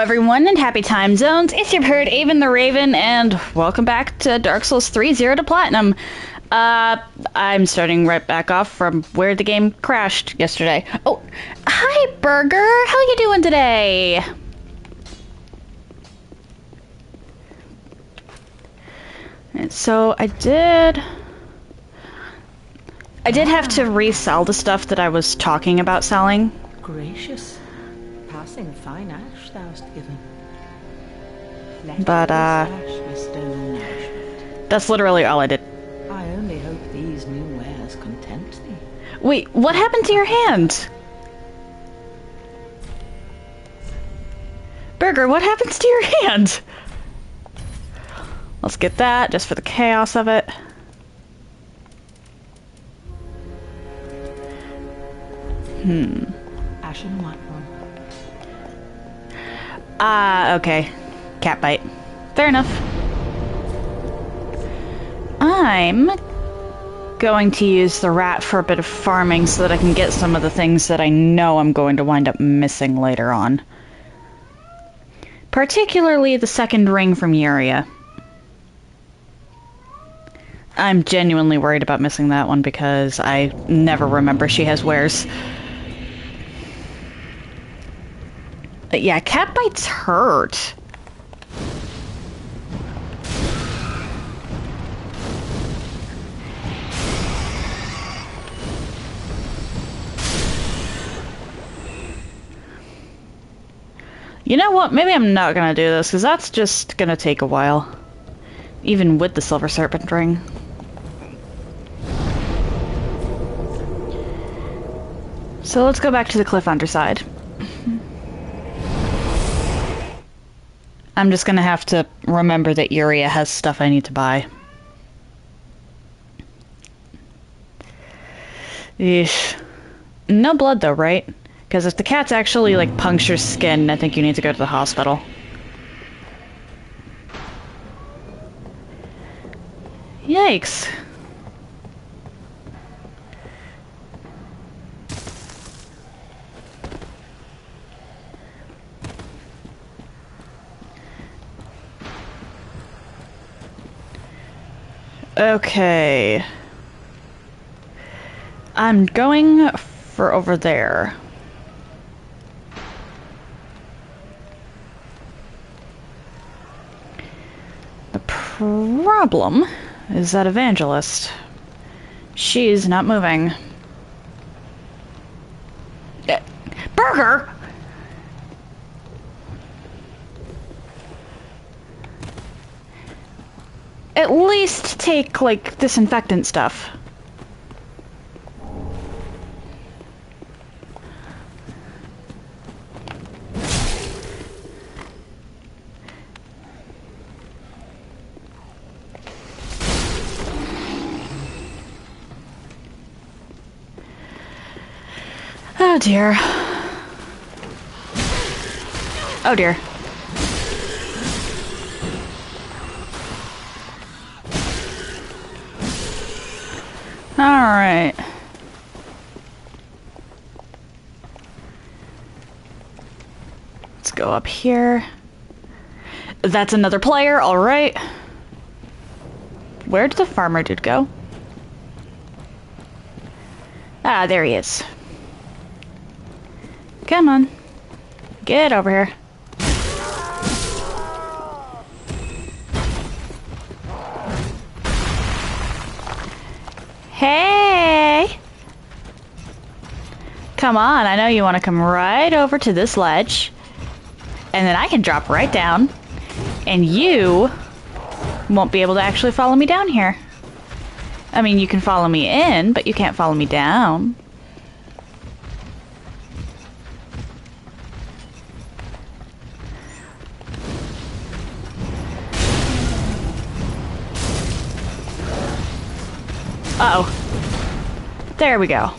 everyone, and happy time zones. It's your bird, Aevin the Raven, and welcome back to Dark Souls 3 Zero to Platinum. I'm starting right back off from where the game crashed yesterday. Oh, hi, Burger. How you doing today? And so I did have to resell the stuff that I was talking about selling. Gracious, passing fine ash thou'st given. But, that's literally all I did. I only hope these new wares content thee. Wait, what happened to your hand? Burger, what happens to your hand? Let's get that, just for the chaos of it. Ashen white one. Okay. Cat bite. Fair enough. I'm going to use the rat for a bit of farming so that I can get some of the things that I know I'm going to wind up missing later on. Particularly the second ring from Yuria. I'm genuinely worried about missing that one because I never remember she has wares. But yeah, cat bites hurt. You know what? Maybe I'm not gonna do this, because that's just gonna take a while. Even with the Silver Serpent ring. So let's go back to the cliff underside. I'm just gonna have to remember that Yuria has stuff I need to buy. Eesh. No blood though, right? Because if the cat's actually, like, punctures skin, I think you need to go to the hospital. Yikes. Okay. I'm going for over there. The problem is that Evangelist. She's not moving. Burger! At least take, like, disinfectant stuff. Oh dear. Oh dear. Alright. Let's go up here. That's another player, alright. Where did the farmer dude go? Ah, there he is. Come on. Get over here. Hey! Come on, I know you want to come right over to this ledge. And then I can drop right down. And you won't be able to actually follow me down here. I mean, you can follow me in, but you can't follow me down. Uh-oh. There we go.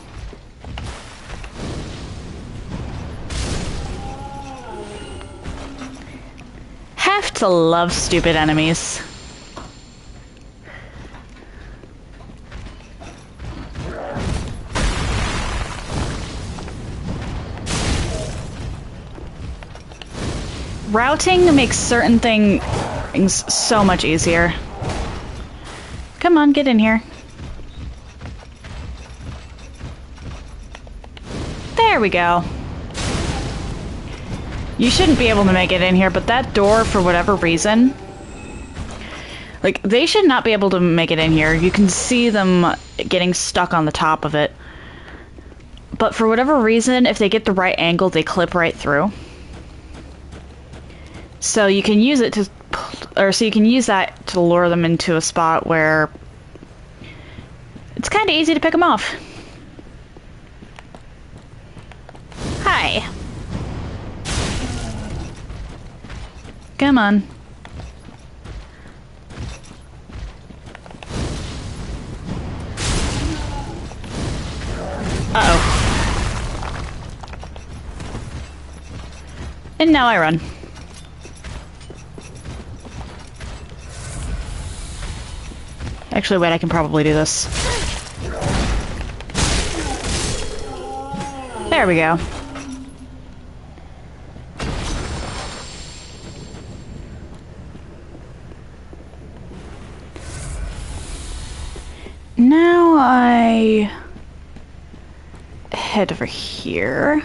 Have to love stupid enemies. routing makes certain things so much easier. Come on, get in here. There we go. You shouldn't be able to make it in here, but that door, for whatever reason... Like, they should not be able to make it in here. You can see them getting stuck on the top of it. But for whatever reason, if they get the right angle, they clip right through. So you can use it to... Or so you can use that to lure them into a spot where... It's kind of easy to pick them off. Hi. Come on. Uh-oh. And now I run. Actually, wait, I can probably do this. There we go. Now I head over here.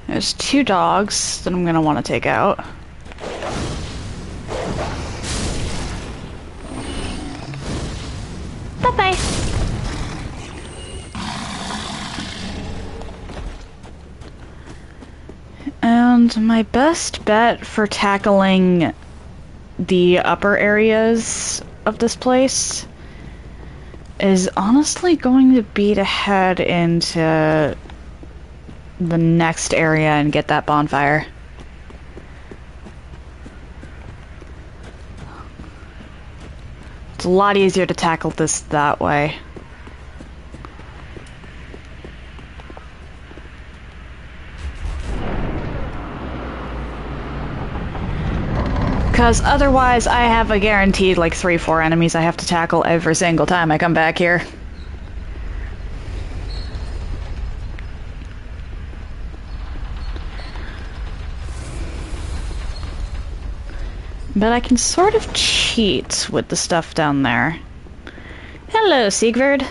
There's 2 dogs that I'm gonna want to take out. Bye-bye. And my best bet for tackling the upper areas of this place is honestly going to be to head into the next area and get that bonfire. It's a lot easier to tackle this that way. Because otherwise I have a guaranteed like 3-4 enemies I have to tackle every single time I come back here. But I can sort of cheat with the stuff down there. Hello, Sigvard.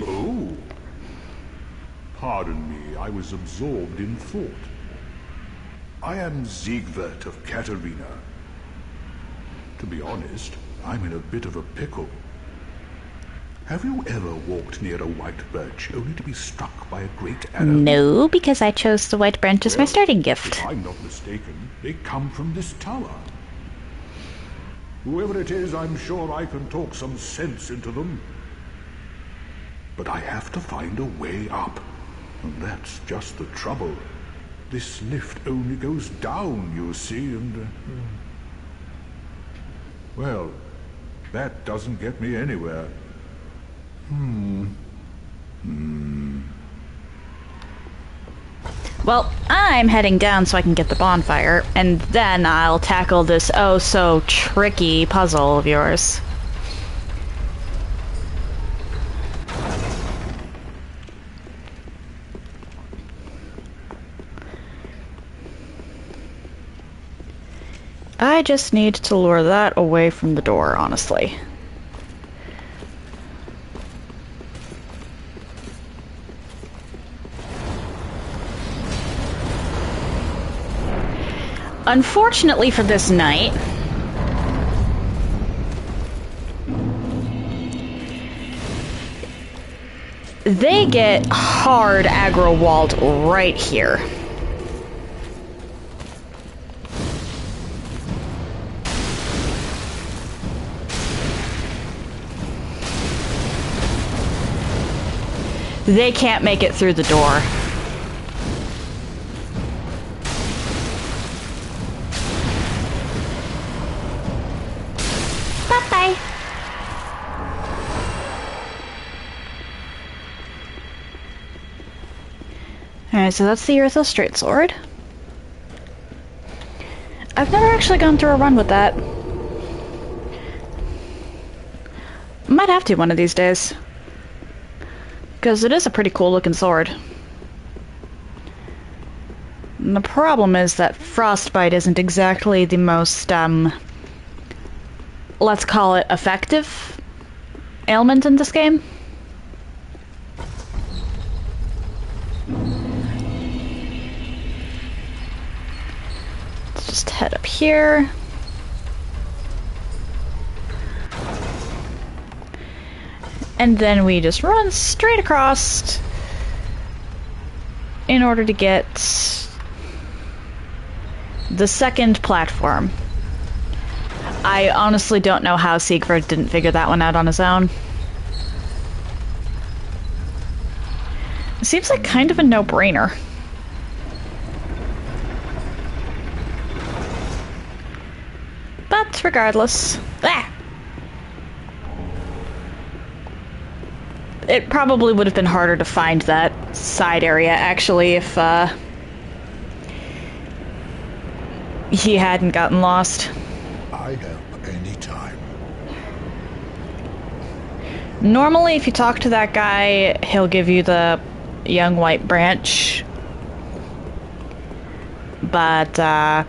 Oh. Pardon me, I was absorbed in thought. I am Siegwart of Katarina. To be honest, I'm in a bit of a pickle. Have you ever walked near a white birch only to be struck by a great arrow? No, because I chose the white branch as my starting gift. If I'm not mistaken, they come from this tower. Whoever it is, I'm sure I can talk some sense into them. But I have to find a way up. And that's just the trouble. This lift only goes down, you see, and... Well, that doesn't get me anywhere. Well, I'm heading down so I can get the bonfire, and then I'll tackle this oh-so-tricky puzzle of yours. I just need to lure that away from the door, honestly. Unfortunately for this night, they get hard aggro walled right here. They can't make it through the door. Bye-bye. Alright, so that's the Earthos Straight Sword. I've never actually gone through a run with that. Might have to one of these days. Because it is a pretty cool looking sword. And the problem is that frostbite isn't exactly the most, let's call it effective ailment in this game. Let's just head up here. And then we just run straight across in order to get the second platform. I honestly don't know how Siegfried didn't figure that one out on his own. It seems like kind of a no-brainer. But regardless... Ah! It probably would have been harder to find that side area, actually, if he hadn't gotten lost. I help any time. Normally, if you talk to that guy, he'll give you the young white branch. But I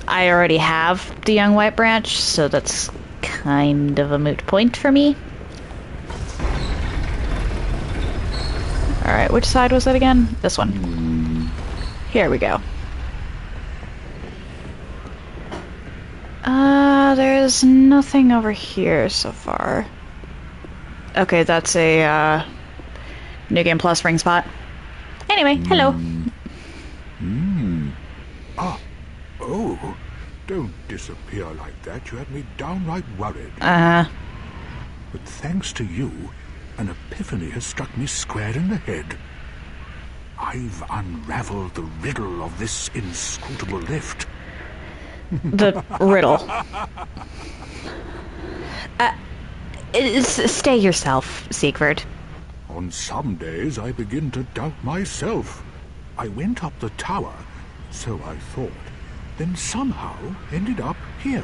already have the young white branch, so that's kind of a moot point for me. Alright, which side was it again? This one. Here we go. There's nothing over here so far. Okay, that's a, New Game Plus ring spot. Anyway, hello. Ah, oh, don't disappear like that. You had me downright worried. Uh-huh. But thanks to you, an epiphany has struck me square in the head. I've unraveled the riddle of this inscrutable lift. The riddle. Stay yourself, Siegfried. On some days I begin to doubt myself. I went up the tower, so I thought, then somehow ended up here.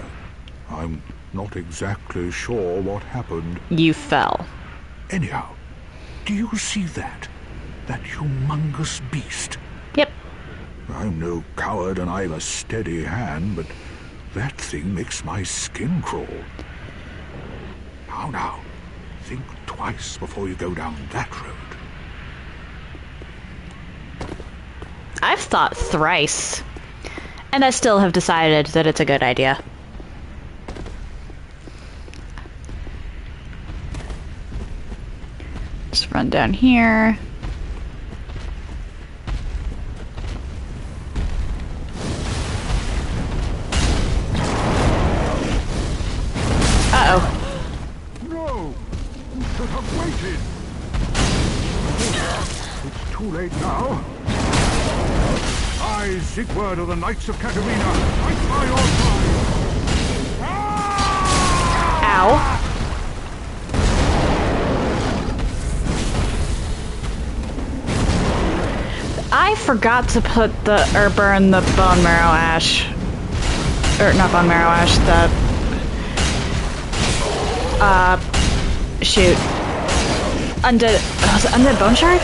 I'm not exactly sure what happened. You fell. Anyhow, do you see that? That humongous beast? Yep. I'm no coward and I've a steady hand, but that thing makes my skin crawl. Now, think twice before you go down that road. I've thought thrice, and I still have decided that it's a good idea. Just run down here. Uh-oh. No! You should have waited! It's too late now. I, Siegward of the Knights of Katarina, fight by your side! Ow. I forgot to put burn the bone marrow ash. Or not bone marrow ash, shoot. Undead, was it undead bone shard?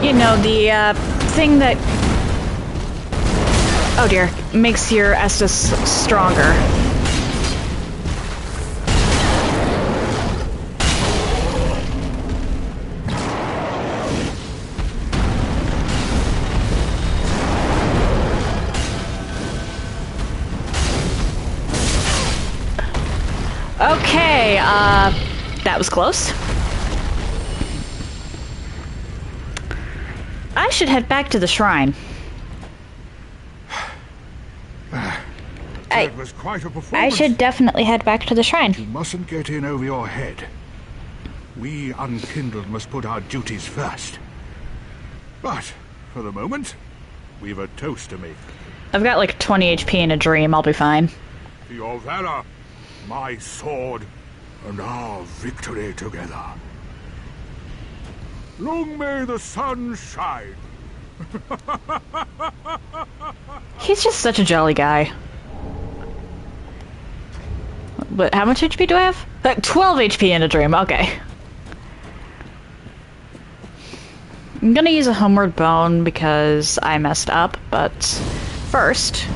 You know, the thing that, oh dear, makes your Estus stronger. Okay, that was close. I should head back to the shrine. That was quite a performance. I should definitely head back to the shrine. You mustn't get in over your head. We unkindled must put our duties first. But, for the moment, we've a toast to make. I've got like 20 HP in a dream. I'll be fine. For your valor, my sword, and our victory together. Long may the sun shine. He's just such a jolly guy. But how much HP do I have? 12 HP in a dream. Okay. I'm gonna use a homeward bone because I messed up, but first...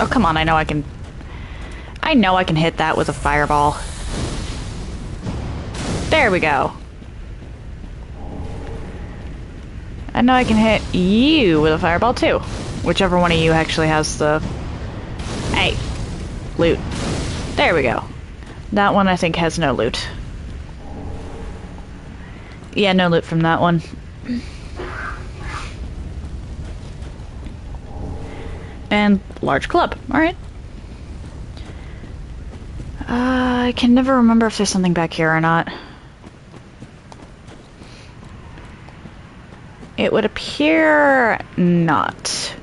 Oh, come on, I know I can hit that with a fireball. There we go. I know I can hit you with a fireball too. Whichever one of you actually has the... Hey, loot. There we go. That one I think has no loot. Yeah, no loot from that one. And large club. Alright. I can never remember if there's something back here or not. It would appear not.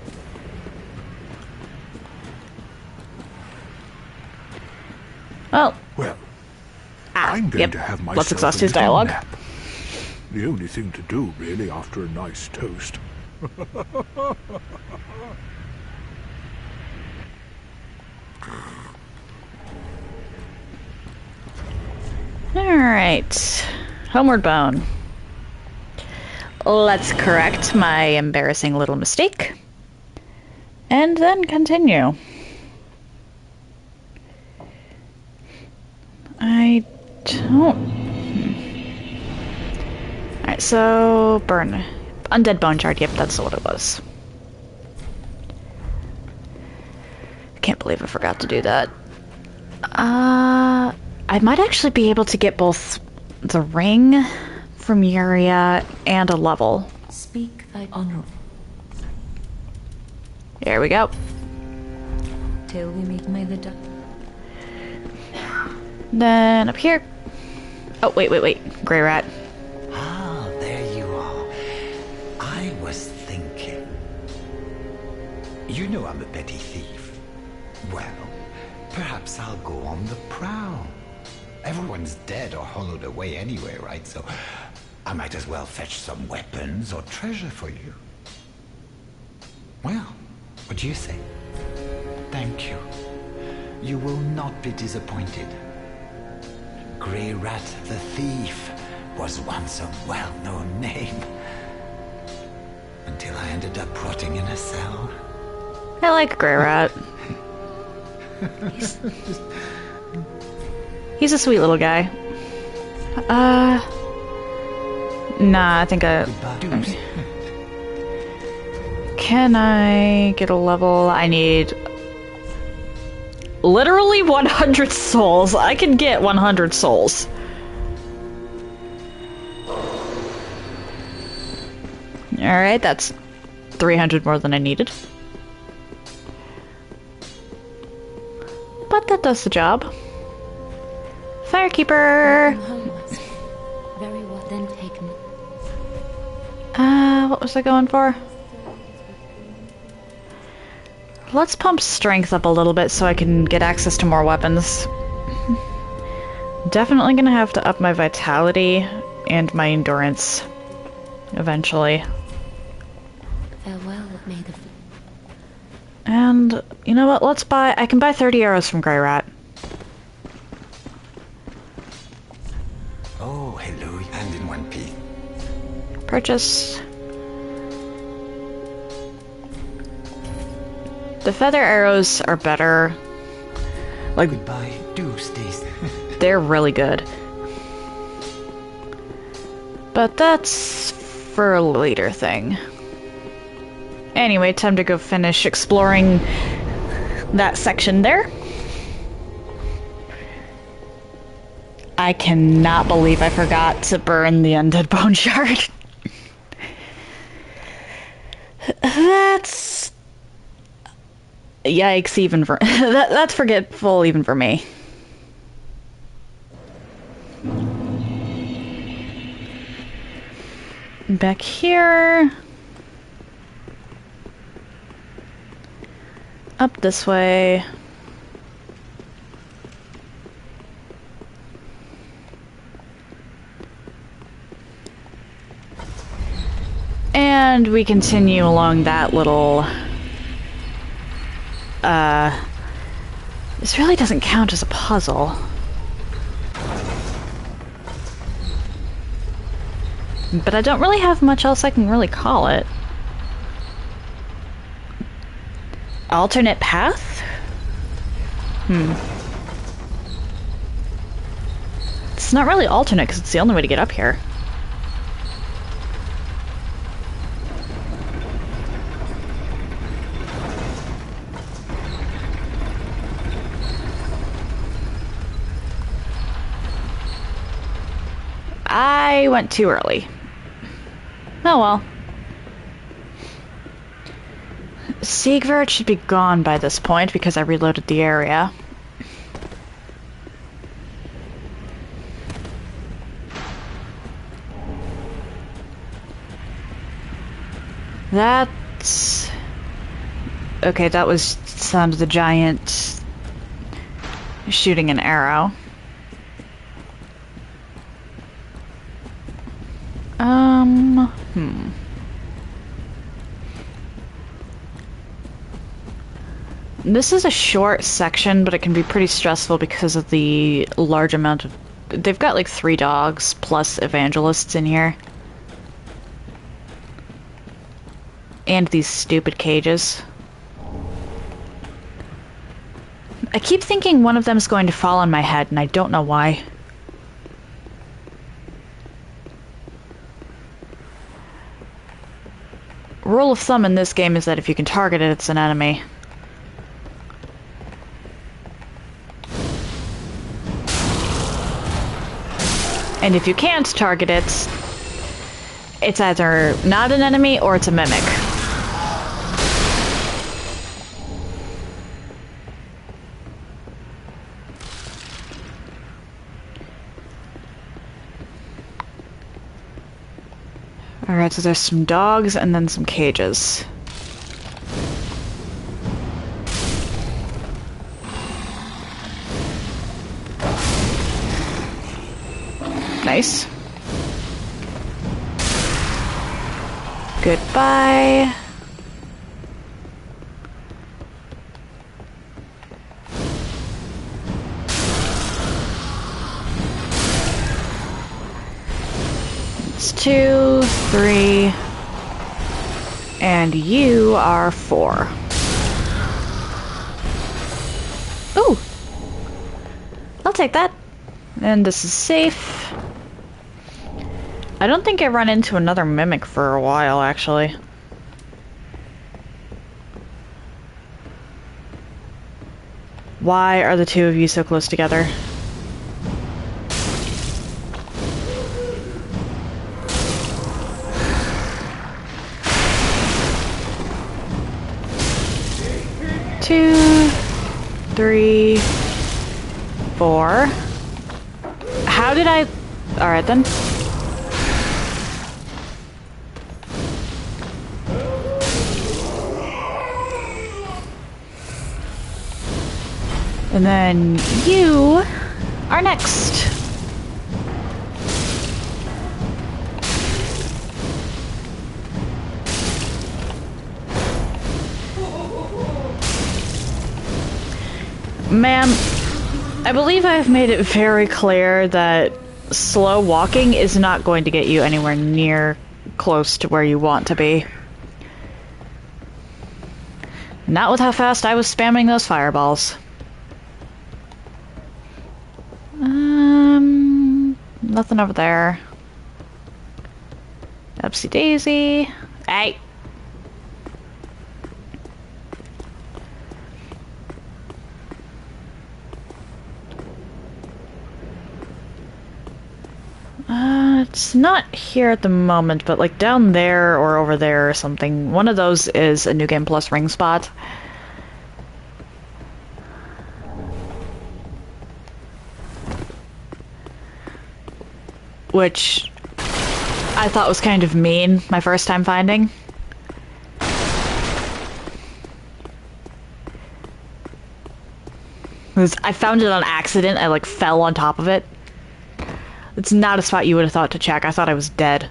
Well, I'm going to have myself let's exhaust his a little dialogue. nap. The only thing to do, really, after a nice toast. Alright. Homeward bone. Let's correct my embarrassing little mistake. And then continue. I don't... Alright, so... burn. Undead bone shard, yep, that's what it was. I can't believe I forgot to do that. I might actually be able to get both the ring from Yuria and a level. Speak thy honor. There we go. Till we meet may the Then up here. Oh, wait. Grey rat. Ah, there you are. I was thinking. You know I'm a petty thief. Well, perhaps I'll go on the prowl. Everyone's dead or hollowed away anyway, right? So I might as well fetch some weapons or treasure for you. Well, what do you say? Thank you. You will not be disappointed. Grey Rat the Thief was once a well-known name. Until I ended up rotting in a cell. I like Grey rat. He's a sweet little guy. Nah, I think Can I get a level? I need literally 100 souls. I can get 100 souls. Alright, that's 300 more than I needed. But that does the job. Firekeeper! Very well, then take me. What was I going for? Let's pump strength up a little bit so I can get access to more weapons. Definitely gonna have to up my vitality and my endurance eventually. Farewell, may the... And you know what? I can buy 30 arrows from Grey Rat. Oh, hello, and in one piece. Purchase. The feather arrows are better. Like, Goodbye, do stay. they're really good. But that's for a later thing. Anyway, time to go finish exploring that section there. I cannot believe I forgot to burn the undead bone shard. That's... Yikes, even for... that's forgetful even for me. Back here. Up this way. And we continue along that little... This really doesn't count as a puzzle. But I don't really have much else I can really call it. Alternate path? It's not really alternate because it's the only way to get up here. I went too early. Oh well. Siegward should be gone by this point because I reloaded the area. That's... Okay, that was sound of the giant shooting an arrow. This is a short section, but it can be pretty stressful because of the large amount of... They've got like 3 dogs plus evangelists in here. And these stupid cages. I keep thinking one of them is going to fall on my head, and I don't know why. Rule of thumb in this game is that if you can target it, it's an enemy. And if you can't target it, it's either not an enemy or it's a mimic. Alright, so there's some dogs and then some cages. Nice. Goodbye. It's 2, 3, and you are 4. Ooh! I'll take that. And this is safe. I don't think I run into another mimic for a while, actually. Why are the two of you so close together? Two, 3, 4. How did I... Alright then. And then you are next. Ma'am, I believe I've made it very clear that slow walking is not going to get you anywhere near close to where you want to be. Not with how fast I was spamming those fireballs. Nothing over there. Upsy daisy. Hey! It's not here at the moment, but like down there or over there or something. One of those is a New Game Plus ring spot. Which I thought was kind of mean my first time finding. I found it on accident. I like fell on top of it. It's not a spot you would have thought to check. I thought I was dead.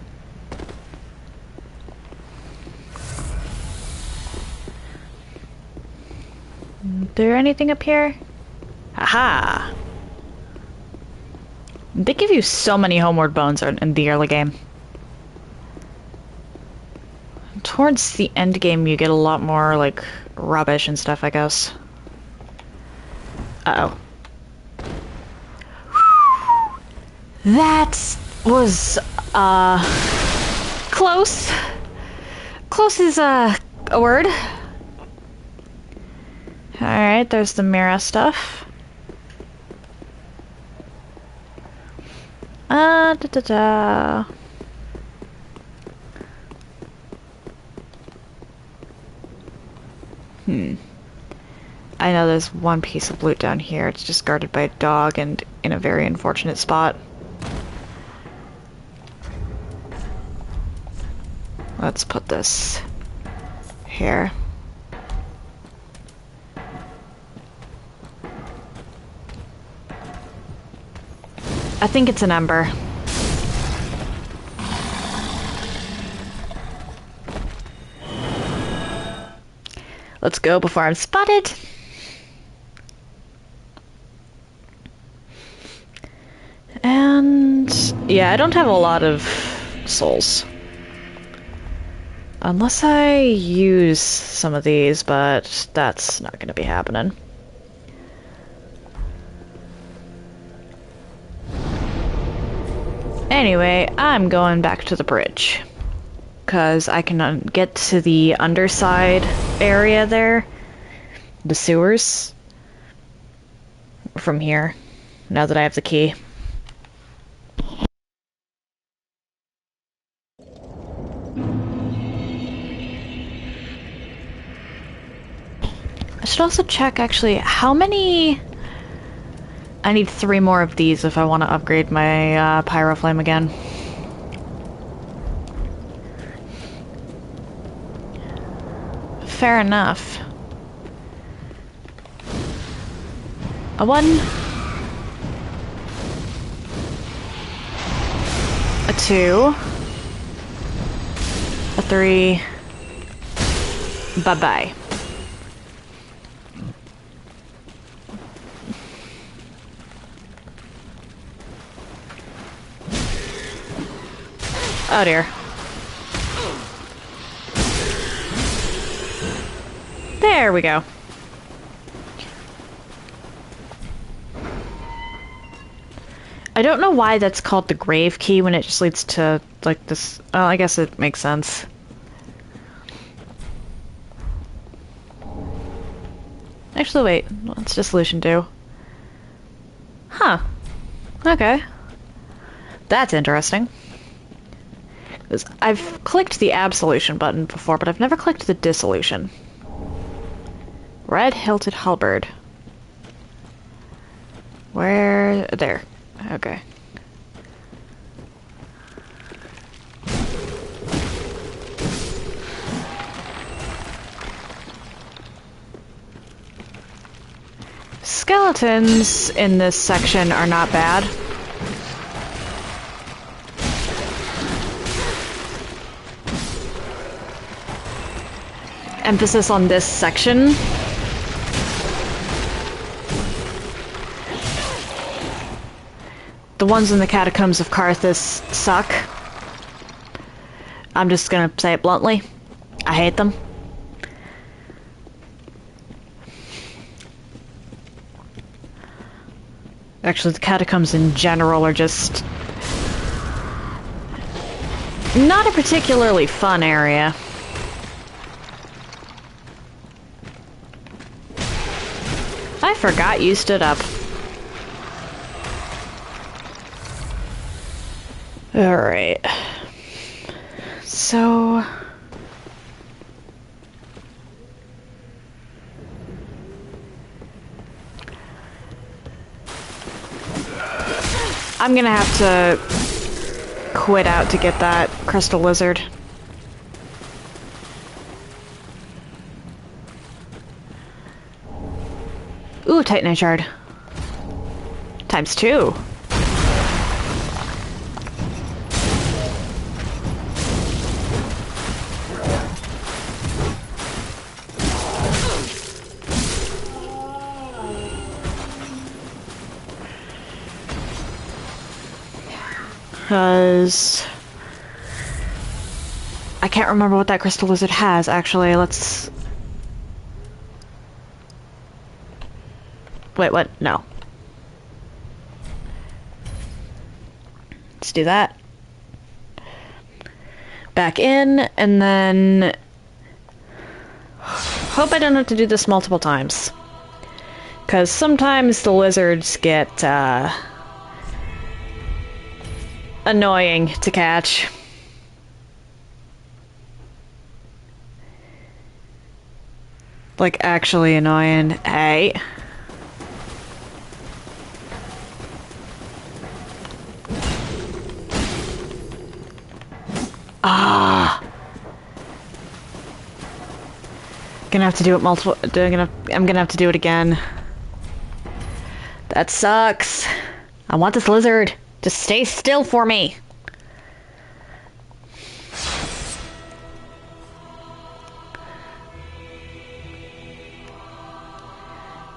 Is there anything up here? Aha! They give you so many homeward bones in the early game. Towards the end game, you get a lot more, like, rubbish and stuff, I guess. Uh-oh. That was, close. Close is, a word. Alright, there's the Mira stuff. Da-da-da. I know there's one piece of loot down here. It's just guarded by a dog and in a very unfortunate spot. Let's put this here. I think it's an ember. Let's go before I'm spotted. And yeah, I don't have a lot of souls. Unless I use some of these, but that's not going to be happening. Anyway, I'm going back to the bridge. Because I can get to the underside area there. The sewers. From here. Now that I have the key. I should also check, actually, how many... I need 3 more of these if I want to upgrade my Pyroflame again. Fair enough. A 1. A 2. A 3. Bye-bye. Oh dear. There we go. I don't know why that's called the grave key when it just leads to, like, this... Oh, I guess it makes sense. Actually, wait. What's dissolution do? Huh. Okay. That's interesting. I've clicked the absolution button before, but I've never clicked the dissolution. Red-hilted halberd. Where? There. Okay. Skeletons in this section are not bad. Emphasis on this section. The ones in the catacombs of Carthus suck. I'm just gonna say it bluntly. I hate them. Actually, the catacombs in general are just not a particularly fun area. I forgot you stood up. Alright. So... I'm gonna have to quit out to get that crystal lizard. Ooh, Titanite shard. ×2. Because I can't remember what that crystal lizard has, actually. Let's... Wait, what? No. Let's do that. Back in, and then... Hope I don't have to do this multiple times. Because sometimes the lizards get, annoying to catch. Like, actually annoying. Hey. Ah. Gonna have to do it multiple. I'm gonna have to do it again. That sucks. I want this lizard. Just stay still for me.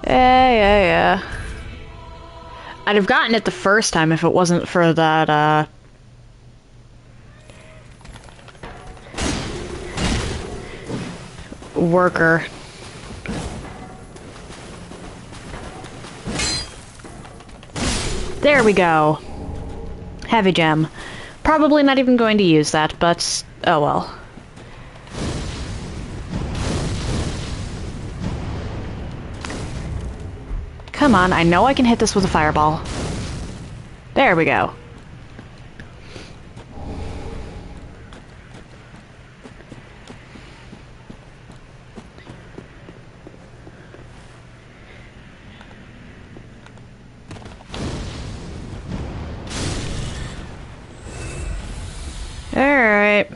Yeah. I'd have gotten it the first time if it wasn't for that, worker. There we go. Heavy gem. Probably not even going to use that, but oh well. Come on, I know I can hit this with a fireball. There we go. Alright.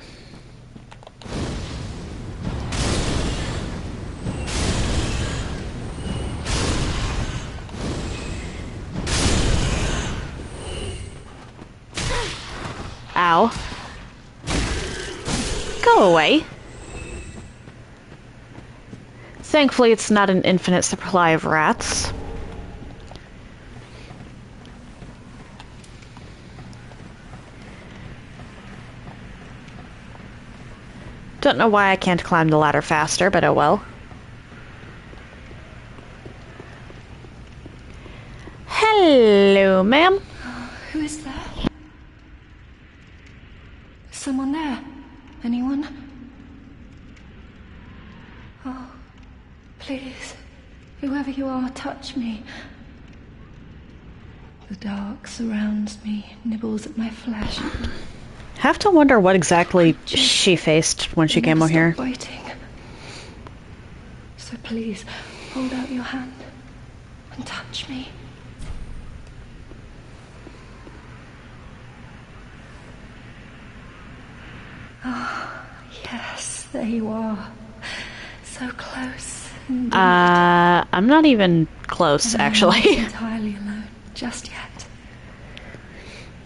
Ow. Go away. Thankfully, it's not an infinite supply of rats. Don't know why I can't climb the ladder faster, but oh well. Hello, ma'am. Who is there? Is someone there? Anyone? Oh, please. Whoever you are, touch me. The dark surrounds me, nibbles at my flesh. Have to wonder what exactly she faced when she came over here. Waiting. So please, hold out your hand and touch me. Ah, yes, there you are. So close. Indeed. I'm not even close, actually. I'm not entirely alone just yet.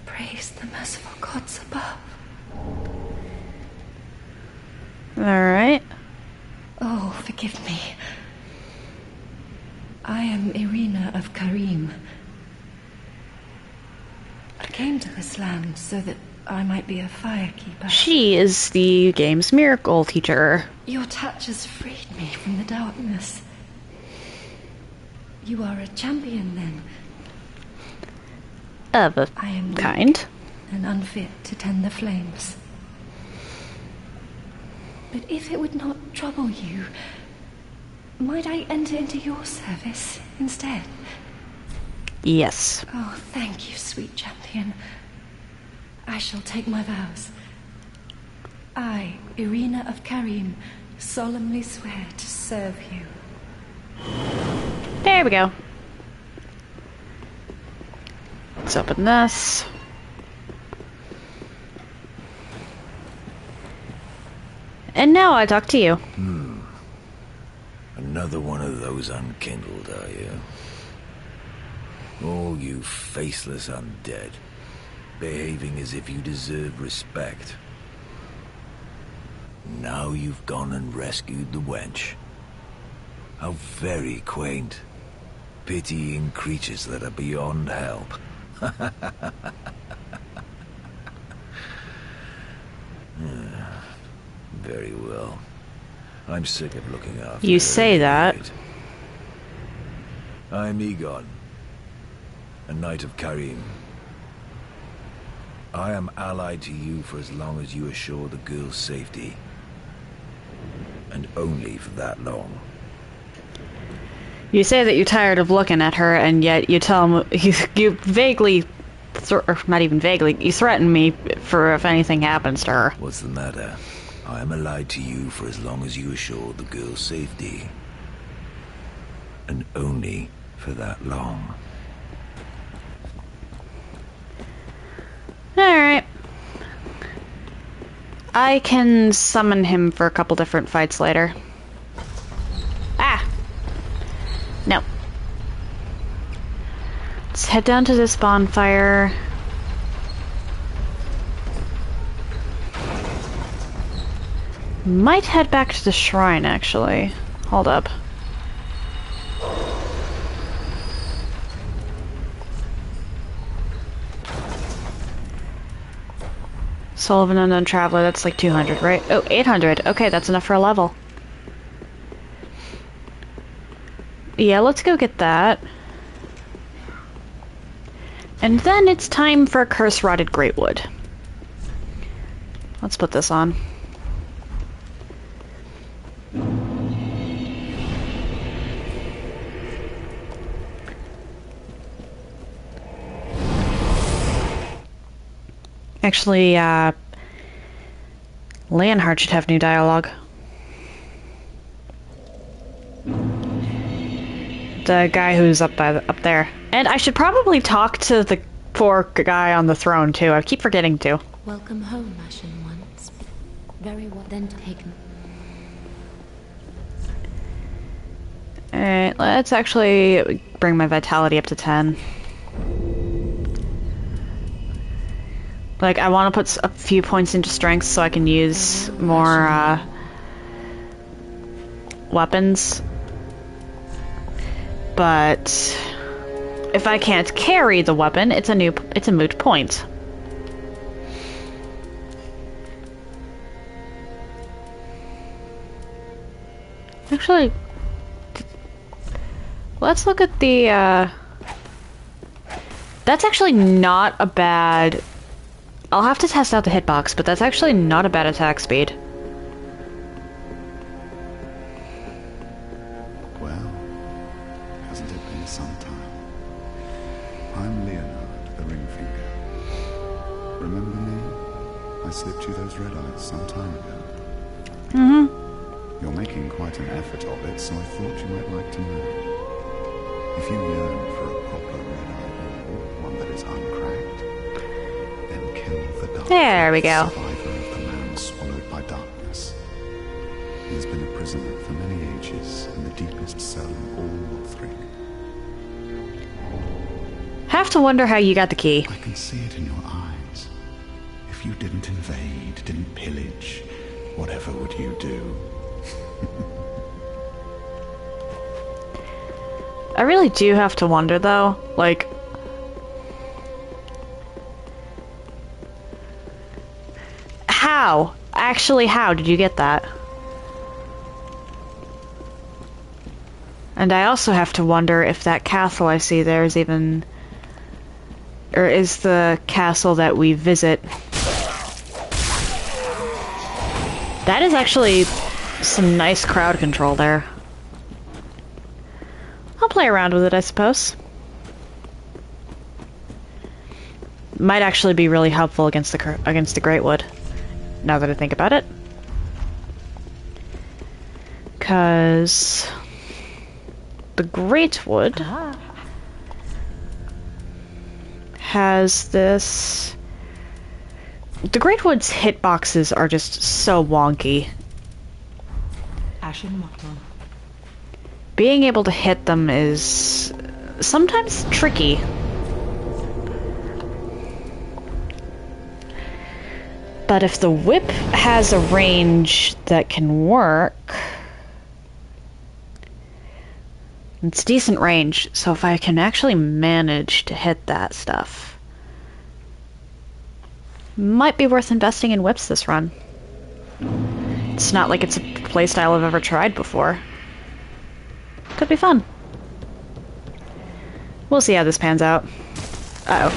Praise the merciful gods above. Alright. Oh, forgive me. I am Irina of Karim. I came to this land so that I might be a firekeeper. She is the game's miracle teacher. Your touch has freed me from the darkness. You are a champion, then? Of a I am kind. and unfit to tend the flames. But if it would not trouble you, might I enter into your service instead? Yes. Oh, thank you, sweet champion. I shall take my vows. I, Irina of Karim, solemnly swear to serve you. There we go. Let's open this. And now I talk to you. Another one of those unkindled, are you? All you faceless undead, behaving as if you deserve respect. Now you've gone and rescued the wench. How very quaint. Pitying creatures that are beyond help. Very well. I'm sick of looking after You her, say that. right? I'm Egon, a knight of Karim. I am allied to you for as long as you assure the girl's safety. And only for that long. You say that you're tired of looking at her, and yet you tell him you vaguely, or not even vaguely, you threaten me for if anything happens to her. What's the matter? I am allied to you for as long as you assure the girl's safety. And only for that long. Alright. I can summon him for a couple different fights later. Ah! No. Let's head down to this bonfire. Might head back to the shrine, actually. Hold up. Soul of an Unknown Traveler, that's like 200, right? Oh, 800. Okay, that's enough for a level. Yeah, let's go get that. And then it's time for Curse Rotted Greatwood. Let's put this on. Actually, Leonhard should have new dialogue. The guy who's up there. And I should probably talk to the poor guy on the throne too. I keep forgetting to. Welcome home, Ashen Ones. Very well then taken. Alright, let's actually bring my vitality up to 10. Like, I want to put a few points into strength so I can use more, weapons. But if I can't carry the weapon, it's a moot point. Actually, let's look at the, that's actually not a bad... I'll have to test out the hitbox, but that's actually not a bad attack speed. Well, hasn't it been some time? I'm Leonhard, the Ringfinger. Remember me? I slipped you those red eyes some time ago. Mm-hmm. You're making quite an effort of it, so I thought you might like to know. If you yearn for a proper red-eye ball, one that is uncracked, then kill the dark. There we go. Survivor of the man swallowed by darkness. He has been a prisoner for many ages in the deepest cell in all Lothring. Have to wonder how you got the key. I can see it in your eyes. If you didn't invade, didn't pillage, whatever would you do? I really do have to wonder, though. Like... How? Actually, how did you get that? And I also have to wonder if that castle I see there is even... Or is the castle that we visit... That is actually some nice crowd control there. I'll play around with it, I suppose. Might actually be really helpful against the Greatwood, now that I think about it. 'Cause the Greatwood has this... The Greatwood's hitboxes are just so wonky. Ashen Wattle. Being able to hit them is sometimes tricky. But if the whip has a range that can work, it's decent range, so if I can actually manage to hit that stuff, might be worth investing in whips this run. It's not like it's a playstyle I've ever tried before. Could be fun. We'll see how this pans out. Uh-oh.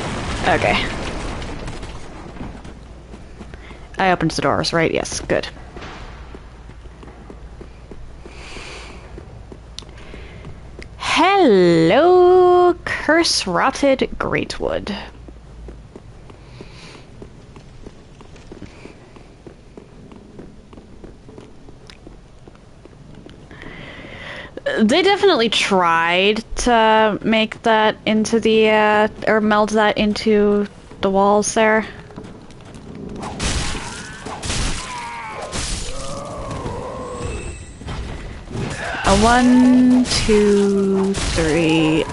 Okay. I opened the doors, right? Yes, good. Hello, curse-rotted Greatwood. They definitely tried to make that into the, or meld that into the walls there. A 1, 2, 3.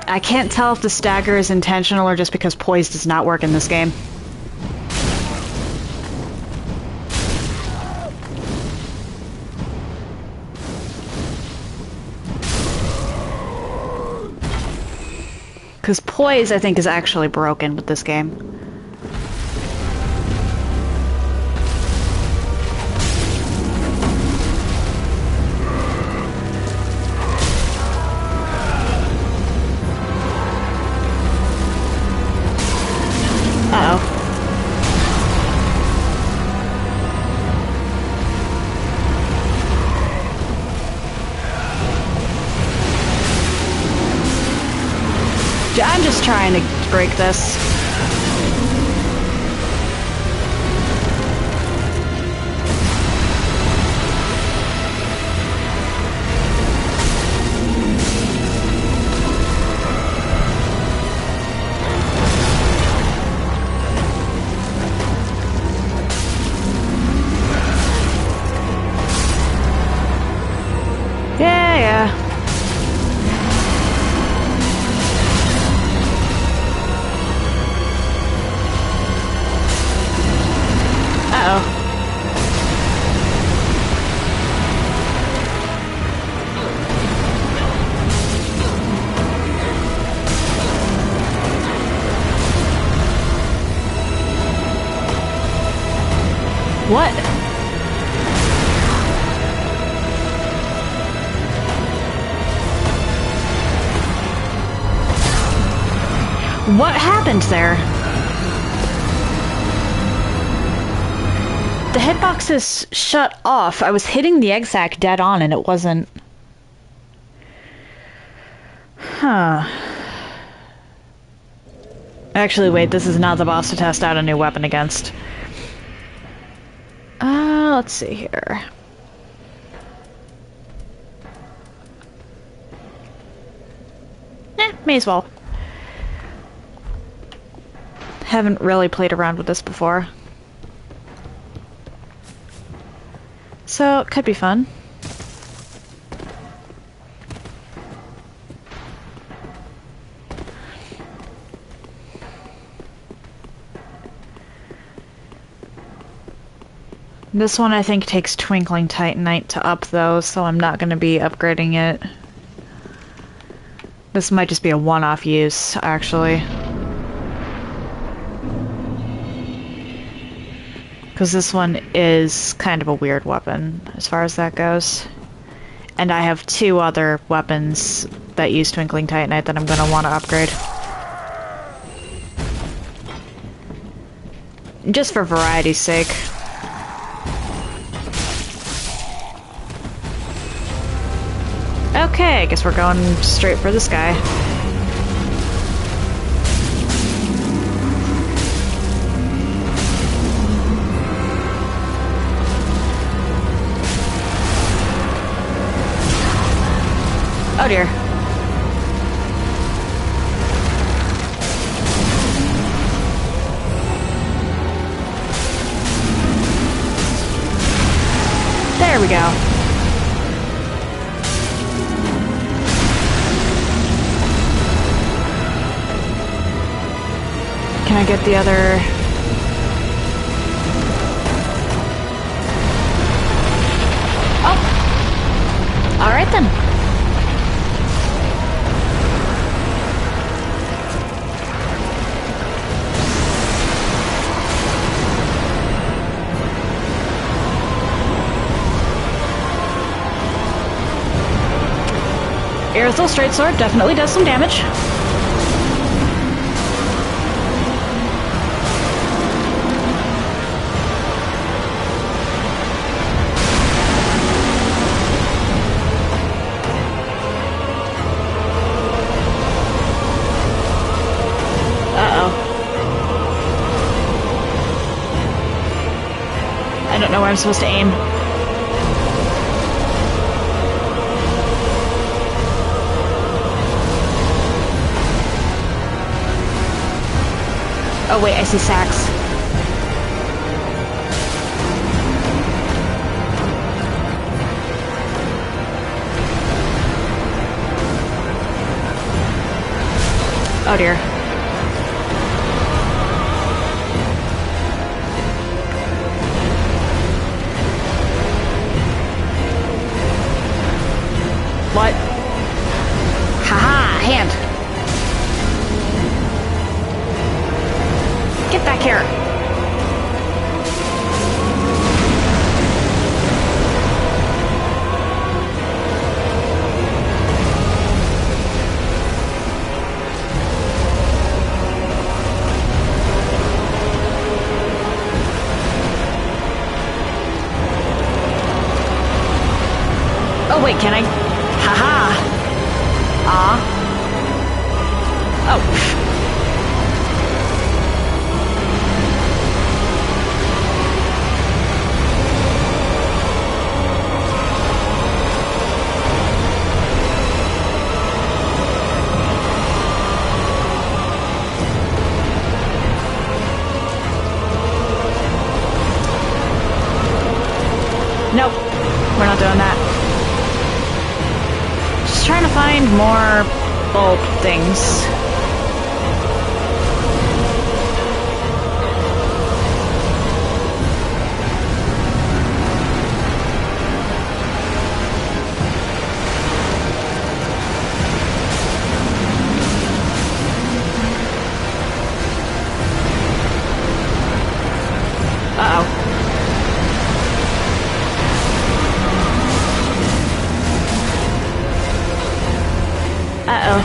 I can't tell if the stagger is intentional or just because poise does not work in this game. Because poise, I think, is actually broken with this game. Uh-oh. I'm just trying to break this. Yeah. Uh-oh. What? What happened there? The hitbox is shut off. I was hitting the egg sac dead on and it wasn't... Huh. Actually, wait, this is not the boss to test out a new weapon against. Let's see here. May as well. Haven't really played around with this before. So, it could be fun. This one I think takes Twinkling Titanite to up though, so I'm not going to be upgrading it. This might just be a one-off use, actually. Because this one is kind of a weird weapon, as far as that goes. And I have two other weapons that use Twinkling Titanite that I'm going to want to upgrade. Just for variety's sake. Okay, I guess we're going straight for this guy. Oh dear. There we go. Can I get the other... Oh! Alright then. Aerosol Straight Sword definitely does some damage. I don't know where I'm supposed to aim. Oh wait, I see sacks. Oh dear. What? Haha, hand. Get back here. Oh wait, can I? Haha. Ah. Oh. Nope. We're not doing that. Just trying to find more bulb things. Uh-oh. Uh-oh.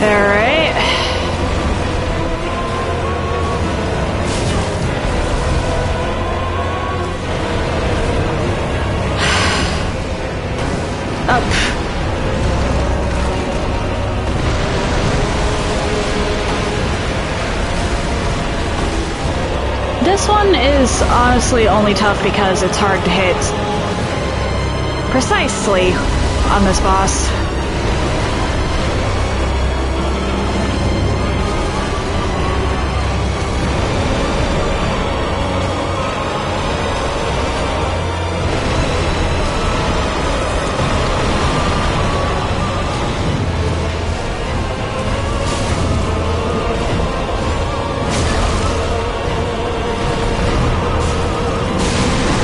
Alright. Oh. This one is honestly only tough because it's hard to hit precisely on this boss.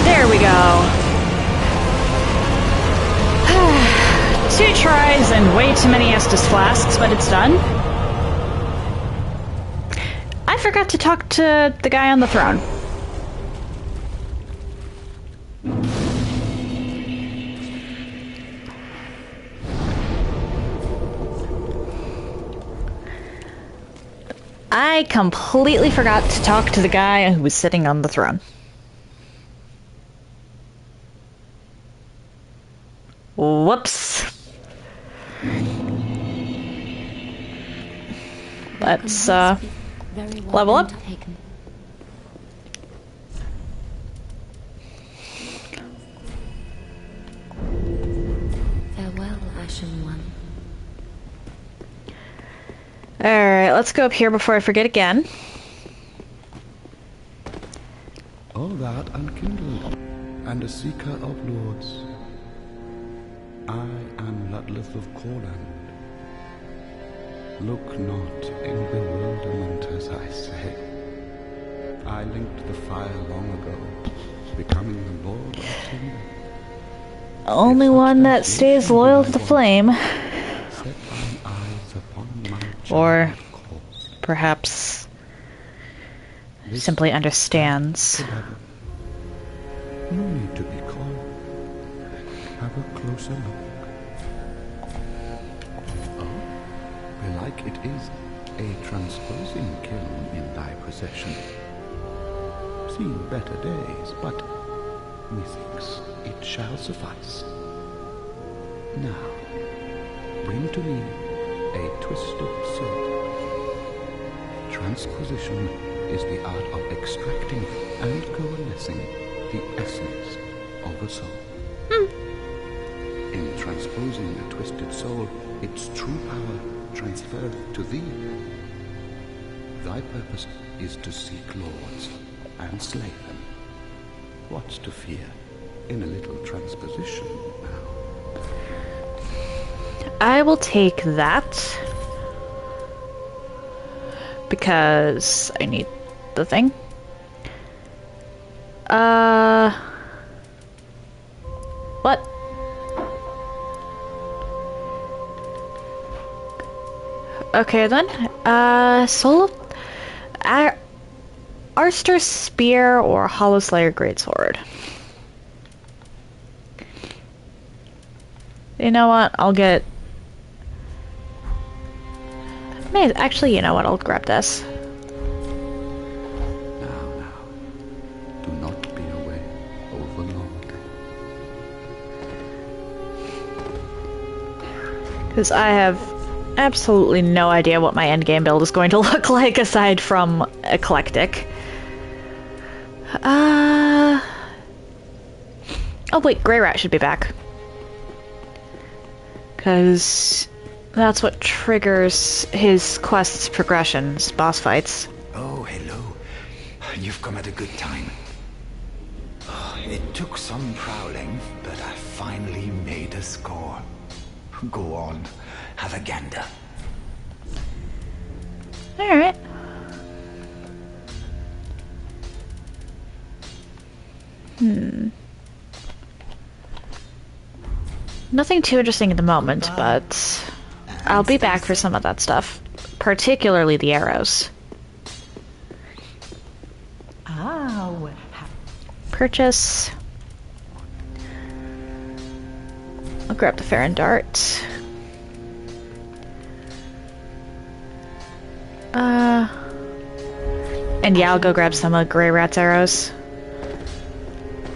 There we go. 2 tries and way too many Estus flasks, but it's done. I forgot to talk to the guy on the throne. I completely forgot to talk to the guy who was sitting on the throne. Whoops. Let's level up. Farewell, Ashen One. Alright, let's go up here before I forget again. All that unkindled, and a seeker of lords. I am Ludleth of Corland. Look not in bewilderment as I say. I linked the fire long ago, becoming the lord of timber. Only one that stays loyal to the flame. Set thine eyes upon my Or child course. perhaps This simply understands. together. No need to be coy. Have a closer look. Oh, belike it is a transposing kiln in thy possession. Seen better days, but methinks it shall suffice. Now, bring to me a twisted soul. Transposition is the art of extracting and coalescing the essence of a soul. In transposing a twisted soul, its true power transferred to thee. Thy purpose is to seek lords and slay them. What's to fear in a little transposition now? I will take that. Because I need the thing. What? Okay then. Soul Arster Spear or Hollow Slayer Greatsword. You know what? I'll get... Actually, you know what? I'll grab this. Now, do not be away overlong. Because I have absolutely no idea what my endgame build is going to look like aside from eclectic. Oh wait, Grey Rat should be back. Because that's what triggers his quest's progressions, boss fights. Oh, hello. You've come at a good time. It took some prowling, but I finally made a score. Go on, have a gander. Alright. Nothing too interesting at the moment, but I'll be back for some of that stuff. Particularly the arrows. Oh, Purchase. I'll grab the Farron Dart. And yeah, I'll go grab some of Grey Rat's arrows.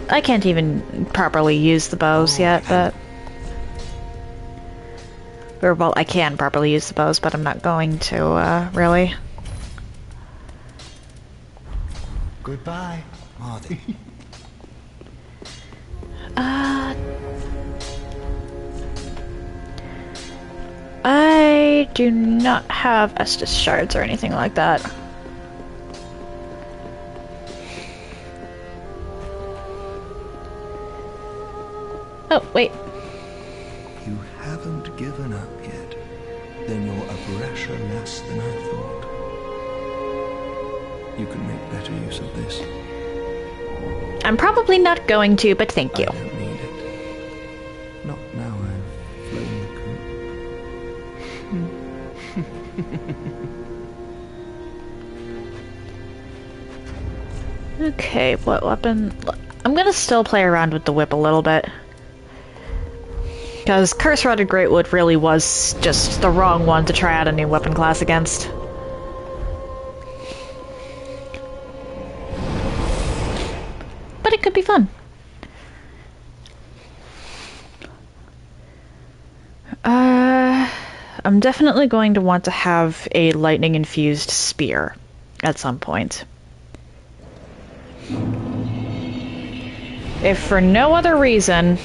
I can't even properly use the bows yet, but... Or, well, I can properly use the bows, but I'm not going to, really. Goodbye, Marty. I do not have Estus shards or anything like that. Oh, wait. You haven't given up yet. Then you're a brasher less than I thought. You can make better use of this. I'm probably not going to, but thank you. I don't need it. Not now I've flown the coop. Okay, what weapon? I'm gonna still play around with the whip a little bit. Because Curse-Rotted Greatwood really was just the wrong one to try out a new weapon class against. But it could be fun. I'm definitely going to want to have a lightning-infused spear at some point. If for no other reason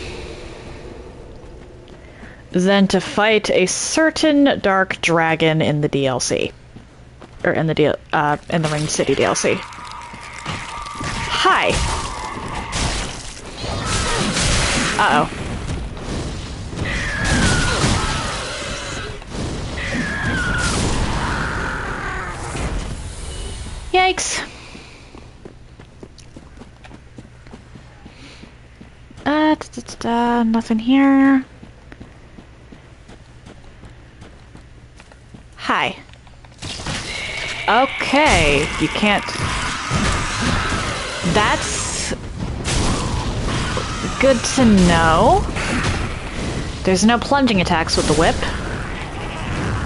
than to fight a certain dark dragon in the DLC. Or in the Ring City DLC. Hi! Uh-oh. Yikes. Nothing here. Hi. Okay, you can't... That's... good to know. There's no plunging attacks with the whip.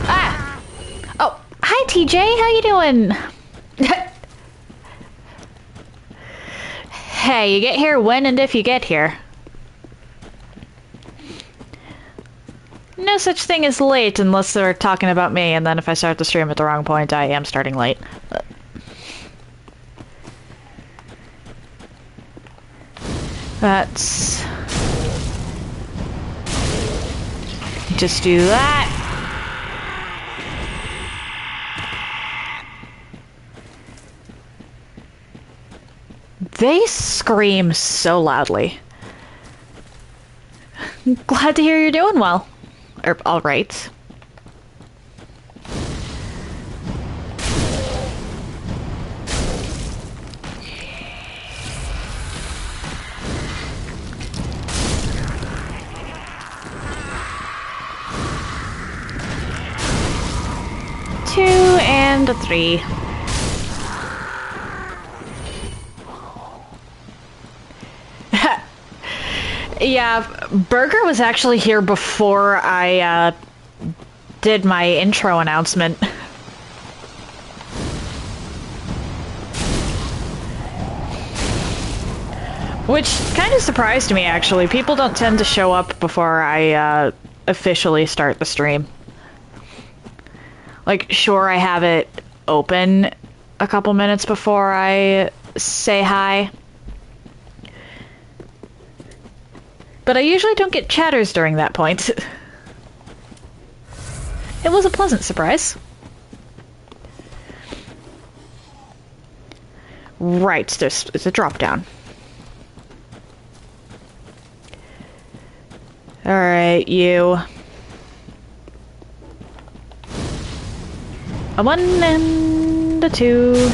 Ah! Oh, hi TJ, how you doing? Hey, you get here when and if you get here. No such thing as late unless they're talking about me, and then if I start the stream at the wrong point, I am starting late. Let's just do that. They scream so loudly. Glad to hear you're doing well. Or all right. Two and a 3. Yeah, Burger was actually here before I did my intro announcement. Which kind of surprised me, actually. People don't tend to show up before I officially start the stream. Like, sure, I have it open a couple minutes before I say hi. But I usually don't get chatters during that point. It was a pleasant surprise. Right, there's a drop down. Alright, you. A 1 and a 2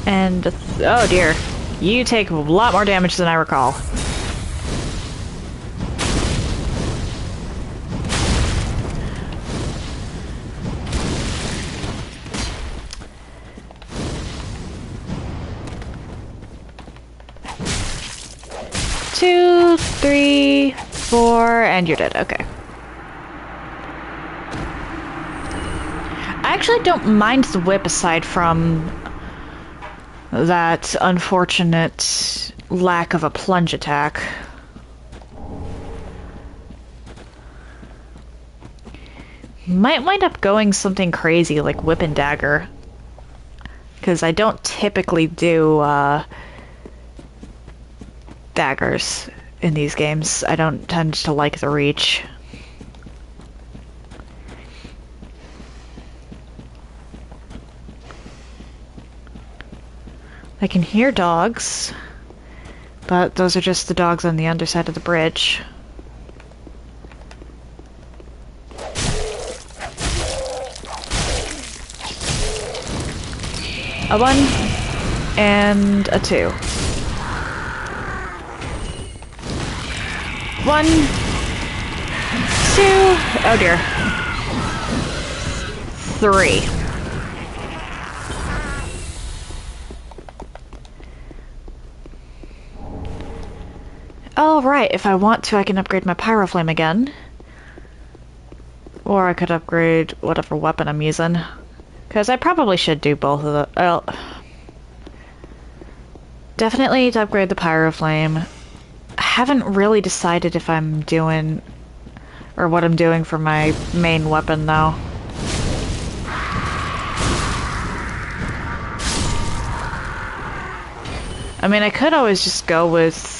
and a oh dear. You take a lot more damage than I recall. Two, 3, 4, and you're dead. Okay. I actually don't mind the whip aside from that unfortunate lack of a plunge attack. Might wind up going something crazy like whip and dagger, because I don't typically do daggers in these games. I don't tend to like the reach. I can hear dogs, but those are just the dogs on the underside of the bridge. A 1 and a 2. 1, 2, oh dear, 3. Oh right, if I want to I can upgrade my Pyroflame again. Or I could upgrade whatever weapon I'm using. Because I probably should do both of the... Well, definitely need to upgrade the Pyroflame. I haven't really decided if I'm doing... or what I'm doing for my main weapon, though. I mean, I could always just go with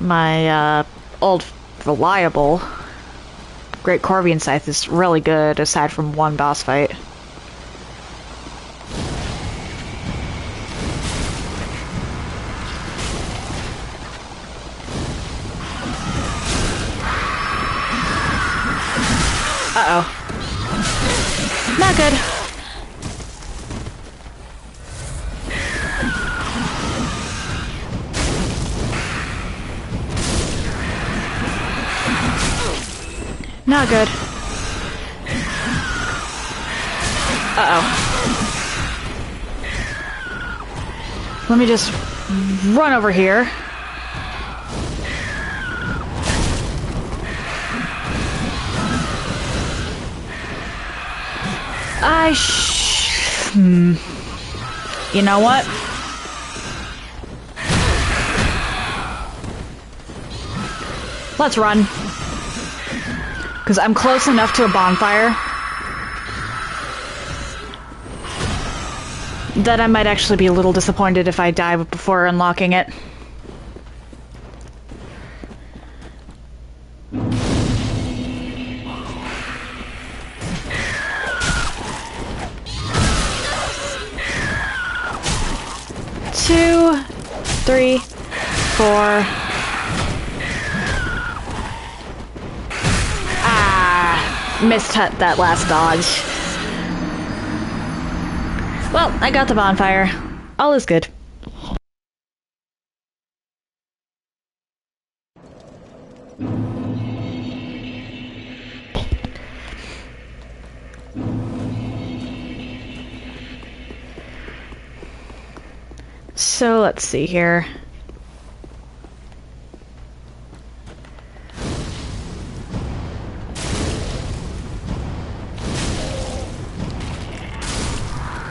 my old reliable. Great Corvian Scythe is really good, aside from one boss fight. Uh-oh. Not good. Not good. Uh-oh. Let me just run over here. You know what? Let's run. Because I'm close enough to a bonfire that I might actually be a little disappointed if I die before unlocking it. Two, three, four. Missed that last dodge. Well, I got the bonfire. All is good. So let's see here.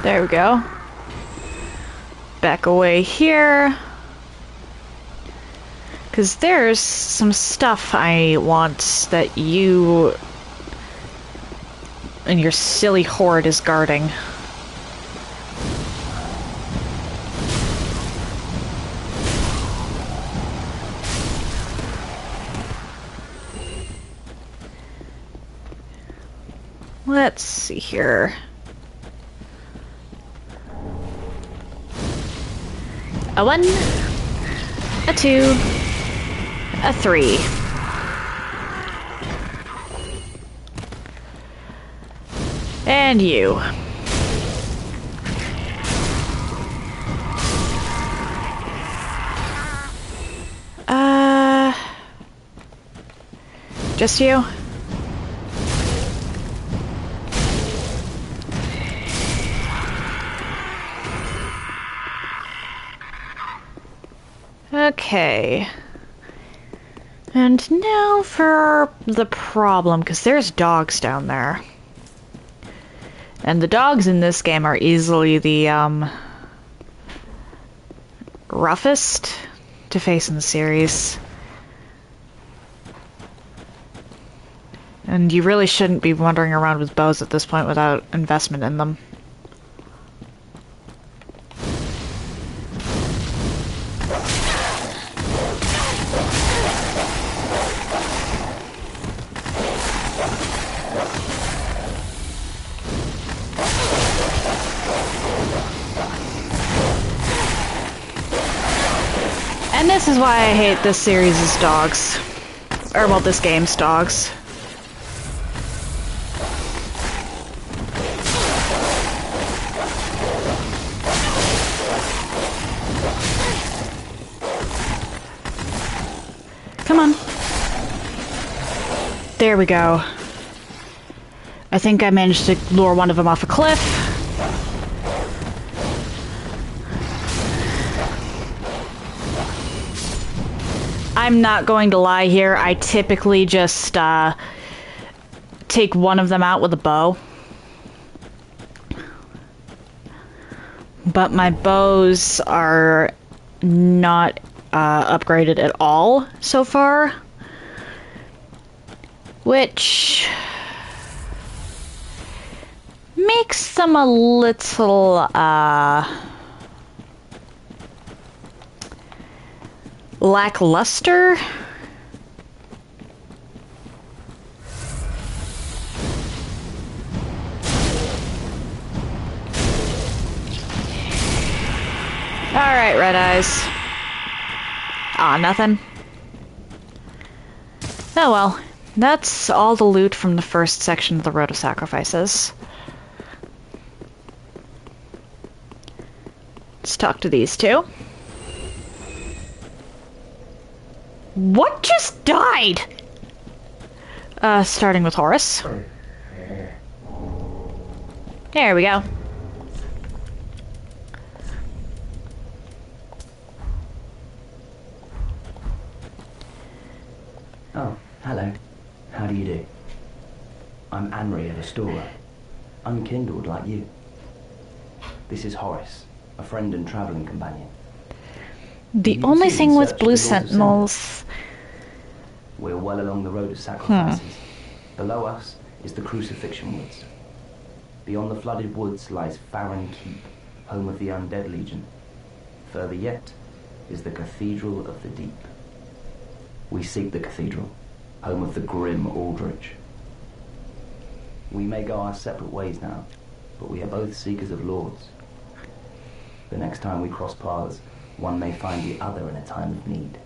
There we go. Back away here. Because there's some stuff I want that you and your silly horde is guarding. Let's see here. A 1, a 2, a 3. And you. Just you? Okay. And now for the problem, because there's dogs down there. And the dogs in this game are easily the, roughest to face in the series. And you really shouldn't be wandering around with bows at this point without investment in them. And this is why I hate this series' dogs. Or, well, this game's dogs. Come on. There we go. I think I managed to lure one of them off a cliff. I'm not going to lie here. I typically just take one of them out with a bow. But my bows are not upgraded at all so far, which makes them a little lackluster. Alright, Red Eyes. Ah, nothing. Oh well. That's all the loot from the first section of the Road of Sacrifices. Let's talk to these two. What just died? Starting with Horus. There we go. Oh, hello. How do you do? I'm Anri, a restorer. Unkindled like you. This is Horus, a friend and traveling companion. The only thing with Blue Sentinels... We're well along the road of sacrifices. Below us is the Crucifixion Woods. Beyond the flooded woods lies Farron Keep, home of the Undead Legion. Further yet is the Cathedral of the Deep. We seek the cathedral, home of the grim Aldrich. We may go our separate ways now, but we are both seekers of lords. The next time we cross paths, one may find the other in a time of need.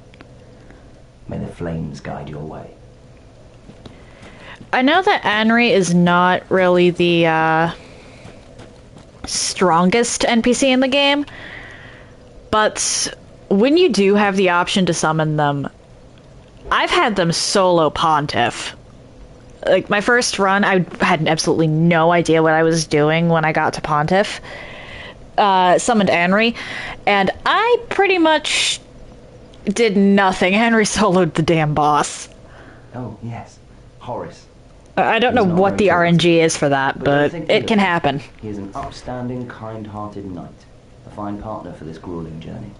May the flames guide your way. I know that Anri is not really the strongest NPC in the game, but when you do have the option to summon them, I've had them solo Pontiff. Like, my first run, I had absolutely no idea what I was doing when I got to Pontiff. Summoned Anri, and I pretty much did nothing. Anri soloed the damn boss. Oh, yes. Horus. I don't know what the RNG is for that, but it can happen. He is an upstanding, kind-hearted knight, a fine partner for this grueling journey.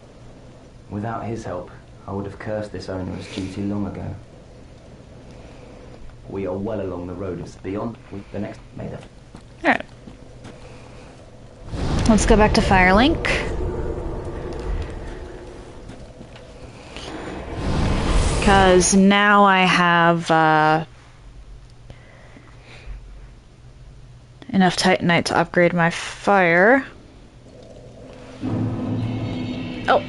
Without his help, I would have cursed this onerous duty long ago. We are well along the road of beyond with the next Maida. Alright. Let's go back to Firelink. Because now I have enough Titanite to upgrade my fire. Oh.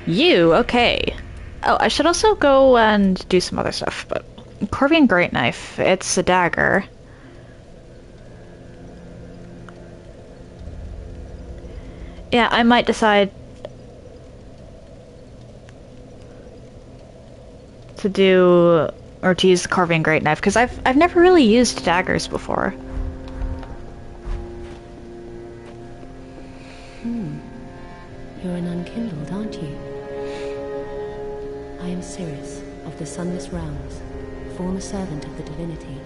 You, okay. Oh, I should also go and do some other stuff, but Corvian Great Knife, it's a dagger. Yeah, I might decide to do, or to use the Corvian Great Knife, because I've never really used daggers before. You're an unkindled, aren't you? I am Sirius, of the Sunless Realms, former servant of the divinity.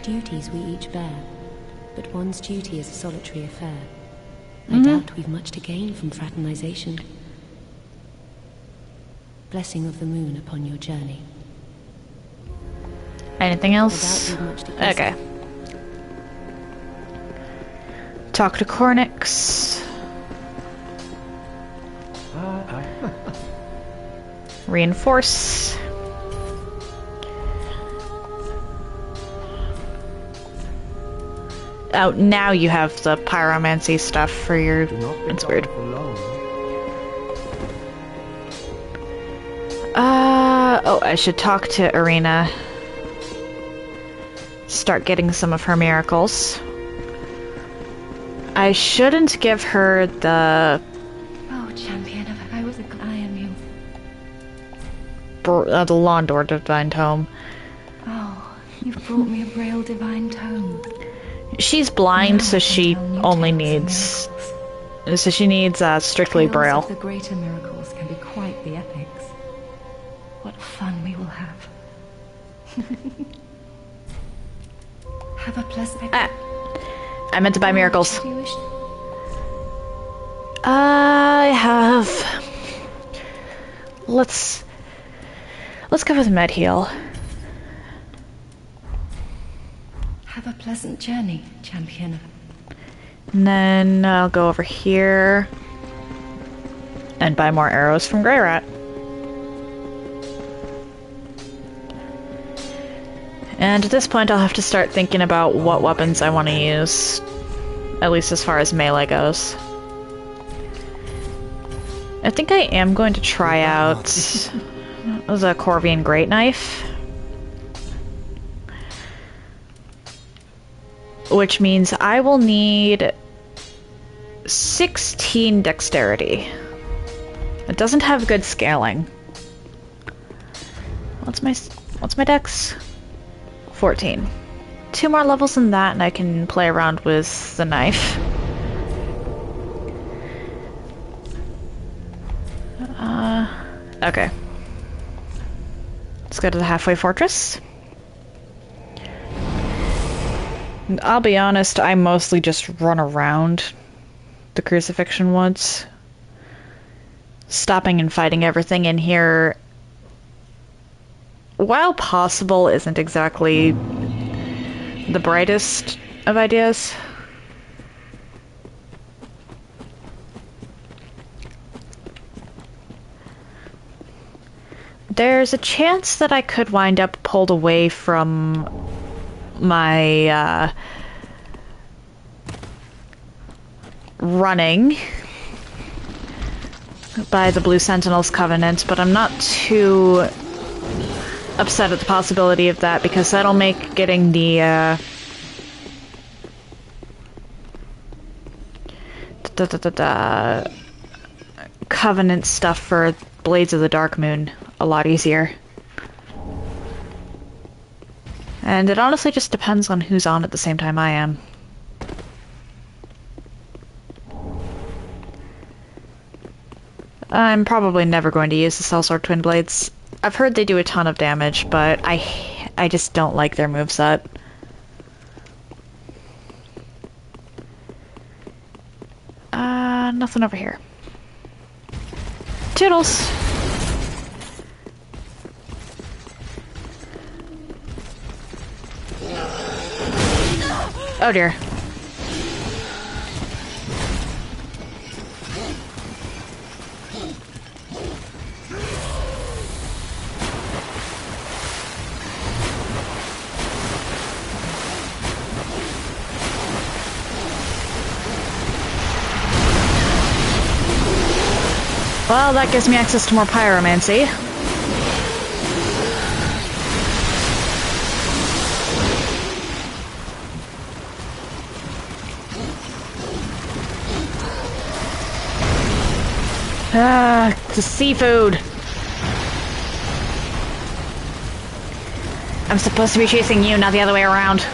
Duties we each bear, but one's duty is a solitary affair. I doubt we've much to gain from fraternization. Blessing of the moon upon your journey. Anything else? Okay. Talk to Cornix. Reinforce. Oh, now you have the pyromancy stuff for your inspired. Oh, I should talk to Irina. Start getting some of her miracles. I shouldn't give her the... Oh, champion, I was I am you. The Londor Divine Tome. Oh, you've brought me a Braille Divine Tome. She's blind, so she only needs... So she needs strictly Braille. The greater miracles can be quite the epics. What fun we will have. Have a pleasant... I meant to buy miracles. Do you wish? I have... Let's go with med heal. Have a pleasant journey, champion. And then I'll go over here and buy more arrows from Grey Rat. And at this point I'll have to start thinking about what weapons I want to use, at least as far as melee goes. I think I am going to try out the Corvian Great Knife. Which means I will need 16 dexterity. It doesn't have good scaling. What's my dex? 14. 2 more levels than that and I can play around with the knife. Okay. Let's go to the halfway fortress. I'll be honest, I mostly just run around the Crucifixion Woods. Stopping and fighting everything in here, while possible, isn't exactly the brightest of ideas. There's a chance that I could wind up pulled away from my running by the Blue Sentinels Covenant, but I'm not too upset at the possibility of that because that'll make getting the Covenant stuff for Blades of the Dark Moon a lot easier. And it honestly just depends on who's on at the same time I am. I'm probably never going to use the Sellsword Twin Blades. I've heard they do a ton of damage, but I just don't like their moveset. Nothing over here. Toodles! Oh dear. Well, that gives me access to more pyromancy. The seafood. I'm supposed to be chasing you, not the other way around.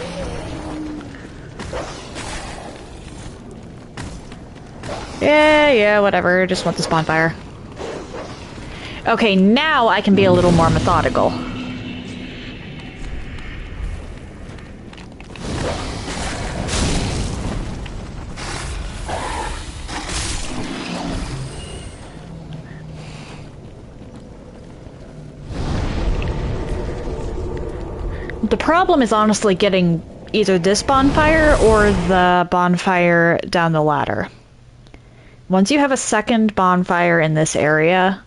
Yeah, whatever. Just want this bonfire. Okay, now I can be a little more methodical. The problem is honestly getting either this bonfire or the bonfire down the ladder. Once you have a second bonfire in this area,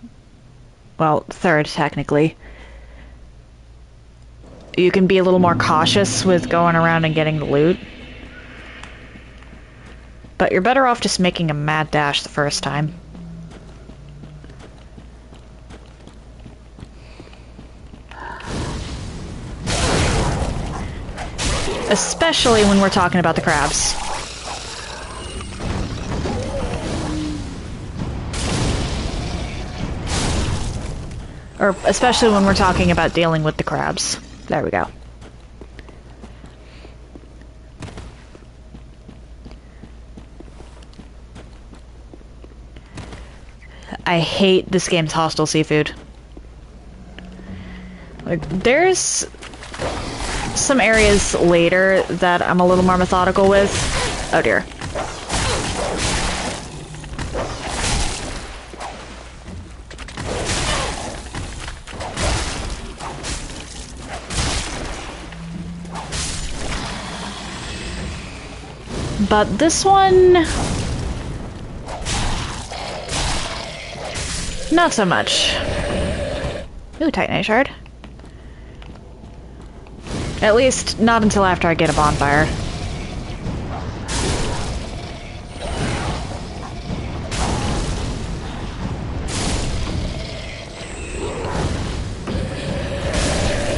well, third technically, you can be a little more cautious with going around and getting the loot. But you're better off just making a mad dash the first time. Especially when we're talking about the crabs. Or especially when we're talking about dealing with the crabs. There we go. I hate this game's hostile seafood. Like, there's some areas later that I'm a little more methodical with. Oh dear. But this one, not so much. Ooh, Titanite shard. At least, not until after I get a bonfire.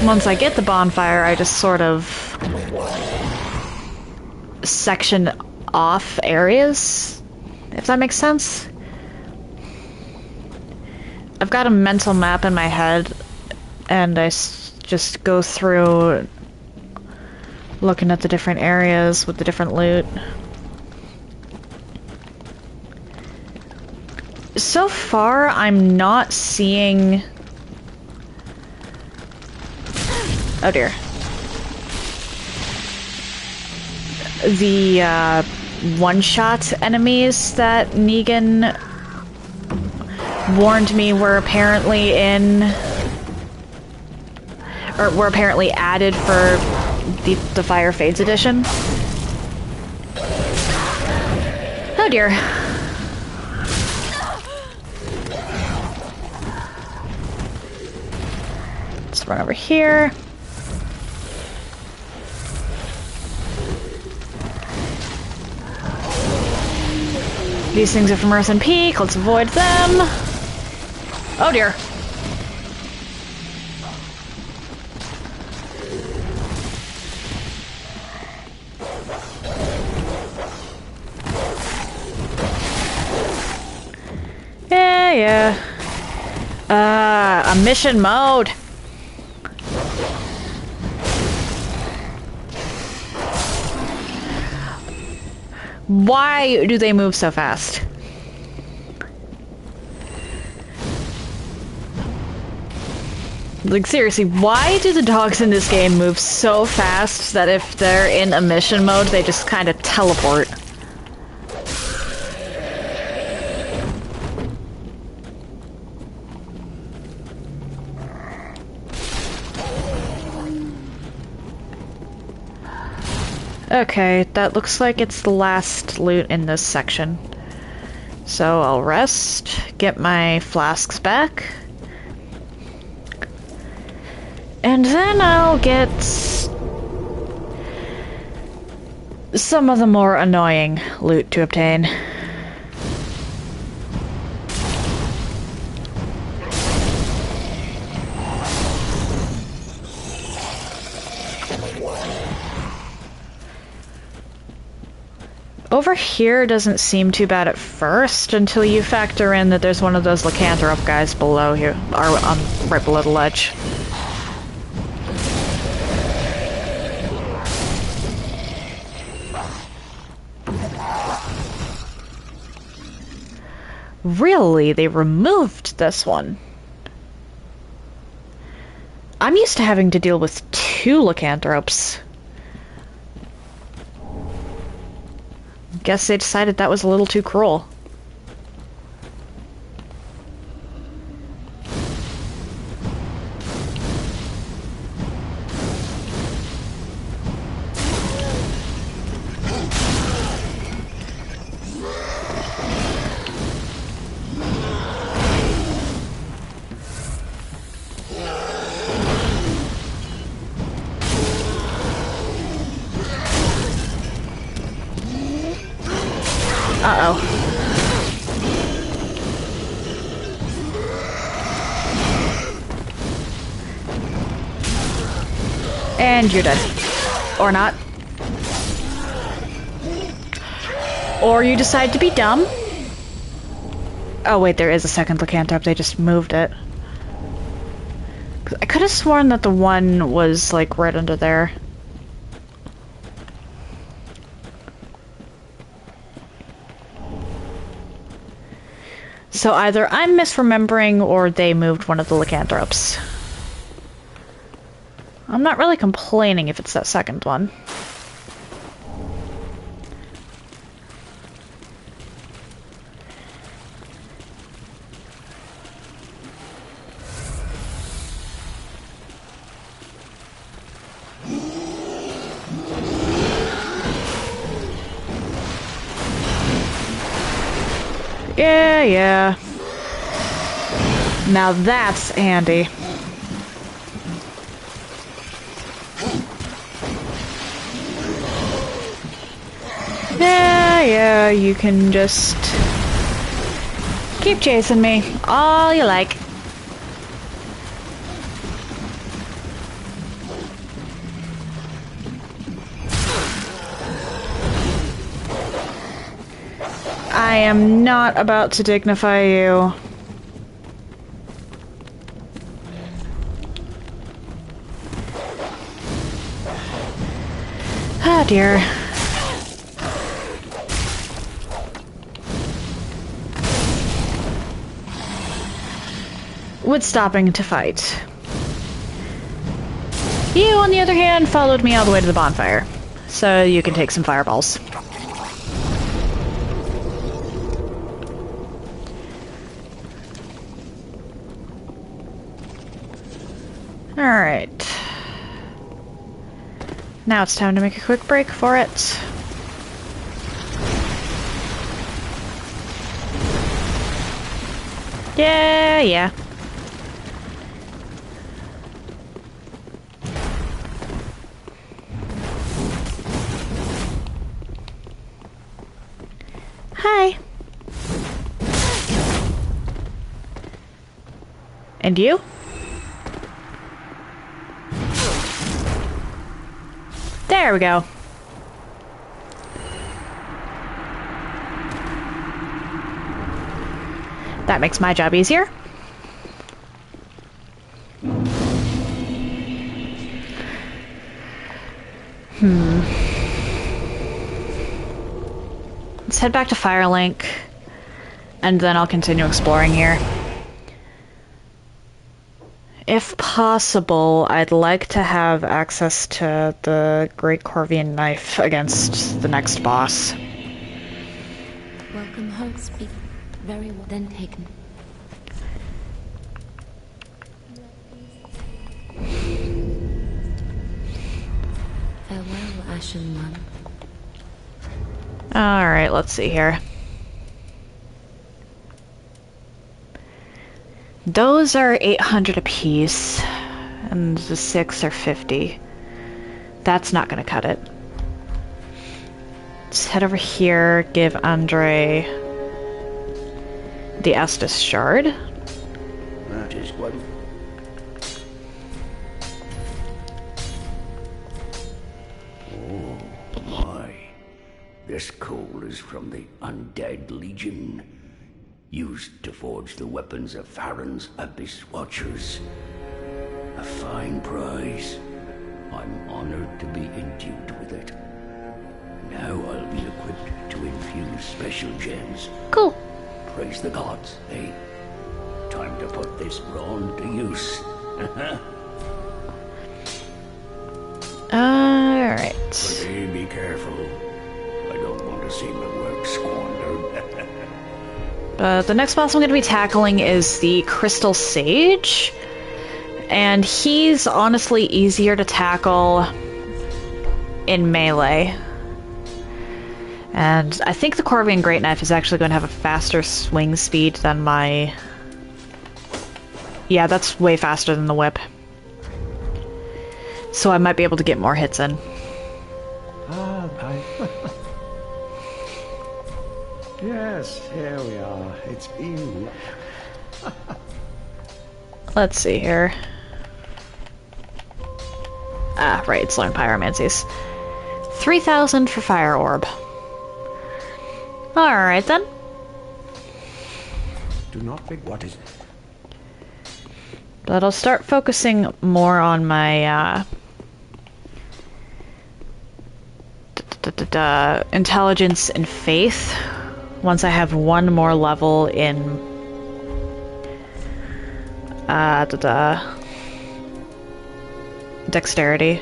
once I get the bonfire, I just sort of section off areas, if that makes sense. I've got a mental map in my head, and I just go through looking at the different areas with the different loot. So far, I'm not seeing... Oh dear. The one-shot enemies that Negan warned me were apparently were apparently added for the Fire Fades edition. Oh dear. Let's run over here. These things are from Earth and Peak. Let's avoid them. Oh dear. Yeah. A mission mode. Why do they move so fast? Like, seriously, why do the dogs in this game move so fast that if they're in a mission mode, they just kind of teleport? Okay, that looks like it's the last loot in this section. So I'll rest, get my flasks back, and then I'll get some of the more annoying loot to obtain. Over here doesn't seem too bad at first, until you factor in that there's one of those lycanthrope guys below here, or right below the ledge. Really? They removed this one? I'm used to having to deal with 2 lycanthropes. Guess they decided that was a little too cruel. Uh-oh. And you're dead. Or not. Or you decide to be dumb. Oh wait, there is a second lycanthrope, they just moved it. I could have sworn that the one was like right under there. So either I'm misremembering or they moved one of the lycanthropes. I'm not really complaining if it's that second one. Yeah. Now that's handy. Yeah, you can just keep chasing me all you like. I am not about to dignify you. Oh dear. With stopping to fight. You, on the other hand, followed me all the way to the bonfire, so you can take some fireballs. Alright. Now it's time to make a quick break for it. Yeah. Hi. And you? There we go. That makes my job easier. Let's head back to Firelink, and then I'll continue exploring here. If possible, I'd like to have access to the Great Corvian Knife against the next boss. Welcome home, speak. Very well then taken. Farewell, Ashen Mon. Alright, let's see here. Those are 800 apiece, and the 6 are 50. That's not gonna cut it. Let's head over here, give Andre the Estus shard. That is one. Oh my. This coal is from the Undead Legion, used to forge the weapons of Farron's Abyss Watchers. A fine prize. I'm honored to be endued with it. Now I'll be equipped to infuse special gems. Cool. Praise the gods, eh? Time to put this brawn to use. Alright. But hey, be careful. I don't want to see my work squandered. The next boss I'm going to be tackling is the Crystal Sage. And he's honestly easier to tackle in melee. And I think the Corvian Great Knife is actually going to have a faster swing speed than my... Yeah, that's way faster than the whip. So I might be able to get more hits in. Yes, here we are. It's been... Let's see here. Ah, right, it's learn pyromancies. 3,000 for Fire Orb. Alright then. Do not think what is... But I'll start focusing more on my intelligence and faith once I have one more level in dexterity.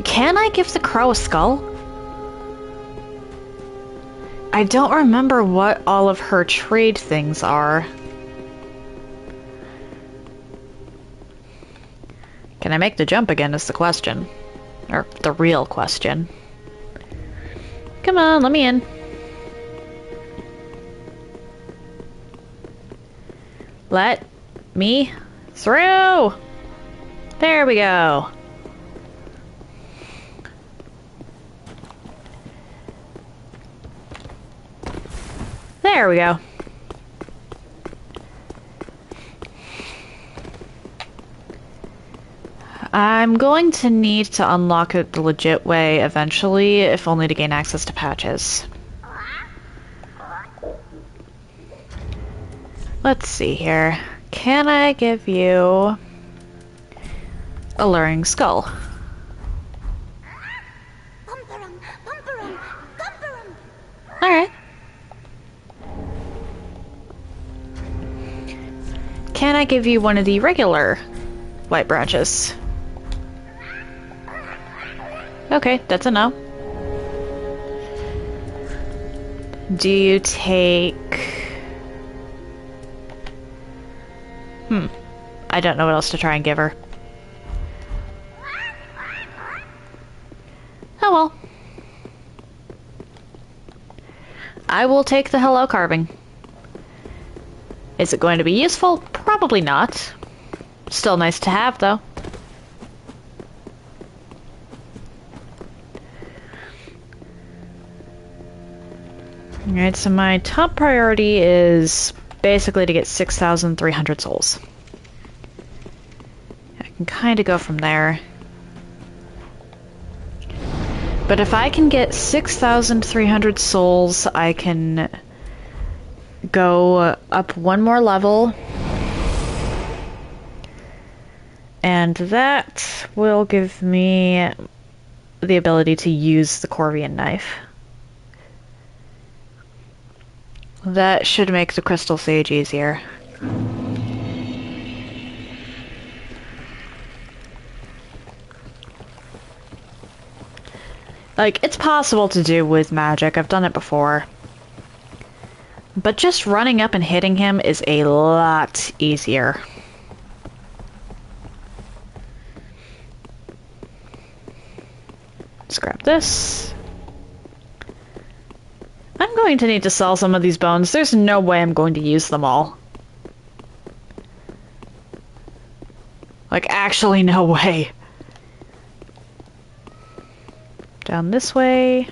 Can I give the crow a skull? I don't remember what all of her trade things are. Can I make the jump again is the question. Or the real question. Come on, let me in. Let me through! There we go. There we go. I'm going to need to unlock it the legit way eventually, if only to gain access to patches. Let's see here. Can I give you Alluring Skull? Alright. Can I give you one of the regular white branches? Okay, that's a no. Do you take... I don't know what else to try and give her. Oh well. I will take the hello carving. Is it going to be useful? Probably not. Still nice to have, though. Alright, so my top priority is basically to get 6,300 souls. I can kind of go from there. But if I can get 6,300 souls, I can go up one more level. And that will give me the ability to use the Corvian knife. That should make the Crystal Sage easier. Like, it's possible to do with magic. I've done it before. But just running up and hitting him is a lot easier. Let's grab this. I'm going to need to sell some of these bones. There's no way I'm going to use them all. Like, actually no way. Down this way.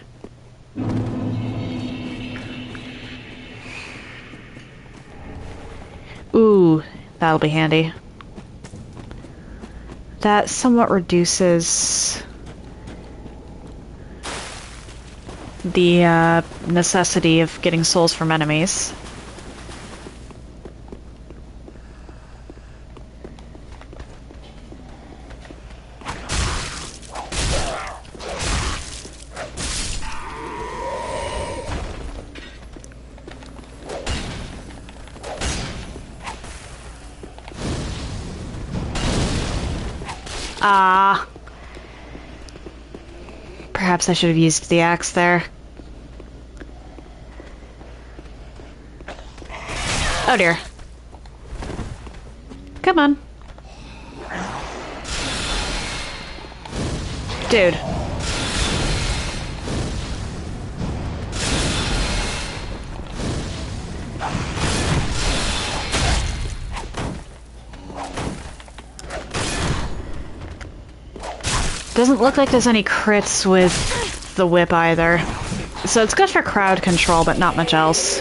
Ooh, that'll be handy. That somewhat reduces the necessity of getting souls from enemies. Ah. Perhaps I should have used the axe there. Oh dear. Come on. Dude. Doesn't look like there's any crits with the whip either. So it's good for crowd control, but not much else.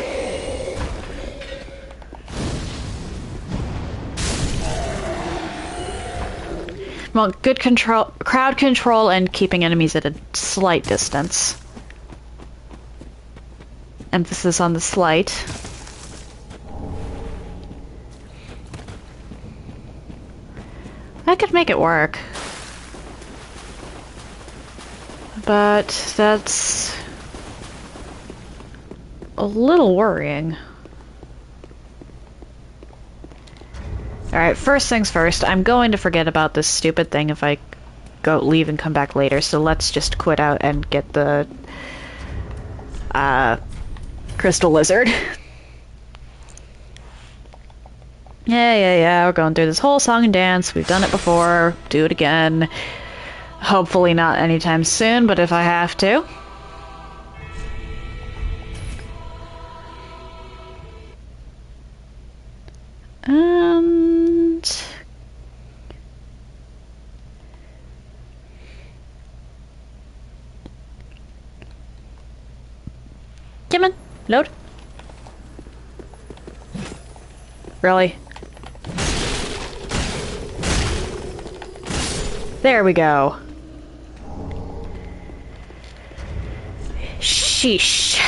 Well, good crowd control and keeping enemies at a slight distance. Emphasis on the slight. I could make it work. But that's a little worrying. Alright, first things first, I'm going to forget about this stupid thing if I leave and come back later, so let's just quit out and get the crystal lizard. Yeah, we're going through this whole song and dance, we've done it before, do it again. Hopefully not anytime soon, but if I have to. And... come on, load. Really? There we go. Sheesh.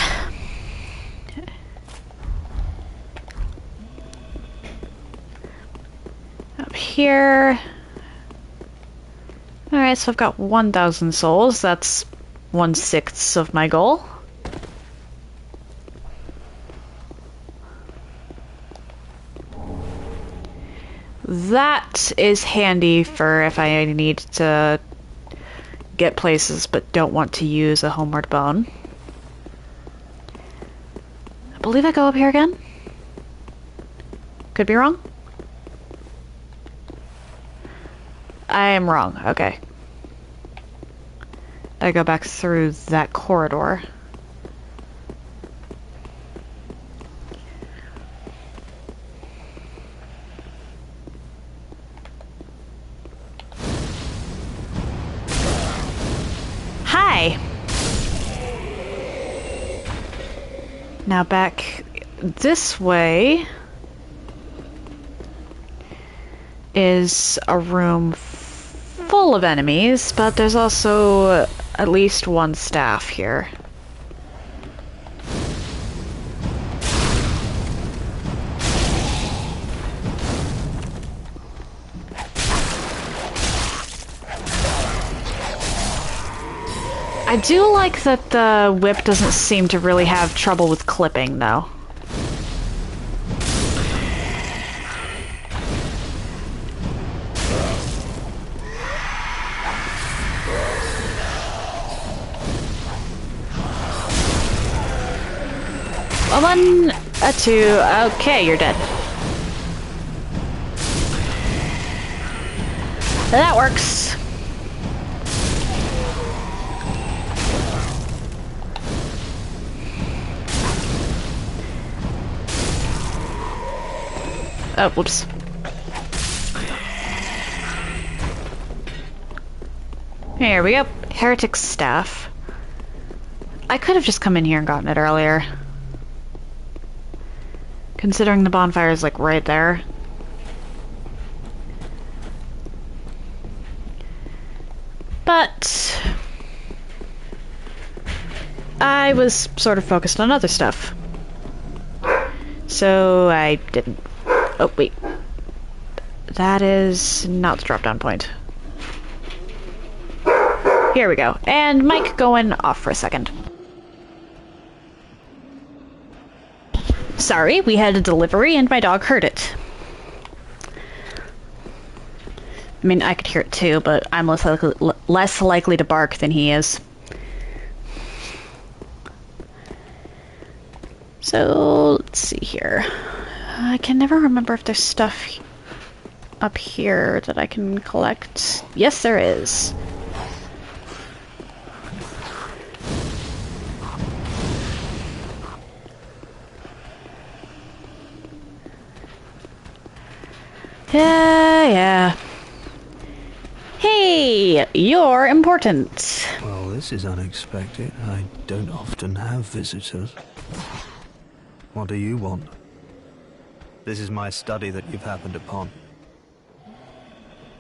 here. Alright, so I've got 1,000 souls. That's 1/6 of my goal. That is handy for if I need to get places but don't want to use a homeward bone. I believe I go up here again? Could be wrong? I am wrong, okay. I go back through that corridor. Hi! Now back this way is a room full of enemies, but there's also at least one staff here. I do like that the whip doesn't seem to really have trouble with clipping, though. A 1, a 2, okay, you're dead. That works. Oh, whoops. Here we go. Heretic staff. I could have just come in here and gotten it earlier. Considering the bonfire is like right there. But I was sort of focused on other stuff. So I didn't. Oh, wait. That is not the drop-down point. Here we go. And mic going off for a second. Sorry, we had a delivery and my dog heard it. I mean, I could hear it too, but I'm less likely to bark than he is. So, let's see here. I can never remember if there's stuff up here that I can collect. Yes, there is. Yeah. Hey, you're important. Well, this is unexpected. I don't often have visitors. What do you want? This is my study that you've happened upon.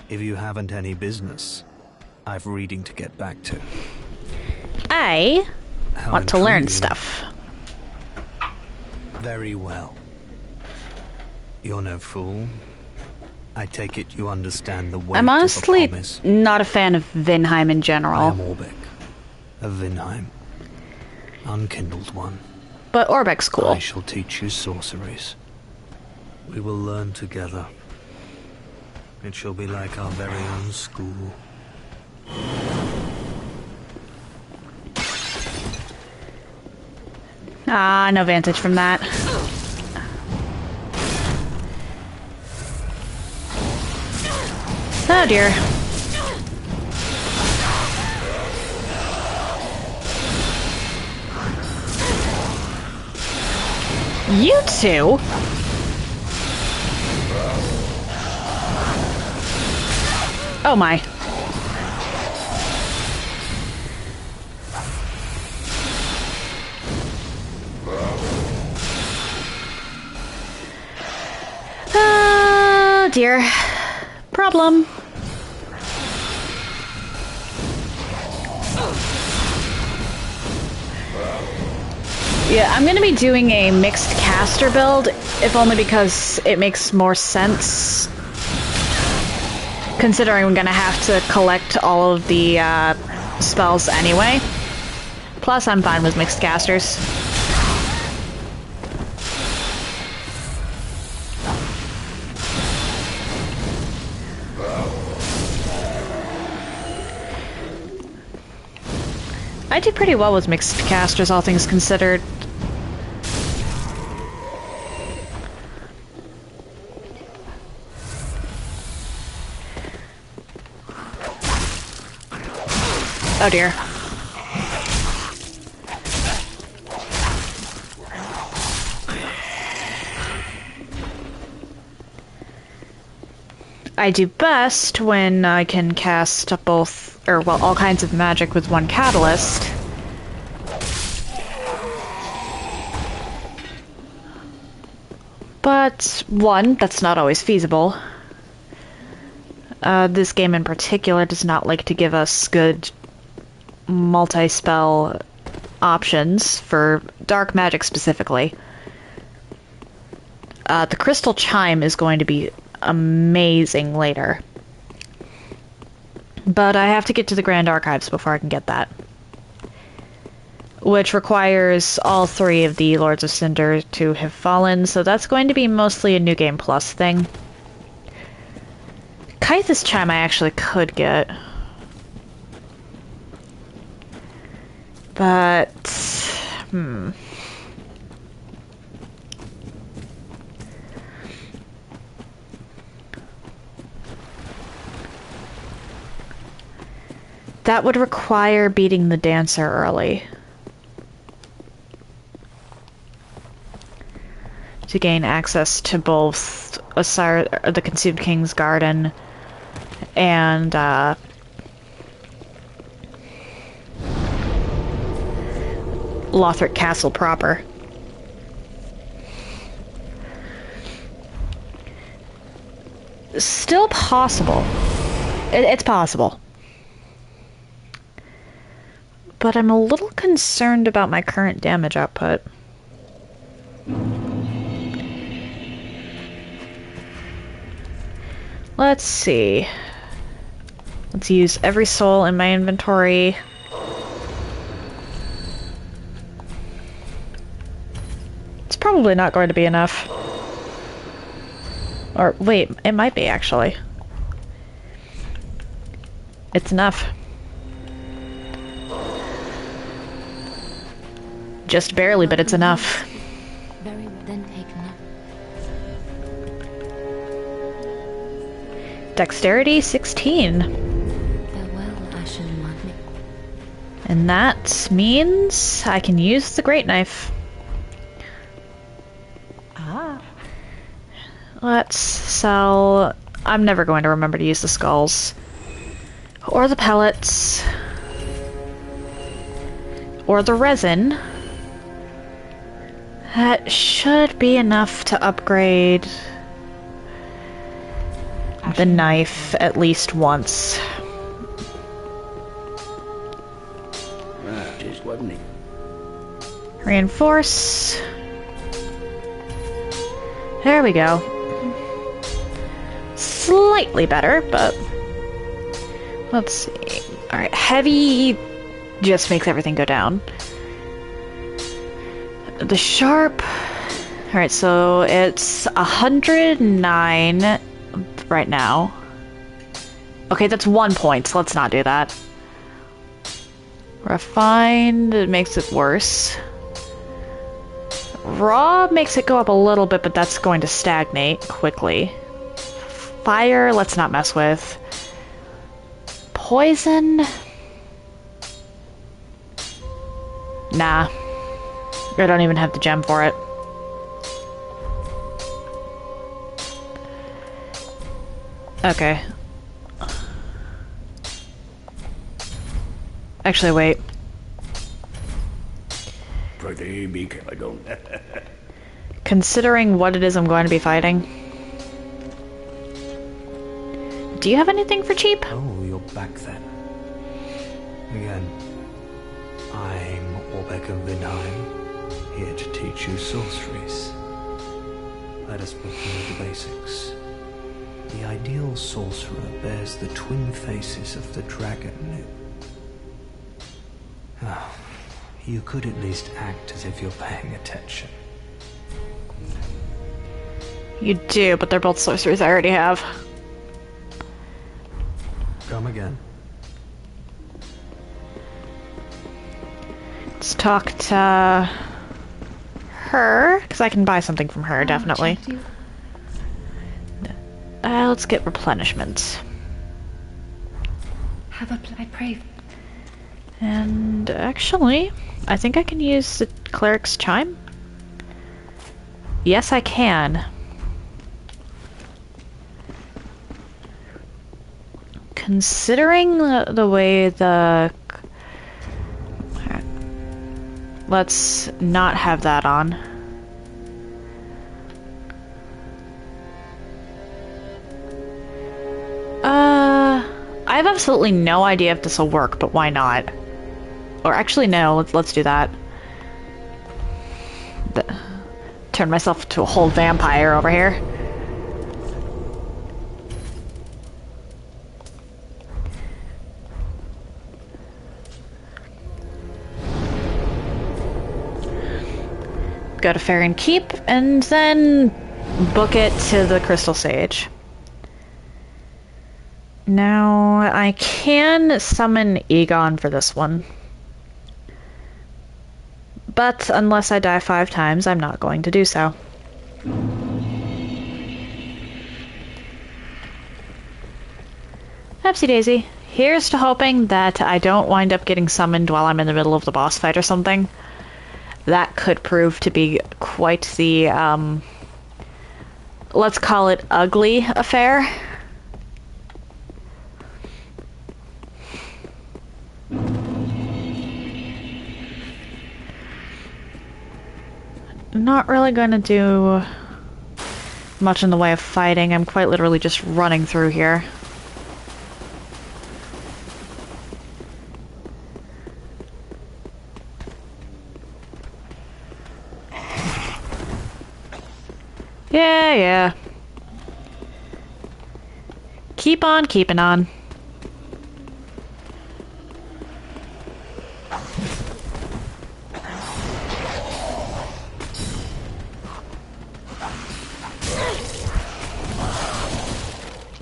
If you haven't any business, I've reading to get back to. I want to learn intriguing. stuff. Very well. You're no fool. I take it you understand the weight I'm of a honestly promise. not a fan of Vinheim in I general. am Orbeck, of Vinheim. Unkindled one. But Orbeck's cool. I shall teach you sorceries. We will learn together. It shall be like our very own school. Ah, no vantage from that. Oh dear. You two? Oh my. Oh dear. Problem. Yeah, I'm gonna be doing a mixed caster build, if only because it makes more sense Considering I'm gonna have to collect all of the spells anyway. Plus, I'm fine with mixed casters. I do pretty well with mixed casters, all things considered. Oh dear. I do best when I can cast both, or well, all kinds of magic with one catalyst. But, one, that's not always feasible. This game in particular does not like to give us good multi-spell options for dark magic specifically. The Crystal Chime is going to be amazing later. But I have to get to the Grand Archives before I can get that. Which requires all 3 of the Lords of Cinder to have fallen, so that's going to be mostly a New Game Plus thing. Kythus Chime I actually could get. But... That would require beating the Dancer early. To gain access to both the Consumed King's Garden and Lothric Castle proper. Still possible. It's possible. But I'm a little concerned about my current damage output. Let's see. Let's use every soul in my inventory. It's probably not going to be enough. Or, wait, it might be, actually. It's enough. Just barely, but it's enough. Very well, then take none. Dexterity 16. Farewell, Ashen Magnet. And that means I can use the Great Knife. Let's sell... I'm never going to remember to use the skulls. Or the pellets. Or the resin. That should be enough to upgrade the knife at least once. Just wasn't it? Reinforce. There we go. Slightly better, but... Let's see. Alright, heavy just makes everything go down. The sharp... Alright, so it's 109 right now. Okay, that's 1 point, so let's not do that. Refined, it makes it worse. Raw makes it go up a little bit, but that's going to stagnate quickly. Fire, let's not mess with. Poison? Nah. I don't even have the gem for it. Okay. Actually, wait. Pretty big, I don't. Considering what it is I'm going to be fighting. Do you have anything for cheap? Oh, you're back then. Again. I'm Orbeck of Vinheim, here to teach you sorceries. Let us begin with the basics. The ideal sorcerer bears the twin faces of the dragon. Oh, you could at least act as if you're paying attention. You do, but they're both sorcerers I already have. Come again. Let's talk to her, because I can buy something from her, definitely. Let's get replenishment. I pray. And actually, I think I can use the cleric's chime. Yes, I can. Considering the way the... Let's not have that on. I have absolutely no idea if this will work, but why not? Or actually, no, let's do that. Turn myself into a whole vampire over here. Go to Farron Keep, and then book it to the Crystal Sage. Now, I can summon Egon for this one. But unless I die 5 times, I'm not going to do so. Oopsie daisy. Here's to hoping that I don't wind up getting summoned while I'm in the middle of the boss fight or something. That could prove to be quite the, let's call it ugly affair. Not really going to do much in the way of fighting. I'm quite literally just running through here. Yeah. Keep on keeping on.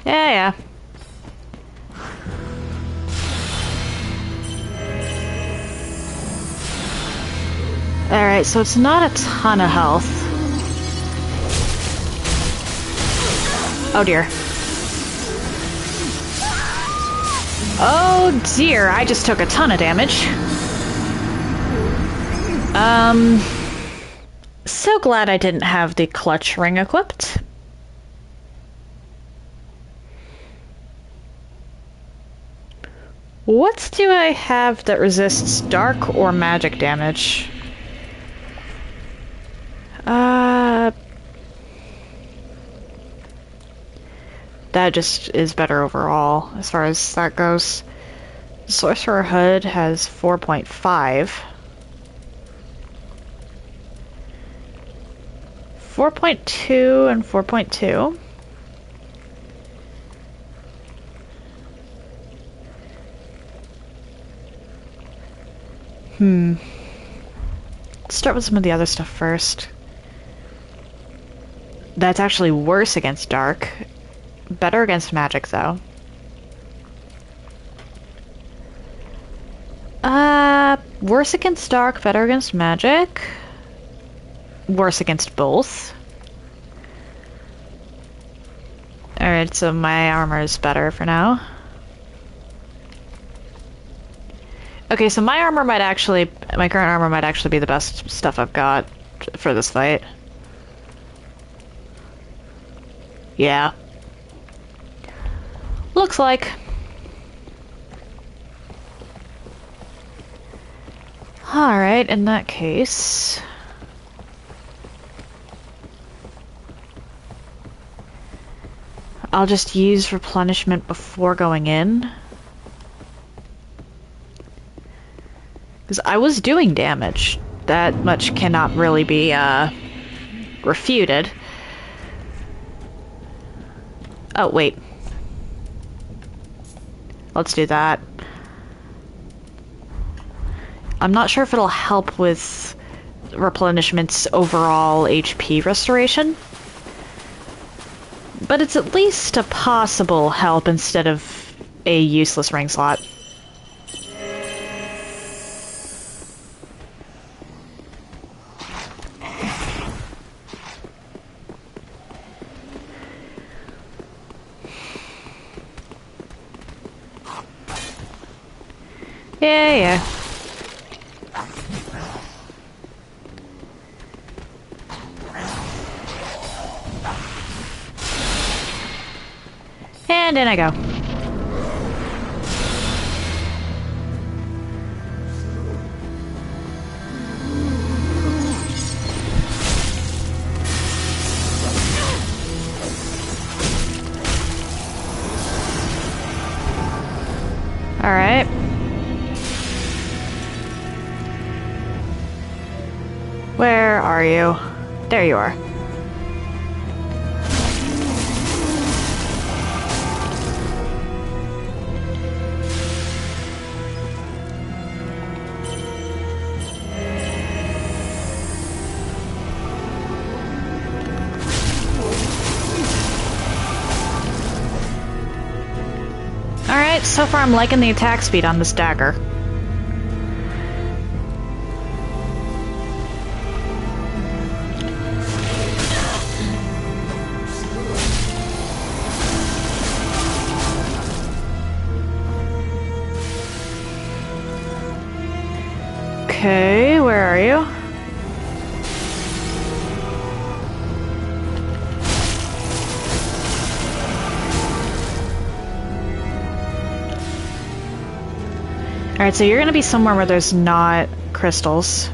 Yeah. Alright, so it's not a ton of health. Oh dear. Oh dear, I just took a ton of damage. So glad I didn't have the clutch ring equipped. What do I have that resists dark or magic damage? That just is better overall, as far as that goes. Sorcerer Hood has 4.5. 4.2 and 4.2. Let's start with some of the other stuff first. That's actually worse against dark. Better against magic, though. Worse against dark, better against magic. Worse against both. Alright, so my armor is better for now. Okay, so my current armor might actually be the best stuff I've got for this fight. Yeah. Looks like. Alright, in that case... I'll just use replenishment before going in. Because I was doing damage. That much cannot really be, refuted. Oh, wait. Let's do that. I'm not sure if it'll help with replenishment's overall HP restoration. But it's at least a possible help instead of a useless ring slot. Yeah. And in I go. All right. Where are you? There you are. Alright, so far I'm liking the attack speed on this dagger. Okay, where are you? Alright, so you're gonna be somewhere where there's not crystals.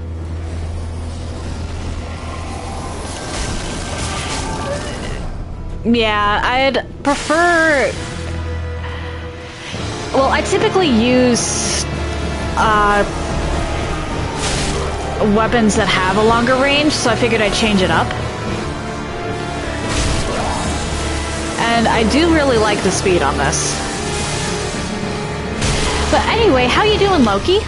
Yeah, I'd prefer... Well, I typically use weapons that have a longer range, so I figured I'd change it up. And I do really like the speed on this. But anyway, how you doing, Loki?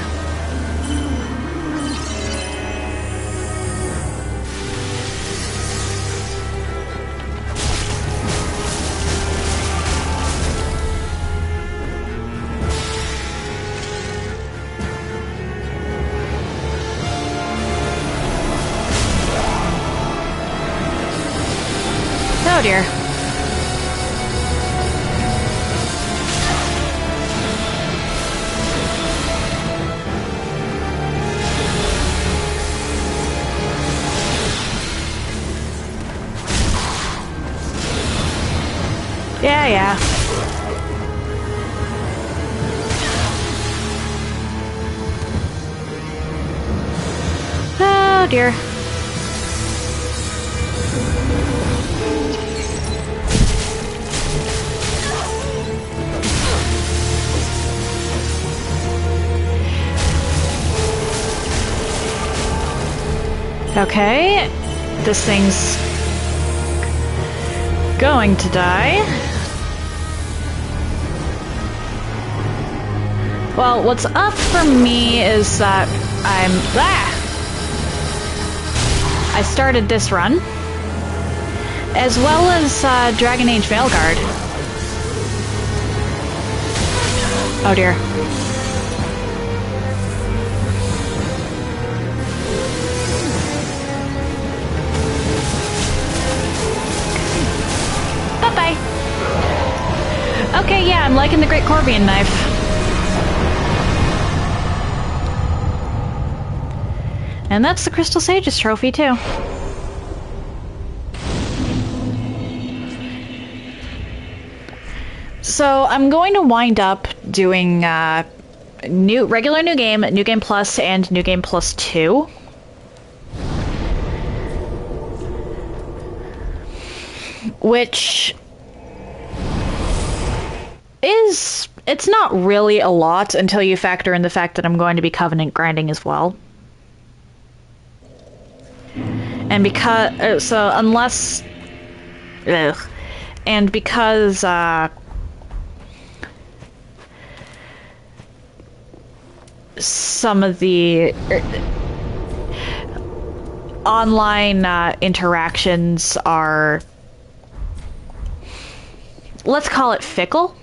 Oh dear. Yeah. Oh dear. Okay, this thing's going to die. Well, what's up for me is that I started this run, as well as Dragon Age Veilguard. Oh dear. Bye-bye. Okay, yeah, I'm liking the Great Corbian knife. And that's the Crystal Sage's trophy, too. So I'm going to wind up doing regular New Game Plus, and New Game Plus 2. Which is... it's not really a lot until you factor in the fact that I'm going to be Covenant grinding as well. And because... so unless... and because some of the online interactions are, let's call it fickle.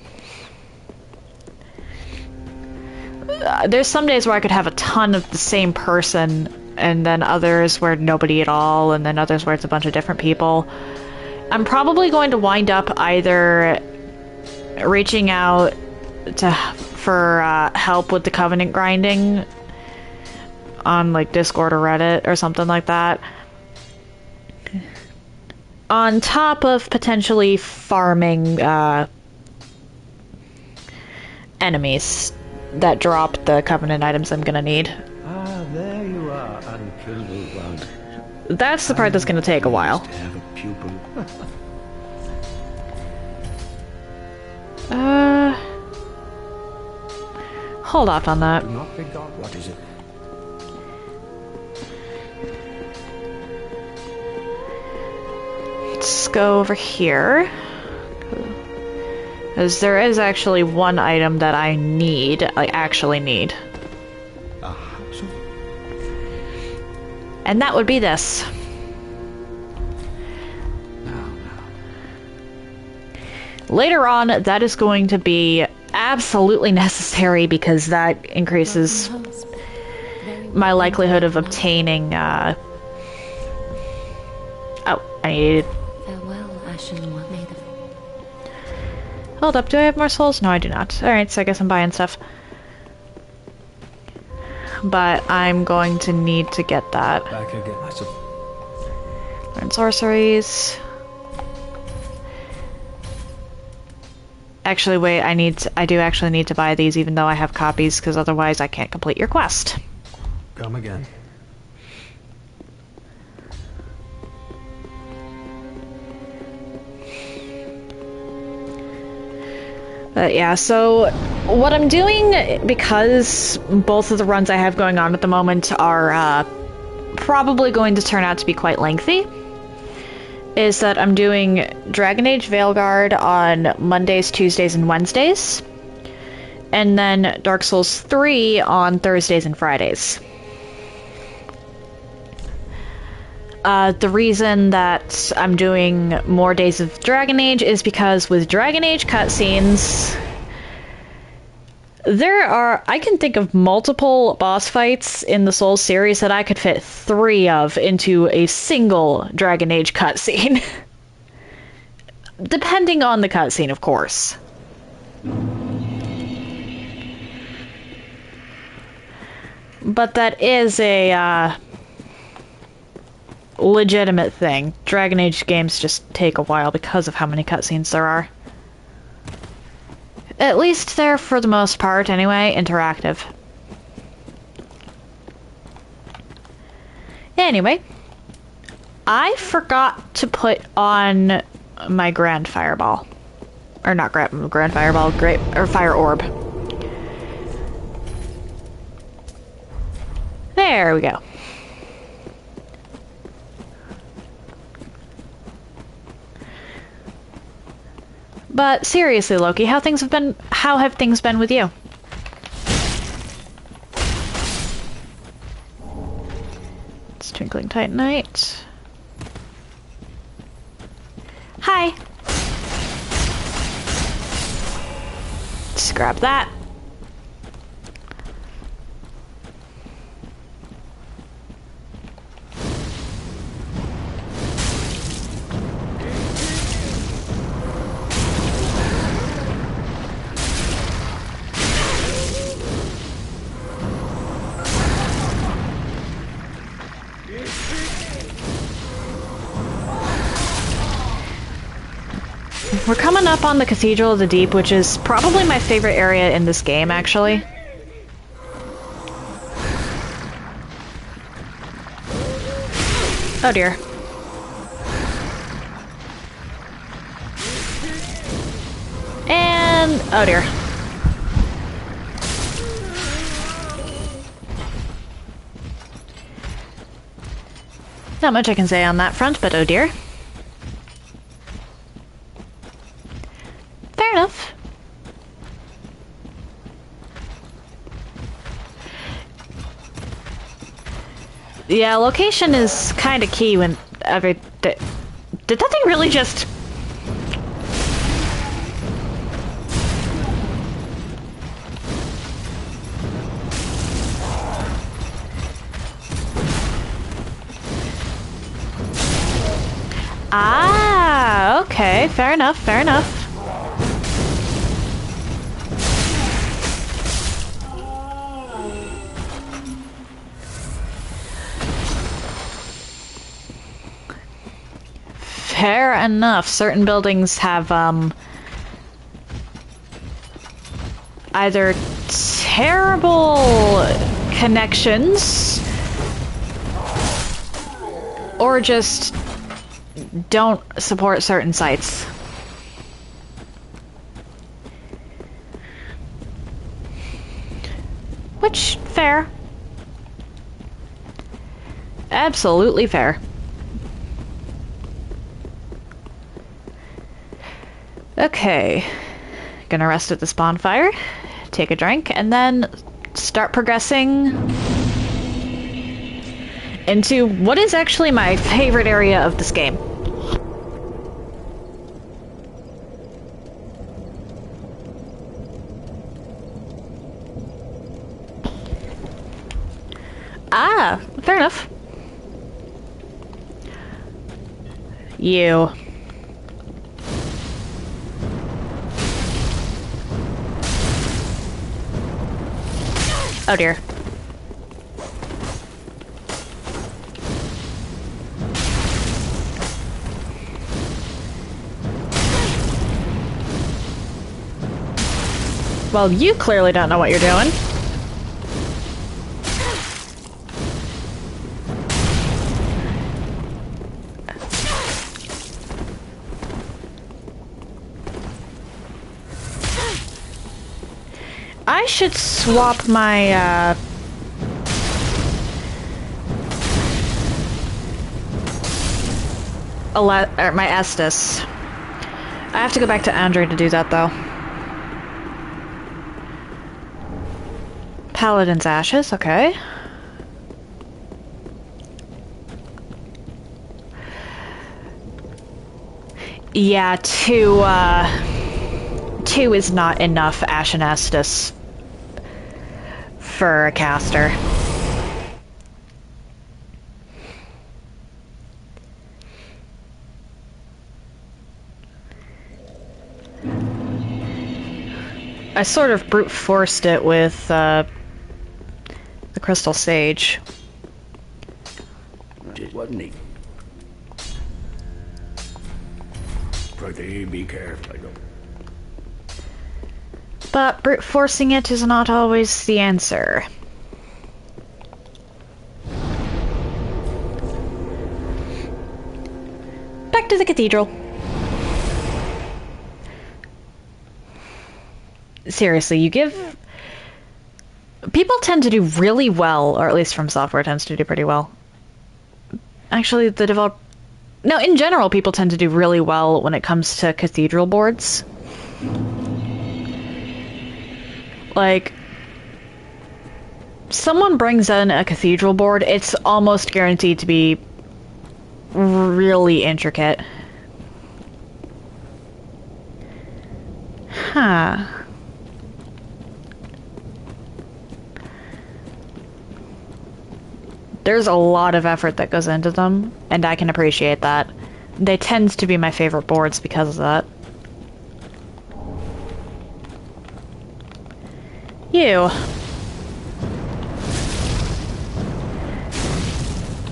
There's some days where I could have a ton of the same person, and then others where nobody at all, and then others where it's a bunch of different people. I'm probably going to wind up either reaching out for help with the Covenant grinding on like Discord or Reddit or something like that, on top of potentially farming enemies that drop the Covenant items I'm gonna need. Ah, there you are, unkillable one. That's the part that's gonna take a while. To have a pupil. Hold off on that. Do not be gone. What is it? Let's go over here. Because there is actually one item that I actually need. And that would be this. Later on, that is going to be absolutely necessary because that increases my likelihood of obtaining, oh, I needed... Farewell, Ashen One. May the... Hold up, do I have more souls? No, I do not. Alright, so I guess I'm buying stuff. But I'm going to need to get that. Back again. Learn sorceries. Actually, wait, I do actually need to buy these even though I have copies, because otherwise I can't complete your quest. Come again. But yeah, so what I'm doing, because both of the runs I have going on at the moment are probably going to turn out to be quite lengthy, is that I'm doing Dragon Age Veilguard on Mondays, Tuesdays, and Wednesdays, and then Dark Souls 3 on Thursdays and Fridays. The reason that I'm doing more days of Dragon Age is because with Dragon Age cutscenes, I can think of multiple boss fights in the Souls series that I could fit 3 of into a single Dragon Age cutscene. Depending on the cutscene, of course. But that is a, legitimate thing. Dragon Age games just take a while because of how many cutscenes there are. At least they're, for the most part, anyway, interactive. Anyway, I forgot to put on my Grand Fireball. Or not Grand Fireball, Fire Orb. There we go. But seriously, Loki, how have things been with you? It's Twinkling Titanite. Hi. Just grab that. We're coming up on the Cathedral of the Deep, which is probably my favorite area in this game, actually. Oh dear. And... oh dear. Not much I can say on that front, but oh dear. Yeah, location is kind of key when every... Did that thing really just... Ah, okay, fair enough, fair enough. Fair enough. Certain buildings have, either terrible connections or just don't support certain sites. Which, fair. Absolutely fair. Okay. Gonna rest at this bonfire, take a drink, and then start progressing into what is actually my favorite area of this game. Ah, fair enough. You. Oh dear. Well, you clearly don't know what you're doing. I should swap my, my Estus. I have to go back to Andre to do that, though. Paladin's Ashes, okay. Yeah, two is not enough Ashen Estus for a caster. I sort of brute forced it with the Crystal Sage. Just wasn't he? Pretty be careful, I don't. But brute forcing it is not always the answer. Back to the cathedral. Seriously, you give... People tend to do really well, or at least From Software tends to do pretty well. Actually, the develop... No, in general, people tend to do really well when it comes to cathedral boards. Like, someone brings in a cathedral board, it's almost guaranteed to be really intricate. Huh. There's a lot of effort that goes into them, and I can appreciate that. They tend to be my favorite boards because of that. You.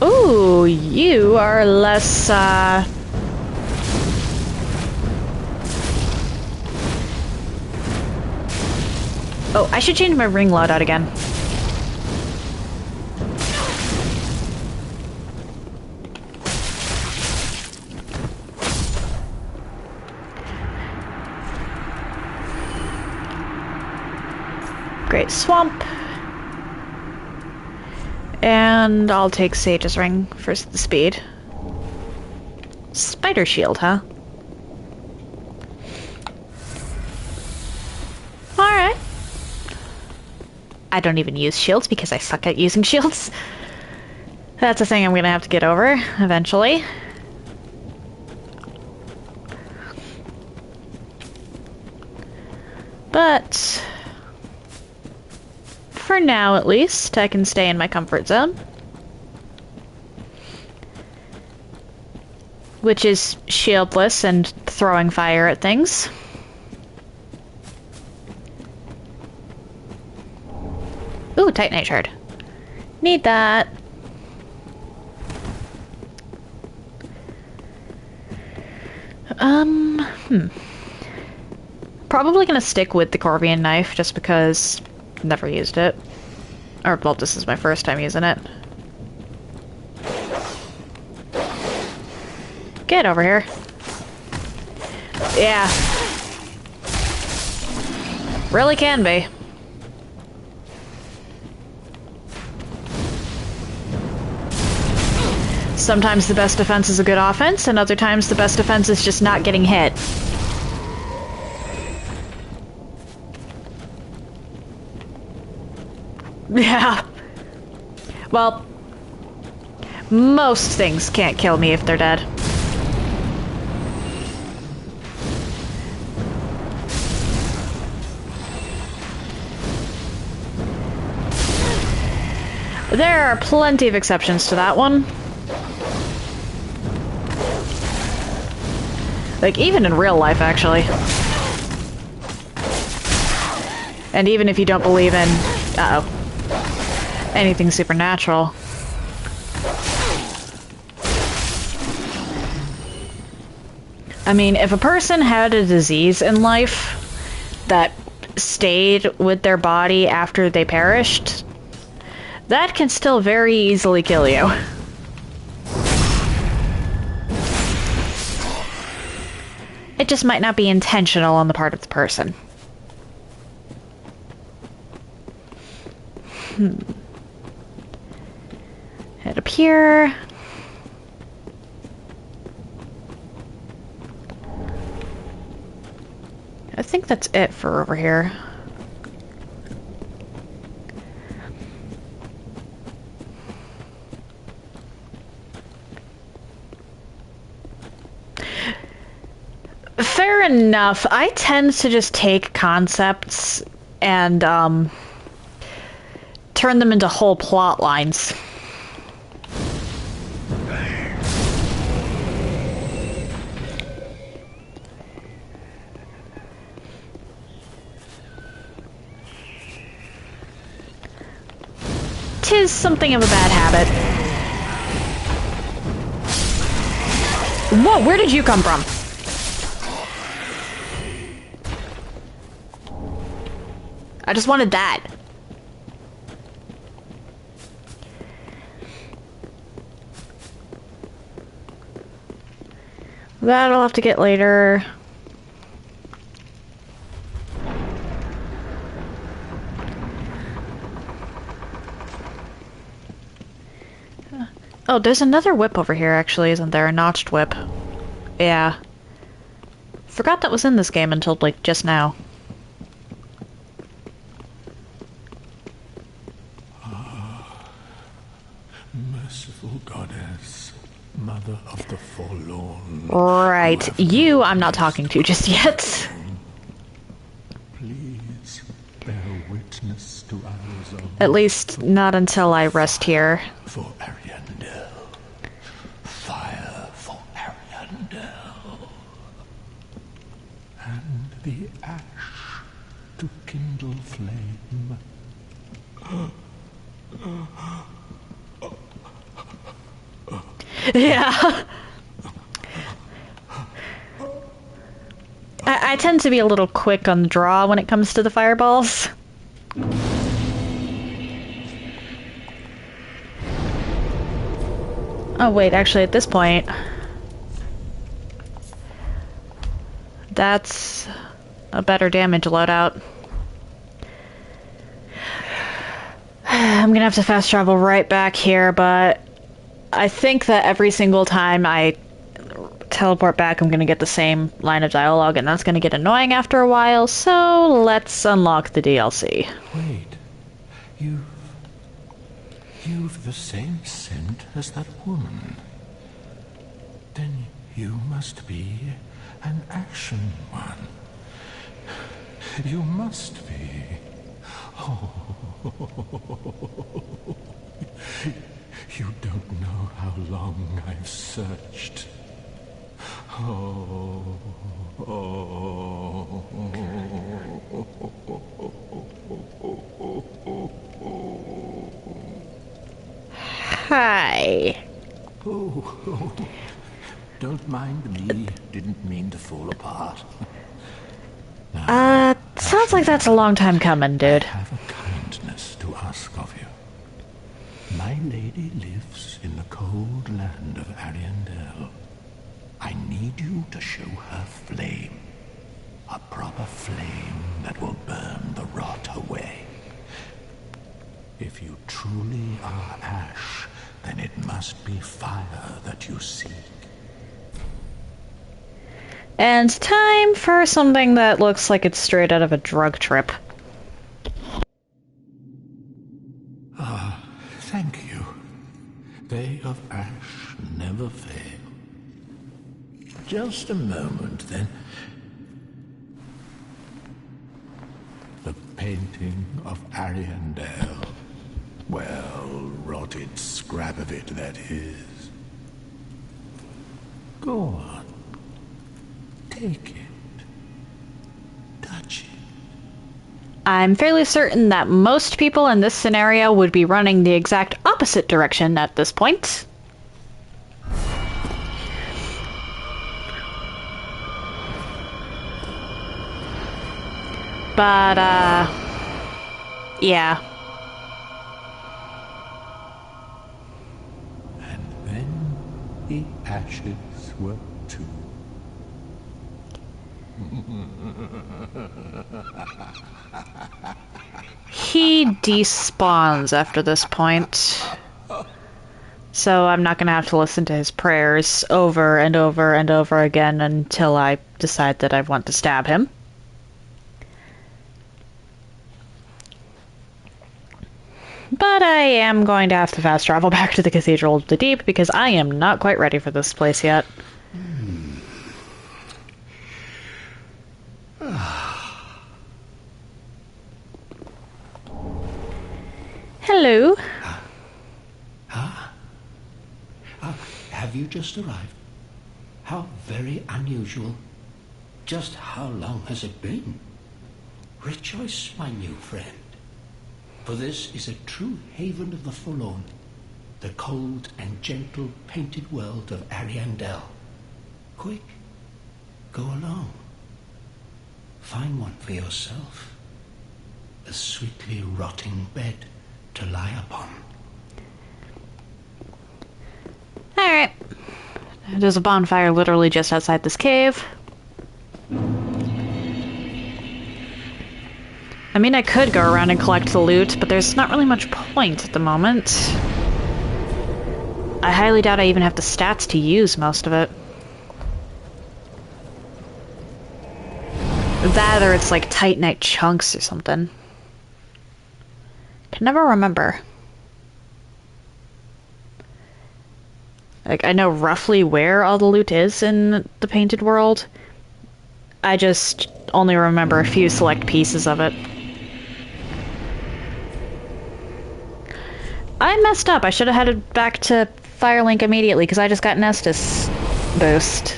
Ooh, you are less, Oh, I should change my ring loadout again. Great Swamp. And I'll take Sage's Ring for the speed. Spider Shield, huh? Alright. I don't even use shields because I suck at using shields. That's a thing I'm gonna have to get over eventually. But for now, at least, I can stay in my comfort zone. Which is shieldless and throwing fire at things. Ooh, Titanite shard. Need that. Probably gonna stick with the Corbian knife just because I've never used it. Or, well, this is my first time using it. Get over here. Yeah. Really can be. Sometimes the best defense is a good offense, and other times the best defense is just not getting hit. Yeah. Well, most things can't kill me if they're dead. There are plenty of exceptions to that one. Like, even in real life, actually. And even if you don't believe in, anything supernatural. I mean, if a person had a disease in life that stayed with their body after they perished, that can still very easily kill you. It just might not be intentional on the part of the person. Head up here. I think that's it for over here. Fair enough. I tend to just take concepts and turn them into whole plot lines. Tis something of a bad habit. Whoa, where did you come from? I just wanted that. That I'll have to get later. Oh, there's another whip over here, actually, isn't there? A notched whip. Yeah. Forgot that was in this game until, like, just now. Merciful goddess, mother of the forlorn. Right. You I'm not talking to just yet. Please bear witness to our zone. At least not until I rest here. For Ariandel. Fire for Ariandel. And the ash to kindle flame. Yeah. I tend to be a little quick on the draw when it comes to the fireballs. Oh wait, actually at this point... That's a better damage loadout. I'm gonna have to fast travel right back here, but I think that every single time I teleport back, I'm gonna get the same line of dialogue, and that's gonna get annoying after a while, so let's unlock the DLC. Wait, you've You've the same scent as that woman. Then you must be an action one. You must be. Oh. You don't know how long I've searched. Oh. Hi. Oh. Don't mind me. Didn't mean to fall apart. Sounds like that's a long time coming, dude. I have a kindness to ask of you. My lady lives in the cold land of Ariandel. I need you to show her flame. A proper flame that will burn the rot away. If you truly are ash, then it must be fire that you seek. And time for something that looks like it's straight out of a drug trip. Thank you. They of ash never fail. Just a moment, then. The painting of Ariandel. Well, rotted scrap of it, that is. Go on. Take it. Touch it. I'm fairly certain that most people in this scenario would be running the exact opposite direction at this point. But, yeah. And then the ashes were too. He despawns after this point. So I'm not going to have to listen to his prayers over and over and over again until I decide that I want to stab him. But I am going to have to fast travel back to the Cathedral of the Deep because I am not quite ready for this place yet. Hello. Have you just arrived? How very unusual. Just how long has it been? Rejoice, my new friend. For this is a true haven of the forlorn, the cold and gentle painted world of Ariandel. Quick, go along. Find one for yourself. A sweetly rotting bed to lie upon. Alright. There's a bonfire literally just outside this cave. I mean, I could go around and collect the loot, but there's not really much point at the moment. I highly doubt I even have the stats to use most of it. That or it's like Titanite chunks or something. Can never remember. Like, I know roughly where all the loot is in the Painted World. I just only remember a few select pieces of it. I messed up. I should have headed back to Firelink immediately because I just got an Estus boost.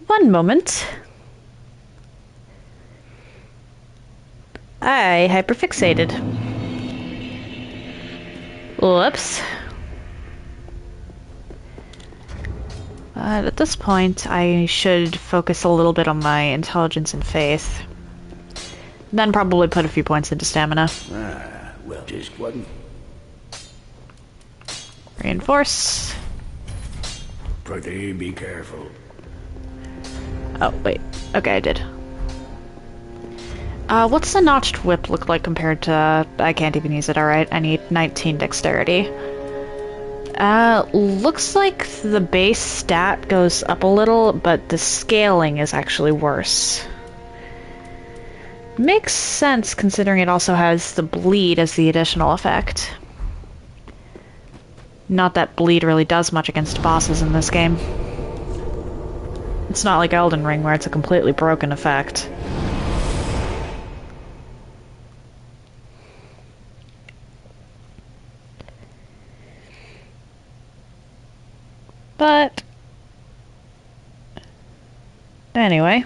One moment. I hyperfixated. Whoops. But at this point, I should focus a little bit on my intelligence and faith. Then probably put a few points into stamina. Well, just one. Reinforce. Prithee, be careful. Oh, wait. Okay, I did. What's the notched whip look like compared to... I can't even use it, alright. I need 19 dexterity. Looks like the base stat goes up a little, but the scaling is actually worse. Makes sense considering it also has the bleed as the additional effect. Not that bleed really does much against bosses in this game. It's not like Elden Ring where it's a completely broken effect. But anyway,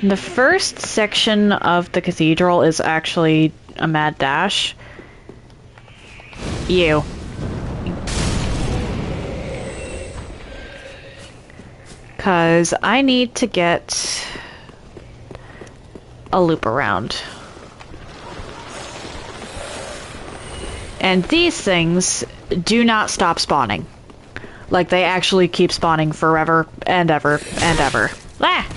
the first section of the cathedral is actually a mad dash. You. Because I need to get a loop around. And these things do not stop spawning. Like, they actually keep spawning forever and ever and ever. Ah!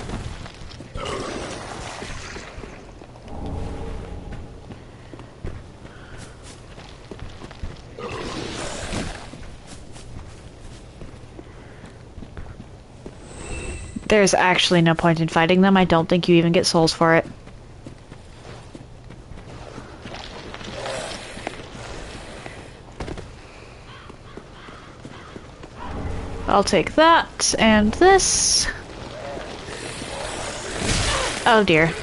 There's actually no point in fighting them. I don't think you even get souls for it. I'll take that and this. Oh dear.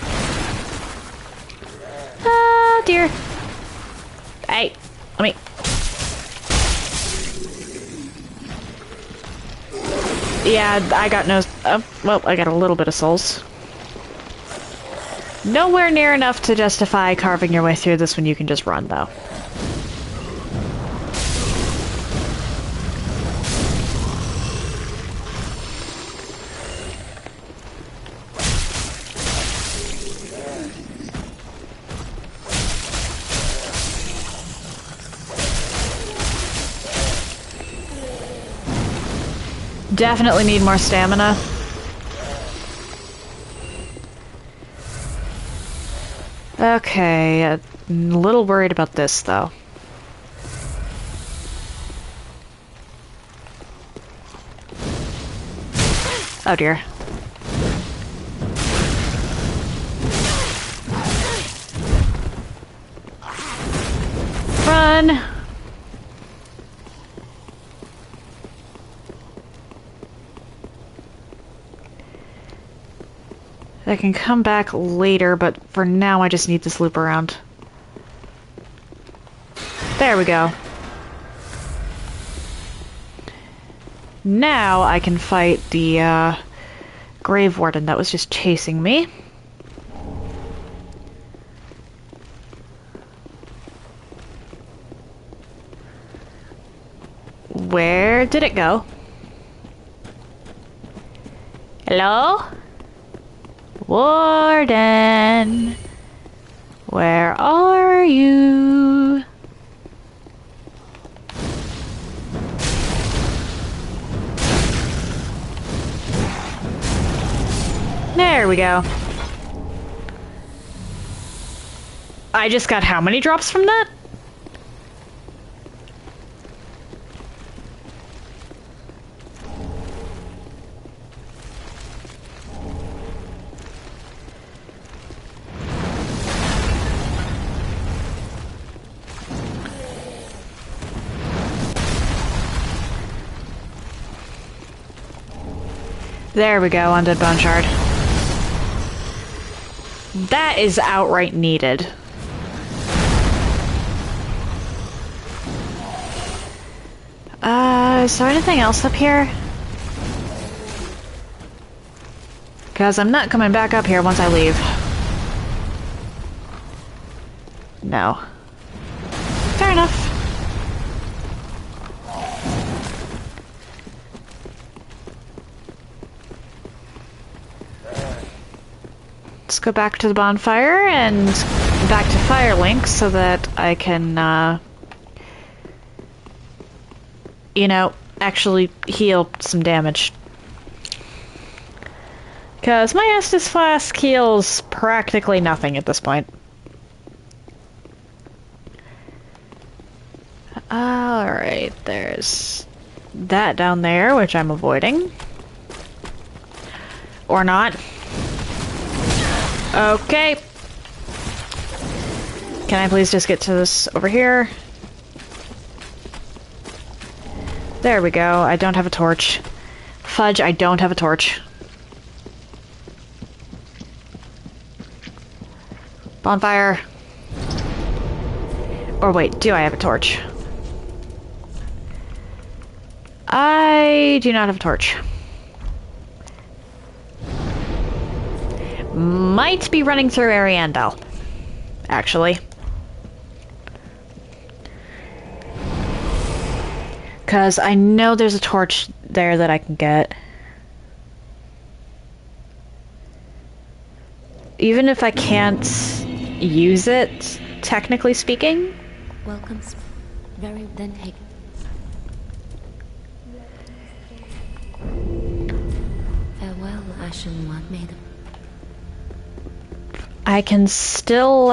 Oh dear. Hey, let me. Yeah, I got no. Well, I got a little bit of souls. Nowhere near enough to justify carving your way through this when you can just run, though. Definitely need more stamina. Okay, a little worried about this, though. Oh dear. Run! I can come back later, but for now I just need this loop around. There we go. Now I can fight the Grave Warden that was just chasing me. Where did it go? Hello? Warden, where are you? There we go. I just got how many drops from that? There we go, Undead Bone Shard. That is outright needed. Is there anything else up here? Because I'm not coming back up here once I leave. No. Fair enough. Let's go back to the bonfire and back to Firelink so that I can, you know, actually heal some damage. Because my Estus Flask heals practically nothing at this point. Alright, there's that down there, which I'm avoiding. Or not. Okay. Can I please just get to this over here? There we go. I don't have a torch. Fudge, I don't have a torch. Bonfire. Or wait, do I have a torch? I do not have a torch. Might be running through Ariandel, actually. Because I know there's a torch there that I can get. Even if I can't use it, technically speaking. Welcome. Very then take. Farewell, Ashen One Maiden. I can still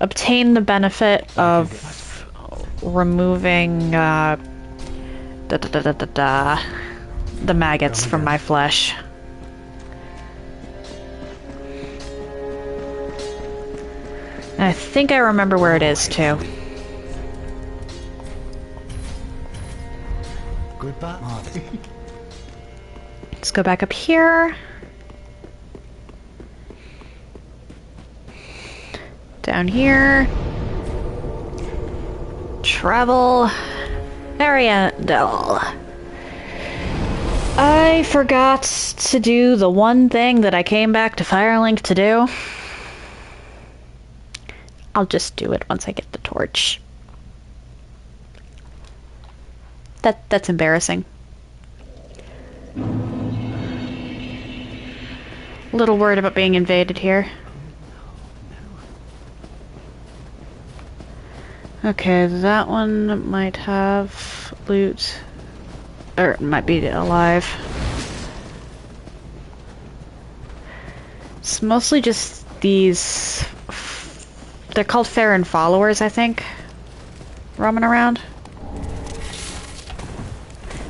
obtain the benefit of removing the maggots from my flesh. And I think I remember where it is too. Goodbye, Marty. Let's go back up here. Down here. Travel. Ariandel. I forgot to do the one thing that I came back to Firelink to do. I'll just do it once I get the torch. That's embarrassing. A little worried about being invaded here. Okay, that one might have loot. Or it might be alive. It's mostly just these... They're called Farron followers, I think. Roaming around.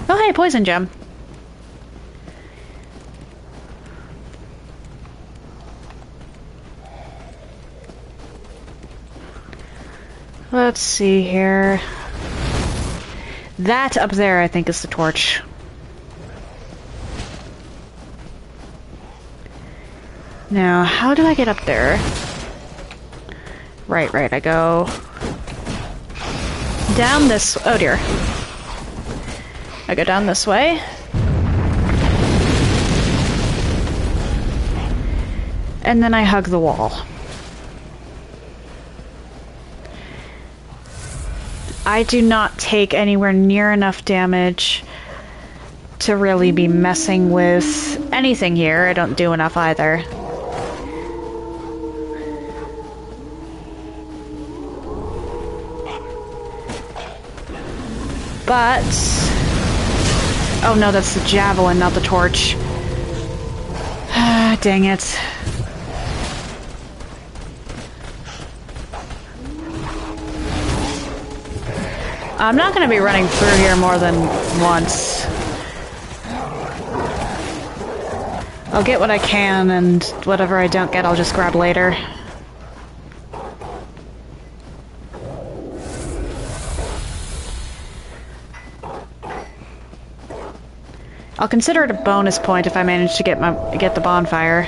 Oh hey, poison gem. Let's see here. That up there, I think, is the torch. Now, how do I get up there? Right, I go down this... Oh dear. I go down this way. And then I hug the wall. I do not take anywhere near enough damage to really be messing with anything here. I don't do enough either. But... Oh no, that's the javelin, not the torch. Ah, dang it. I'm not going to be running through here more than once. I'll get what I can, and whatever I don't get, I'll just grab later. I'll consider it a bonus point if I manage to get the bonfire.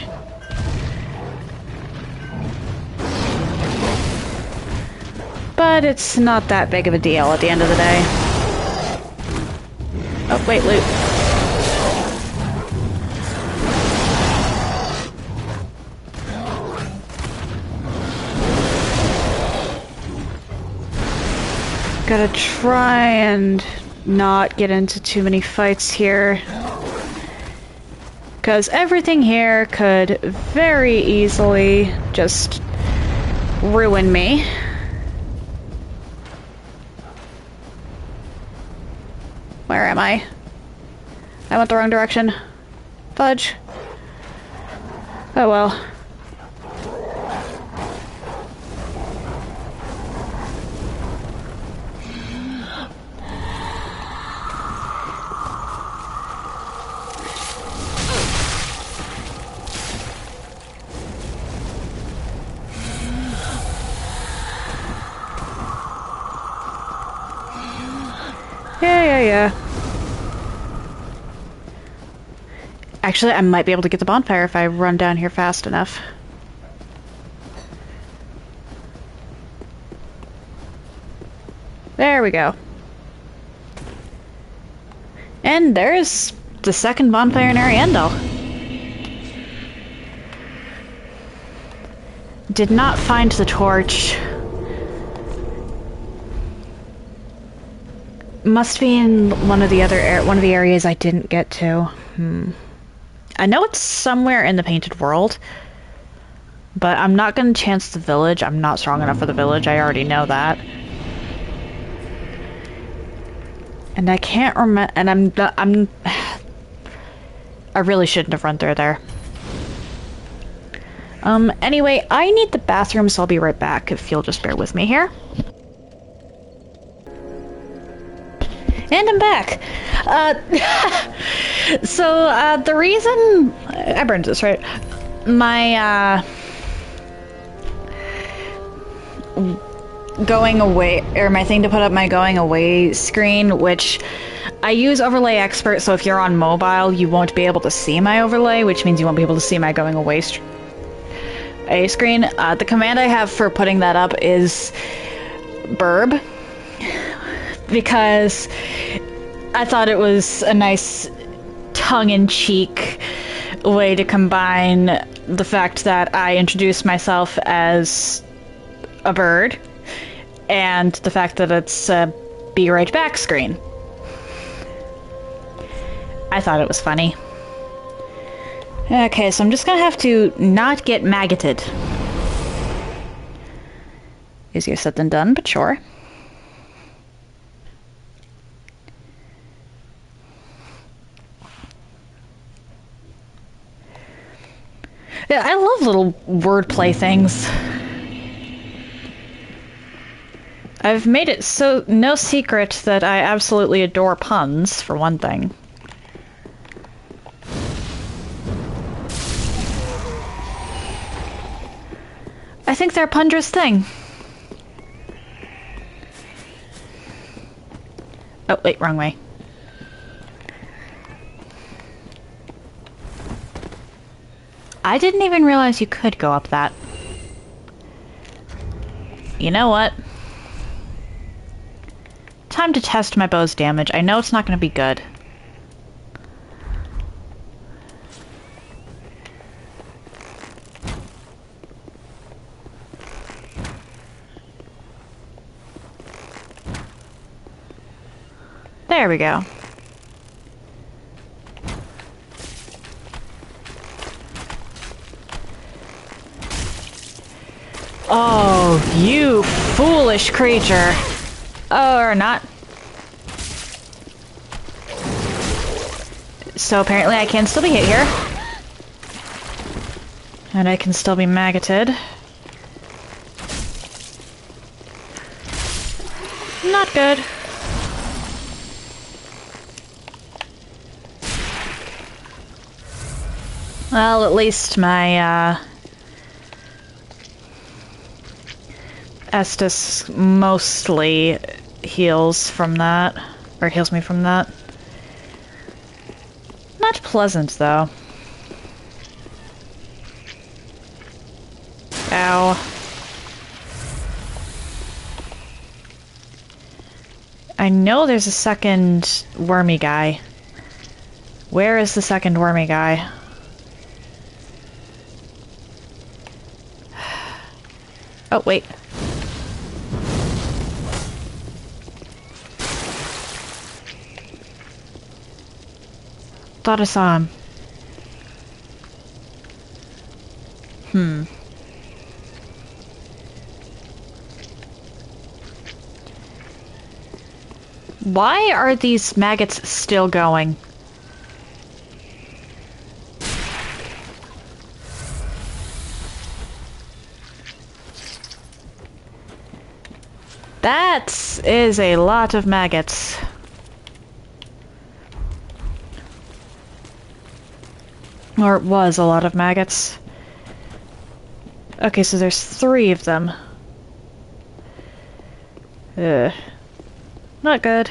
But it's not that big of a deal at the end of the day. Oh, wait, loot. Gotta try and not get into too many fights here. Because everything here could very easily just ruin me. Where am I? I went the wrong direction. Fudge. Oh well. Actually, I might be able to get the bonfire if I run down here fast enough. There we go. And there's the second bonfire in Ariandel. Did not find the torch. Must be in one of the areas I didn't get to. I know it's somewhere in the Painted World, but I'm not going to chance the village. I'm not strong enough for the village. I already know that. And I can't remember. And I really shouldn't have run through there. Anyway, I need the bathroom, so I'll be right back if you'll just bear with me here. And I'm back. So, the reason I burned this, right? My, going away, or my thing to put up my going away screen, which I use Overlay Expert, so if you're on mobile, you won't be able to see my overlay, which means you won't be able to see my going away screen. The command I have for putting that up is burb, because I thought it was a nice tongue-in-cheek way to combine the fact that I introduced myself as a bird and the fact that it's a be right back screen. I thought it was funny. Okay, so I'm just gonna have to not get maggoted. Easier said than done, but sure. Yeah, I love little wordplay things. I've made it so no secret that I absolutely adore puns, for one thing. I think they're a ponderous thing. Oh, wait, wrong way. I didn't even realize you could go up that. You know what? Time to test my bow's damage. I know it's not going to be good. There we go. Oh, you foolish creature. Oh, or not. So apparently I can still be hit here. And I can still be maggoted. Not good. Well, at least my, Estus mostly heals from that. Or heals me from that. Not pleasant, though. Ow. I know there's a second wormy guy. Where is the second wormy guy? Oh, wait. Thought I saw him. Why are these maggots still going? That is a lot of maggots. Or it was a lot of maggots. Okay, so there's 3 of them. Ugh. Not good.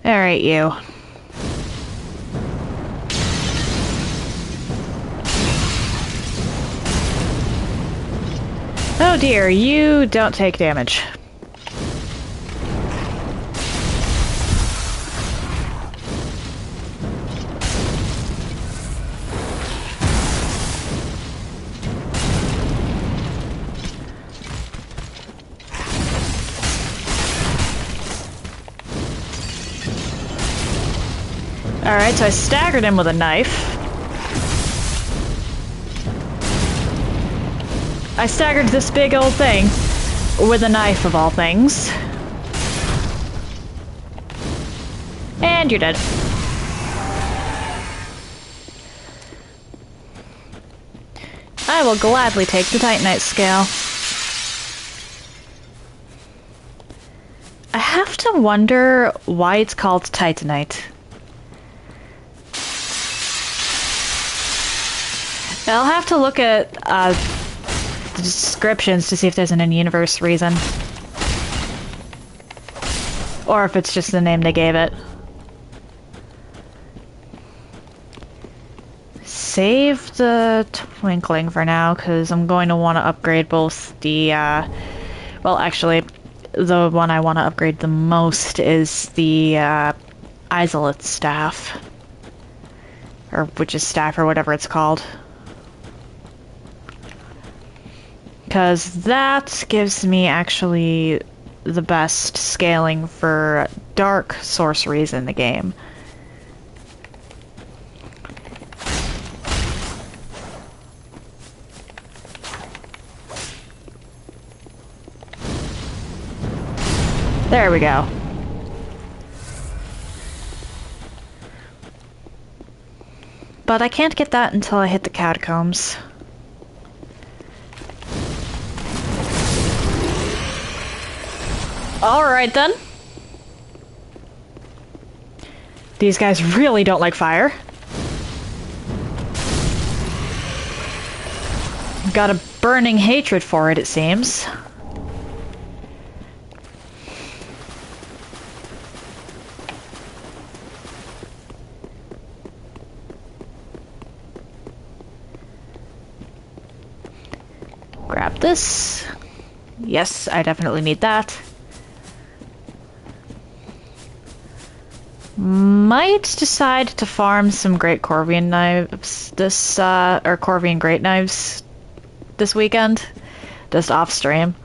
Alright, you. Oh dear, you don't take damage. Alright, so I staggered him with a knife. I staggered this big old thing with a knife, of all things. And you're dead. I will gladly take the Titanite scale. I have to wonder why it's called Titanite. I'll have to look at the descriptions to see if there's an in-universe reason. Or if it's just the name they gave it. Save the Twinkling for now, because I'm going to want to upgrade both the, well, actually, the one I want to upgrade the most is the, Isolate Staff. Or Witch's Staff, or whatever it's called. Because that gives me actually the best scaling for dark sorceries in the game. There we go. But I can't get that until I hit the catacombs. Alright then. These guys really don't like fire. Got a burning hatred for it, it seems. Grab this. Yes, I definitely need that. Might decide to farm some Great Corvian knives this, or Corvian Great Knives this weekend. Just off stream.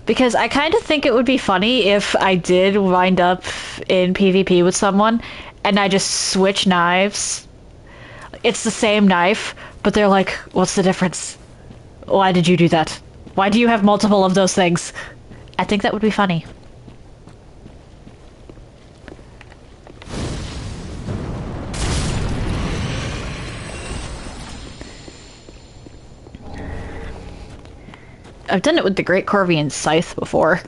Because I kind of think it would be funny if I did wind up in PvP with someone and I just switch knives. It's the same knife, but they're like, what's the difference? Why did you do that? Why do you have multiple of those things? I think that would be funny. I've done it with the Great Corvian Scythe before.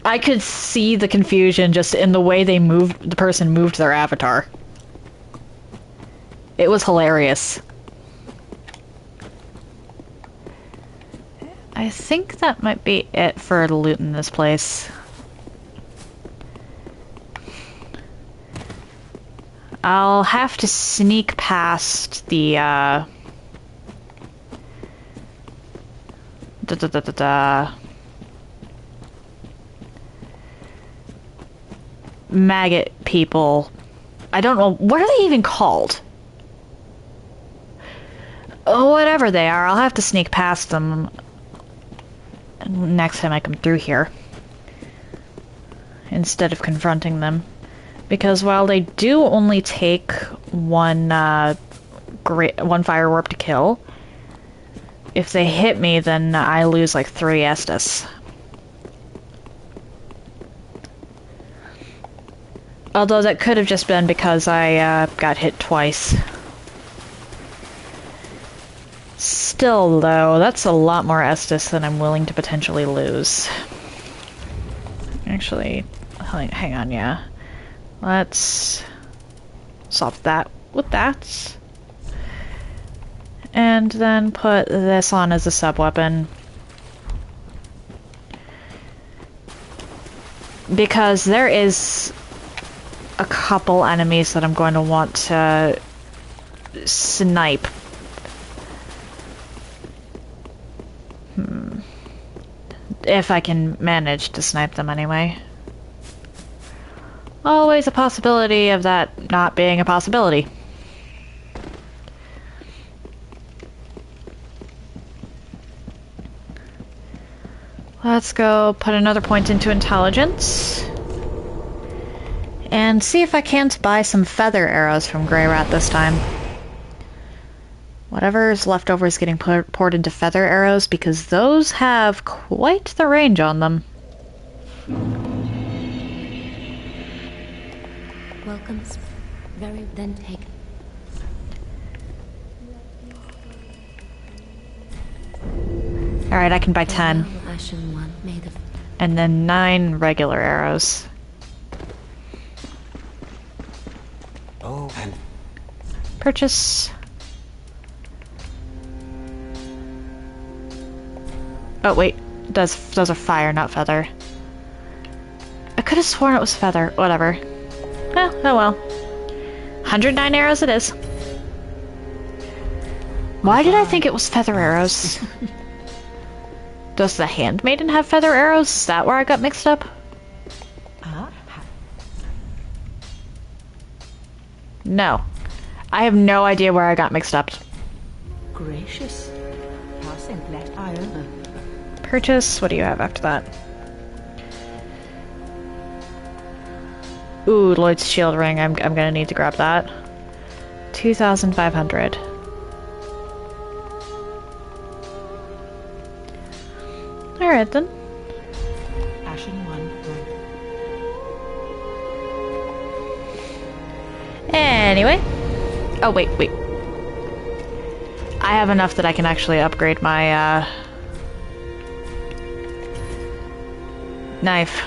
I could see the confusion just in the way they moved, the person moved their avatar. It was hilarious. I think that might be it for the loot in this place. I'll have to sneak past the, maggot people. I don't know, what are they even called? Oh, whatever they are, I'll have to sneak past them next time I come through here. Instead of confronting them. Because while they do only take one fire warp to kill, if they hit me, then I lose like 3 Estus. Although that could have just been because I got hit twice. Still, though, that's a lot more Estus than I'm willing to potentially lose. Actually, hang on, yeah. Let's solve that with that. And then put this on as a sub-weapon. Because there is a couple enemies that I'm going to want to snipe. If I can manage to snipe them anyway. Always a possibility of that not being a possibility. Let's go put another point into intelligence. And see if I can't buy some feather arrows from Grey Rat this time. Whatever's left over is getting poured into feather arrows because those have quite the range on them. Welcomes. Very then taken. Alright, I can buy 10. Ashen one made of And then 9 regular arrows. Oh, and Purchase. Oh wait, those are fire, not feather. I could have sworn it was feather. Whatever. Oh well. 109 arrows it is. Why did I think it was feather arrows? Does the handmaiden have feather arrows? Is that where I got mixed up? No. I have no idea where I got mixed up. Gracious. Let I over. Purchase. What do you have after that? Ooh, Lloyd's shield ring. I'm gonna need to grab that. 2,500. Alright then. Ashen one. Anyway. Oh, wait. I have enough that I can actually upgrade my, knife.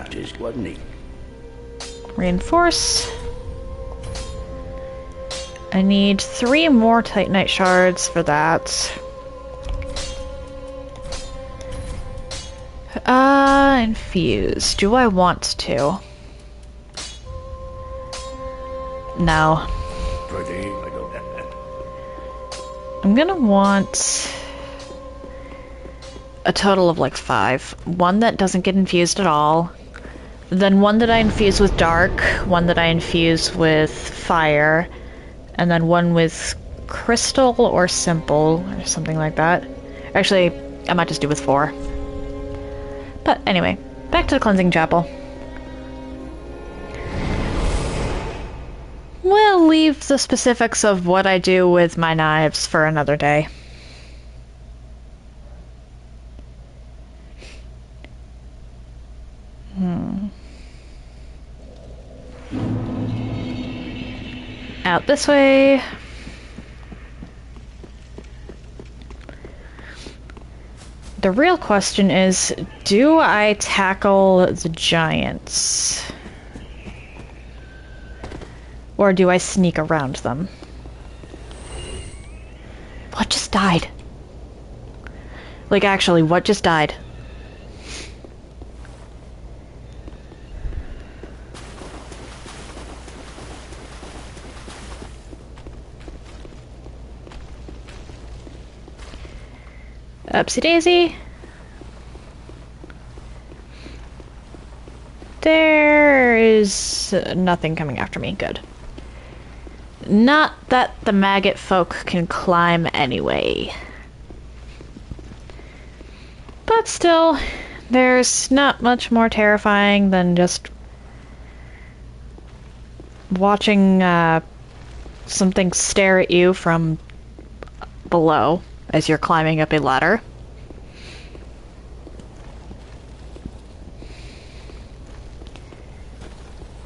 Just wasn't he? Reinforce. I need 3 more Titanite shards for that. Infuse. Do I want to? No. Pretty. I'm gonna want a total of like 5. One that doesn't get infused at all. Then one that I infuse with dark. One that I infuse with fire. And then one with crystal or simple or something like that. Actually, I might just do with 4. But anyway, back to the cleansing chapel. We'll leave the specifics of what I do with my knives for another day. Out this way. The real question is, do I tackle the giants? Or do I sneak around them? What just died? Like, actually, what just died? Upsy daisy. There is nothing coming after me. Good. Not that the maggot folk can climb anyway. But still, there's not much more terrifying than just watching something stare at you from below as you're climbing up a ladder.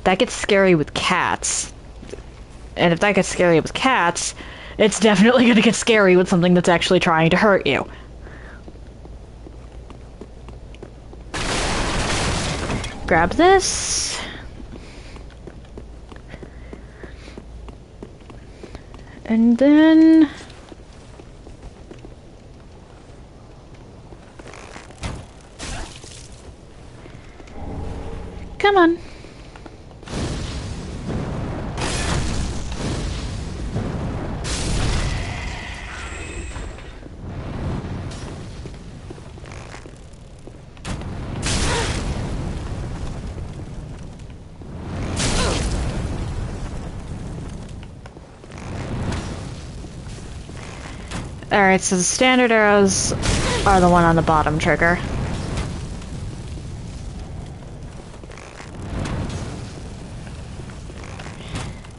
That gets scary with cats. And if that gets scary with cats, it's definitely going to get scary with something that's actually trying to hurt you. grab this. And then... come on. Alright, so the standard arrows are the one on the bottom trigger.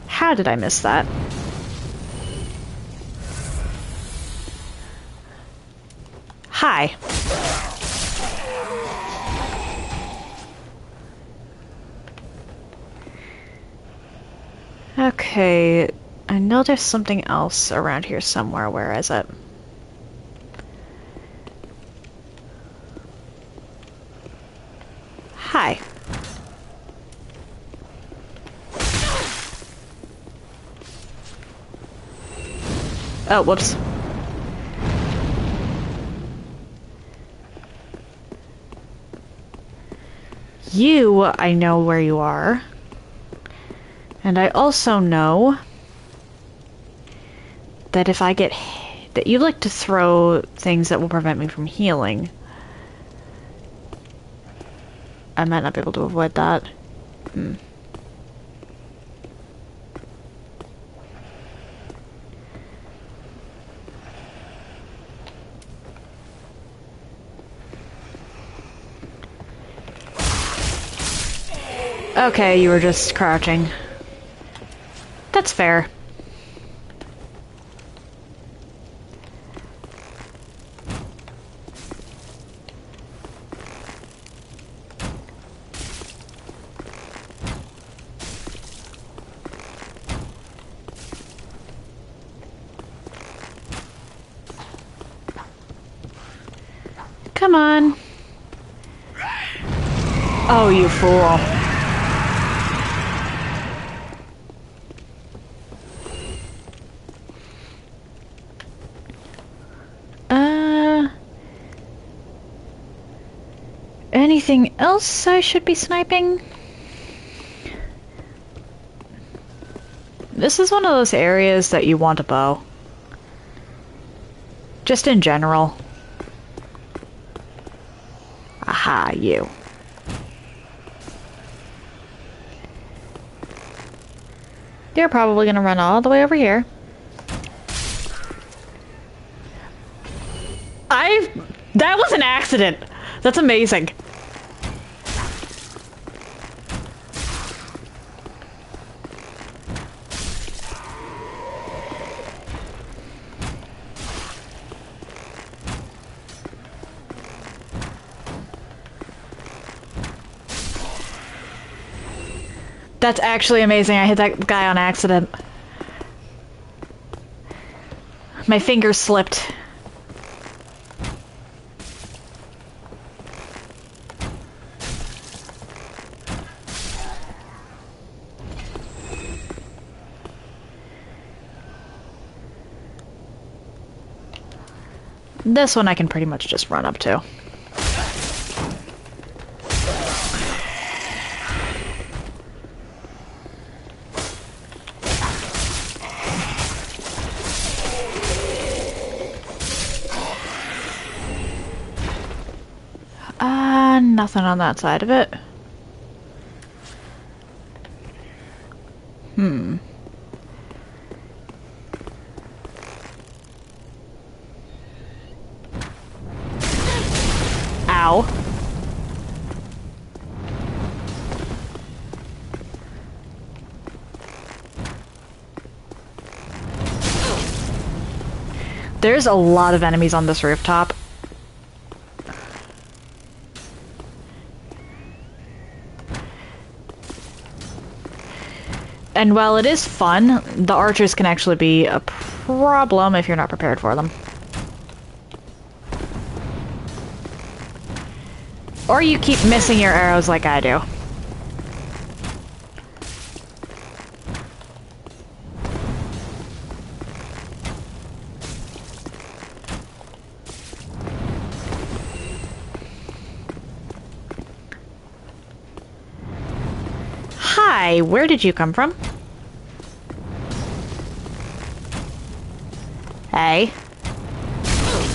How did I miss that? Hi. Okay, I know there's something else around here somewhere. Where is it? Hi. Oh, whoops. You, I know where you are. And I also know that if I get that you like to throw things that will prevent me from healing. I might not be able to avoid that. Okay, you were just crouching. That's fair. Come on. Oh, you fool. Anything else I should be sniping? This is one of those areas that you want a bow. Just in general. Aha, you. You're probably gonna run all the way over here. That was an accident! That's amazing. That's actually amazing. I hit that guy on accident. My finger slipped. This one I can pretty much just run up to. Nothing on that side of it. Ow. There's a lot of enemies on this rooftop. And while it is fun, the archers can actually be a problem if you're not prepared for them. Or you keep missing your arrows like I do. Hi, where did you come from? Hey.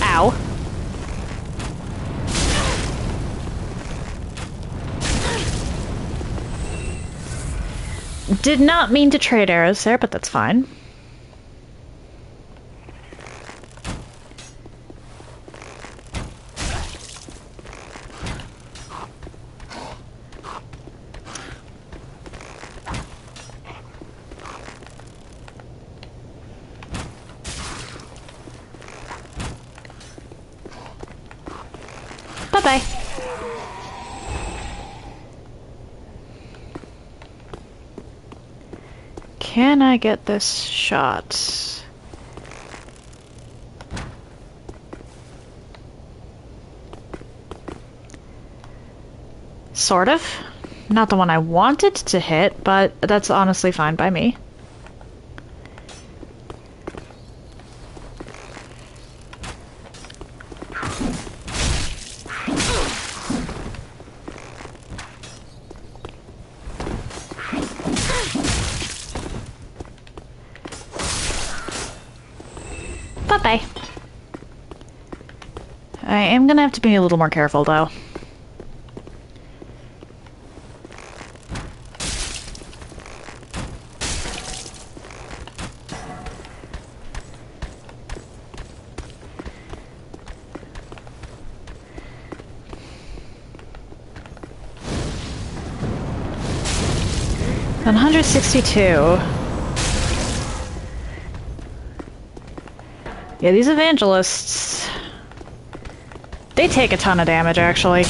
Ow. Did not mean to trade arrows there, but that's fine. Bye-bye. Can I get this shot? Sort of. Not the one I wanted to hit, but that's honestly fine by me. Bye-bye. I am gonna have to be a little more careful, though. $162. Yeah, these evangelists, they take a ton of damage, actually.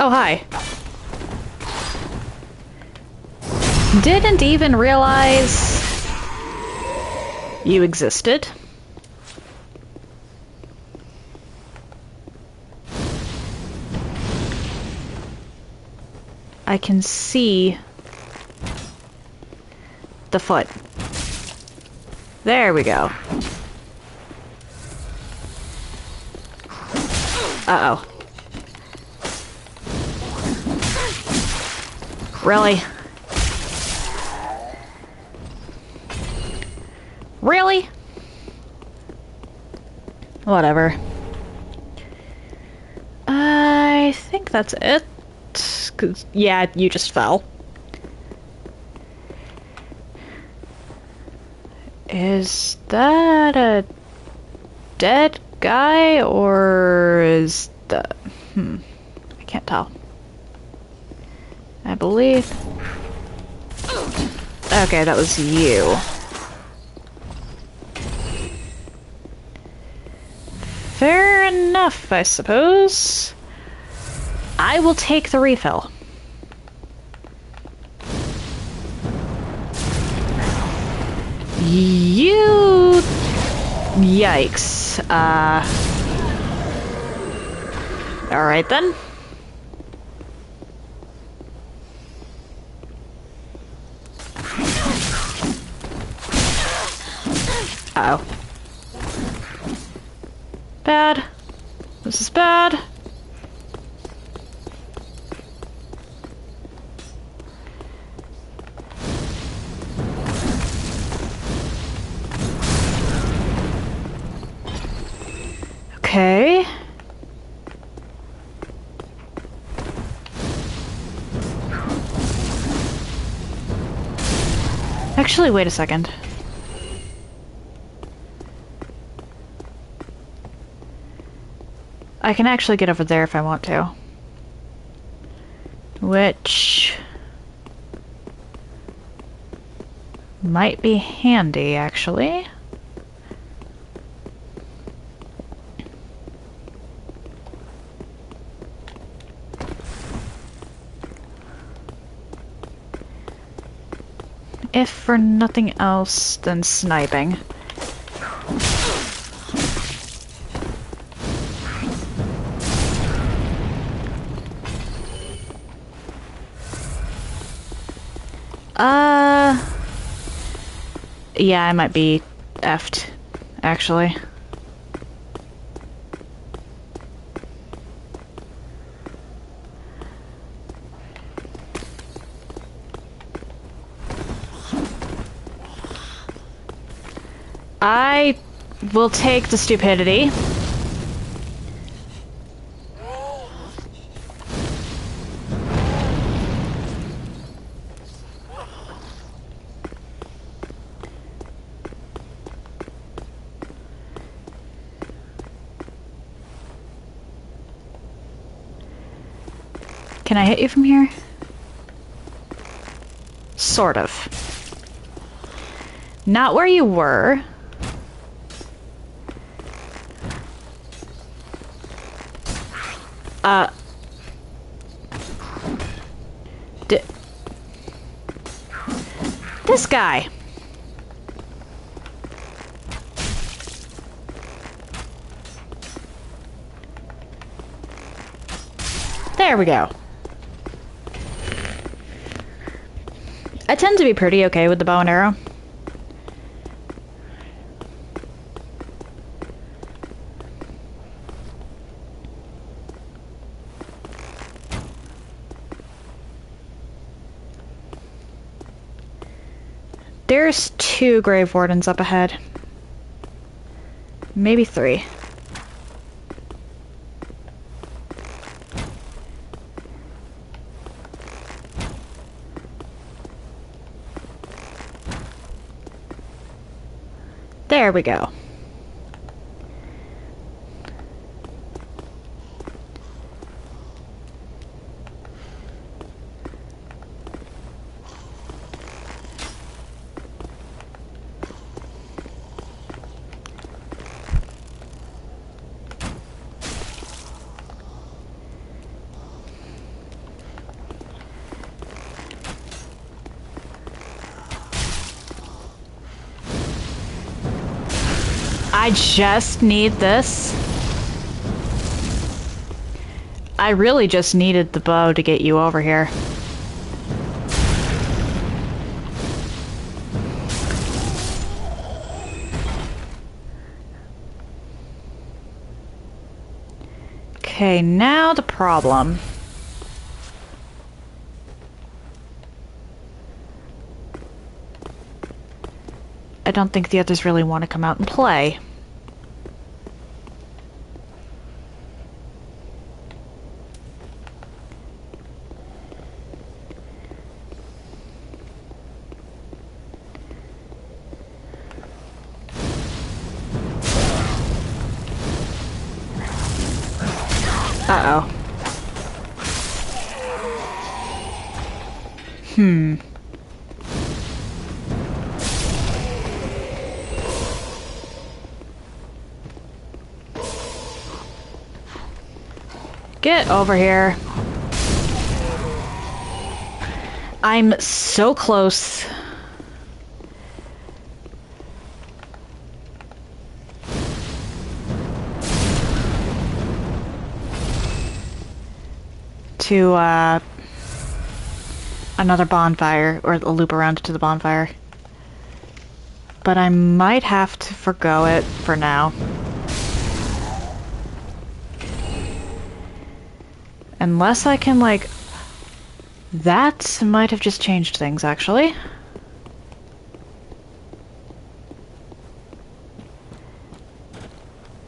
Oh, hi. Didn't even realize you existed. I can see the foot. There we go. Uh-oh. Really? Really? Whatever. I think that's it. 'Cause, yeah, you just fell. Is that a dead guy, or is that... I can't tell. I believe... Okay, that was you. Fair enough, I suppose. I will take the refill. You... Yikes. Alright then. Uh-oh. Bad. This is bad. Okay. Actually, wait a second. I can actually get over there if I want to. Which might be handy, actually. If for nothing else than sniping. Yeah, I might be effed, actually. I will take the stupidity. Can I hit you from here? Sort of. Not where you were. This guy. There we go. I tend to be pretty okay with the bow and arrow. There's 2 Grave Wardens up ahead. Maybe 3. There we go. I just need this. I really just needed the bow to get you over here. Okay, now the problem. I don't think the others really want to come out and play. Uh-oh. Get over here. I'm so close. To, another bonfire, or a loop around to the bonfire. But I might have to forgo it for now. Unless I can, like... That might have just changed things, actually.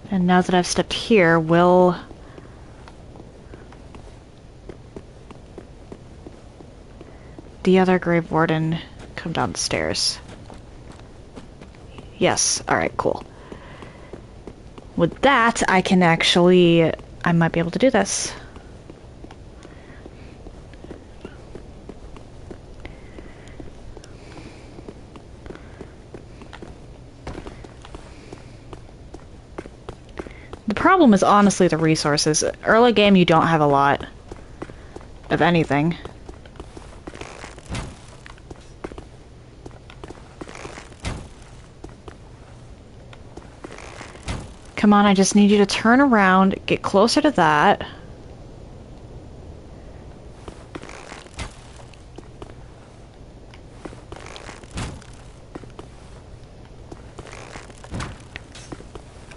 And now that I've stepped here, will... the other Grave Warden come down the stairs? Yes. Alright, cool. With that, I can actually... I might be able to do this. The problem is honestly the resources. Early game, you don't have a lot of anything. Come on, I just need you to turn around, get closer to that.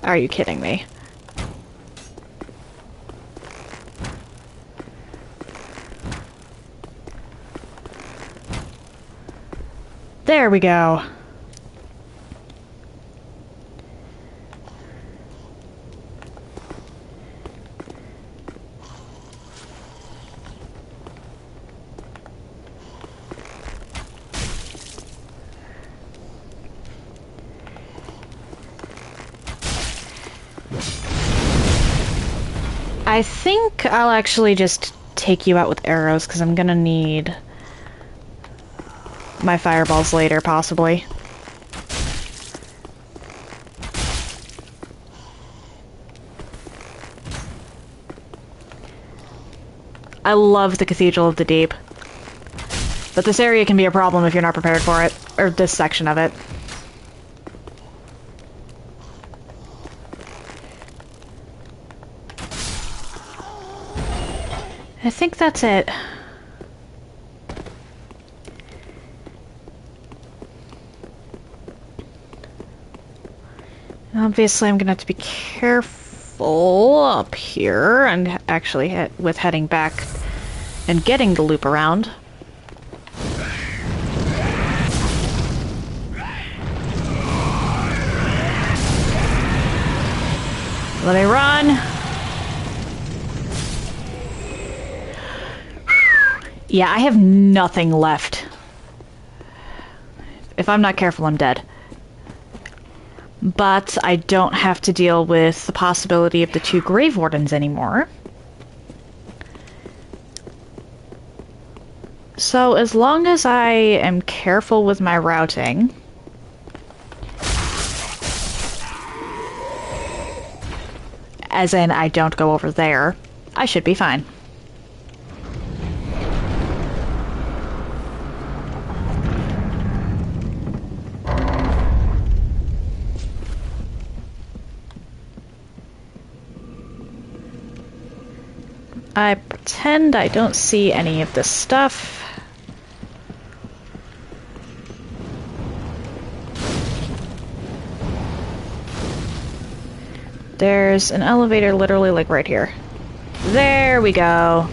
Are you kidding me? There we go. I think I'll actually just take you out with arrows, because I'm gonna need my fireballs later, possibly. I love the Cathedral of the Deep, but this area can be a problem if you're not prepared for it, or this section of it. I think that's it. Obviously, I'm gonna have to be careful up here and actually with heading back and getting the loop around. Let me run. Yeah, I have nothing left. If I'm not careful, I'm dead. But I don't have to deal with the possibility of the 2 Grave Wardens anymore. So as long as I am careful with my routing, as in I don't go over there, I should be fine. I pretend I don't see any of this stuff. There's an elevator literally like right here. There we go.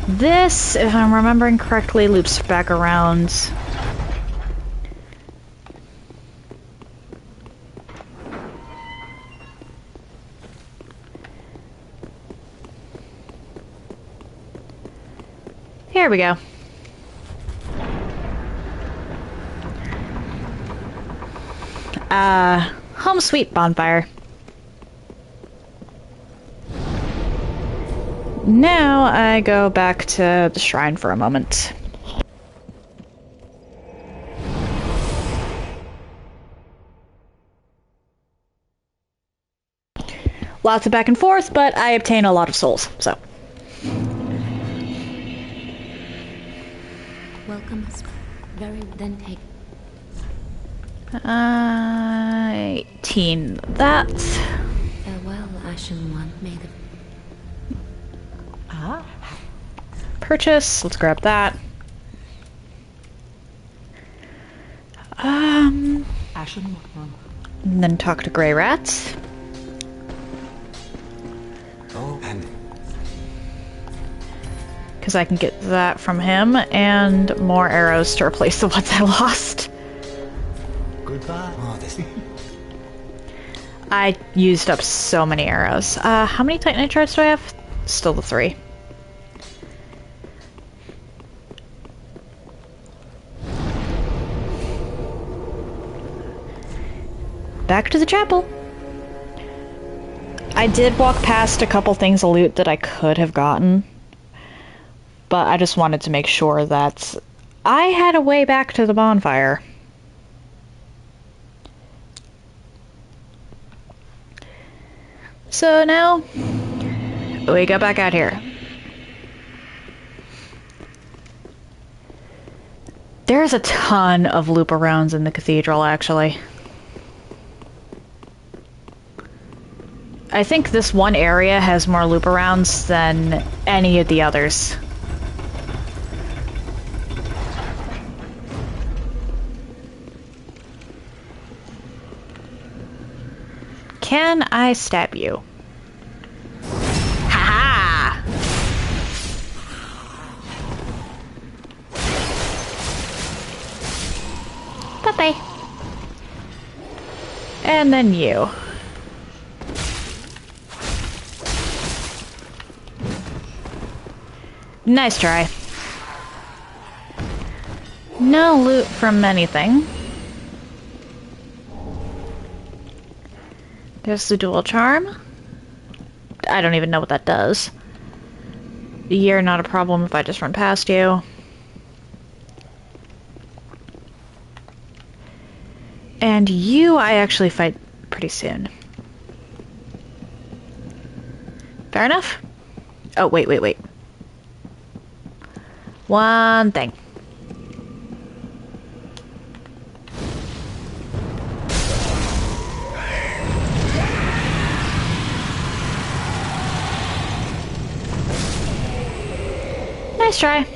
This, if I'm remembering correctly, loops back around. Here we go. Home sweet bonfire. Now I go back to the shrine for a moment. Lots of back and forth, but I obtain a lot of souls, so. Welcome. Very then take. 18. That. Farewell, Ashen One. May the Purchase. Let's grab that. Ashen One. And then talk to Grey Rats. Oh, and Because I can get that from him, and more arrows to replace the ones I lost. goodbye. Oh, this. I used up so many arrows. How many Titanite shards do I have? Still the 3. Back to the chapel. I did walk past a couple things of loot that I could have gotten, but I just wanted to make sure that I had a way back to the bonfire. So now, we go back out here. There's a ton of loop-arounds in the cathedral, actually. I think this one area has more loop-arounds than any of the others. can I stab you? Ha ha! Bye-bye. And then you. Nice try. No loot from anything. There's the dual charm. I don't even know what that does. You're not a problem if I just run past you. And you, I actually fight pretty soon. Fair enough? Oh, wait. One thing. Nice try.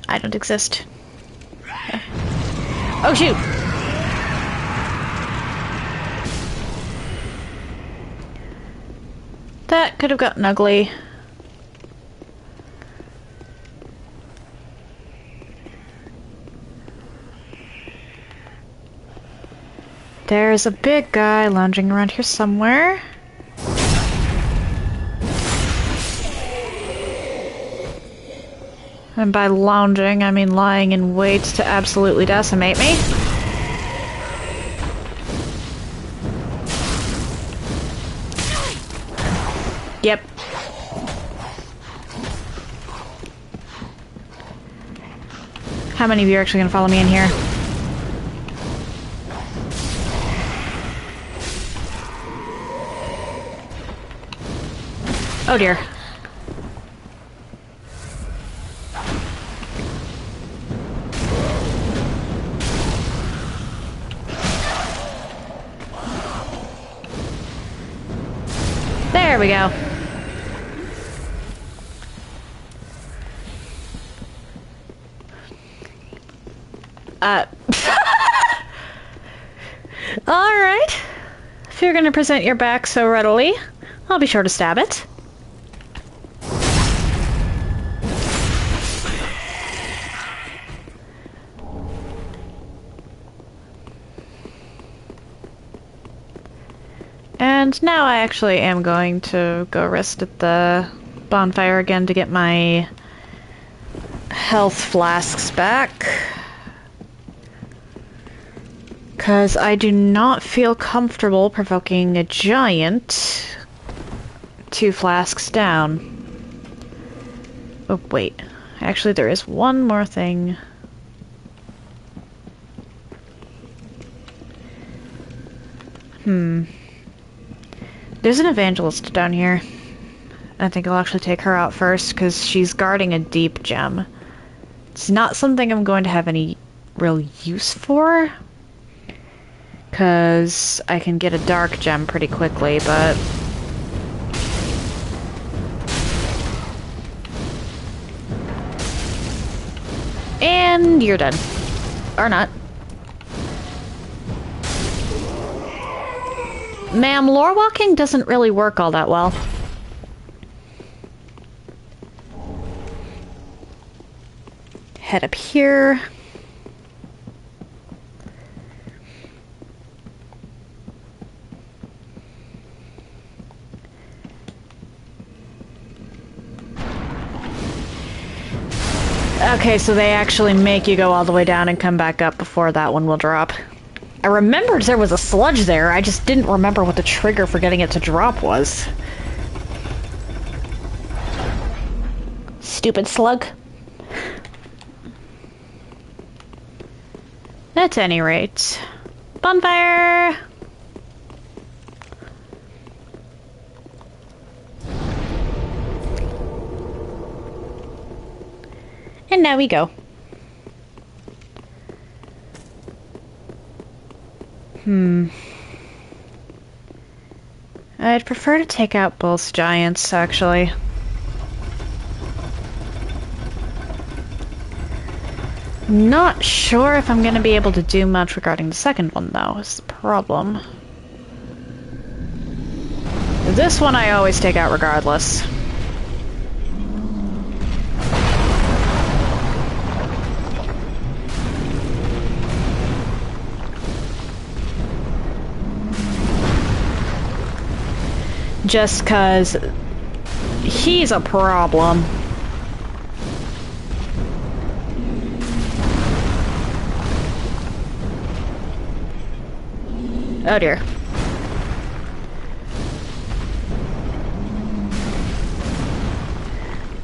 I don't exist. Oh shoot! That could have gotten ugly. There's a big guy lounging around here somewhere. And by lounging, I mean lying in wait to absolutely decimate me. Yep. How many of you are actually gonna follow me in here? Oh dear. There we go. Alright. If you're gonna present your back so readily, I'll be sure to stab it. And now I actually am going to go rest at the bonfire again to get my health flasks back. Because I do not feel comfortable provoking a giant 2 flasks down. Oh, wait. Actually, there is one more thing. There's an evangelist down here. I think I'll actually take her out first, because she's guarding a deep gem. It's not something I'm going to have any real use for, because I can get a dark gem pretty quickly, but... And you're done. Or not. Ma'am, lore walking doesn't really work all that well. Head up here. Okay, so they actually make you go all the way down and come back up before that one will drop. I remembered there was a sludge there, I just didn't remember what the trigger for getting it to drop was. Stupid slug. At any rate, bonfire! And now we go. I'd prefer to take out both giants, actually. Not sure if I'm going to be able to do much regarding the second one, though, is the problem. This one I always take out regardless. Just 'cause he's a problem. Oh dear.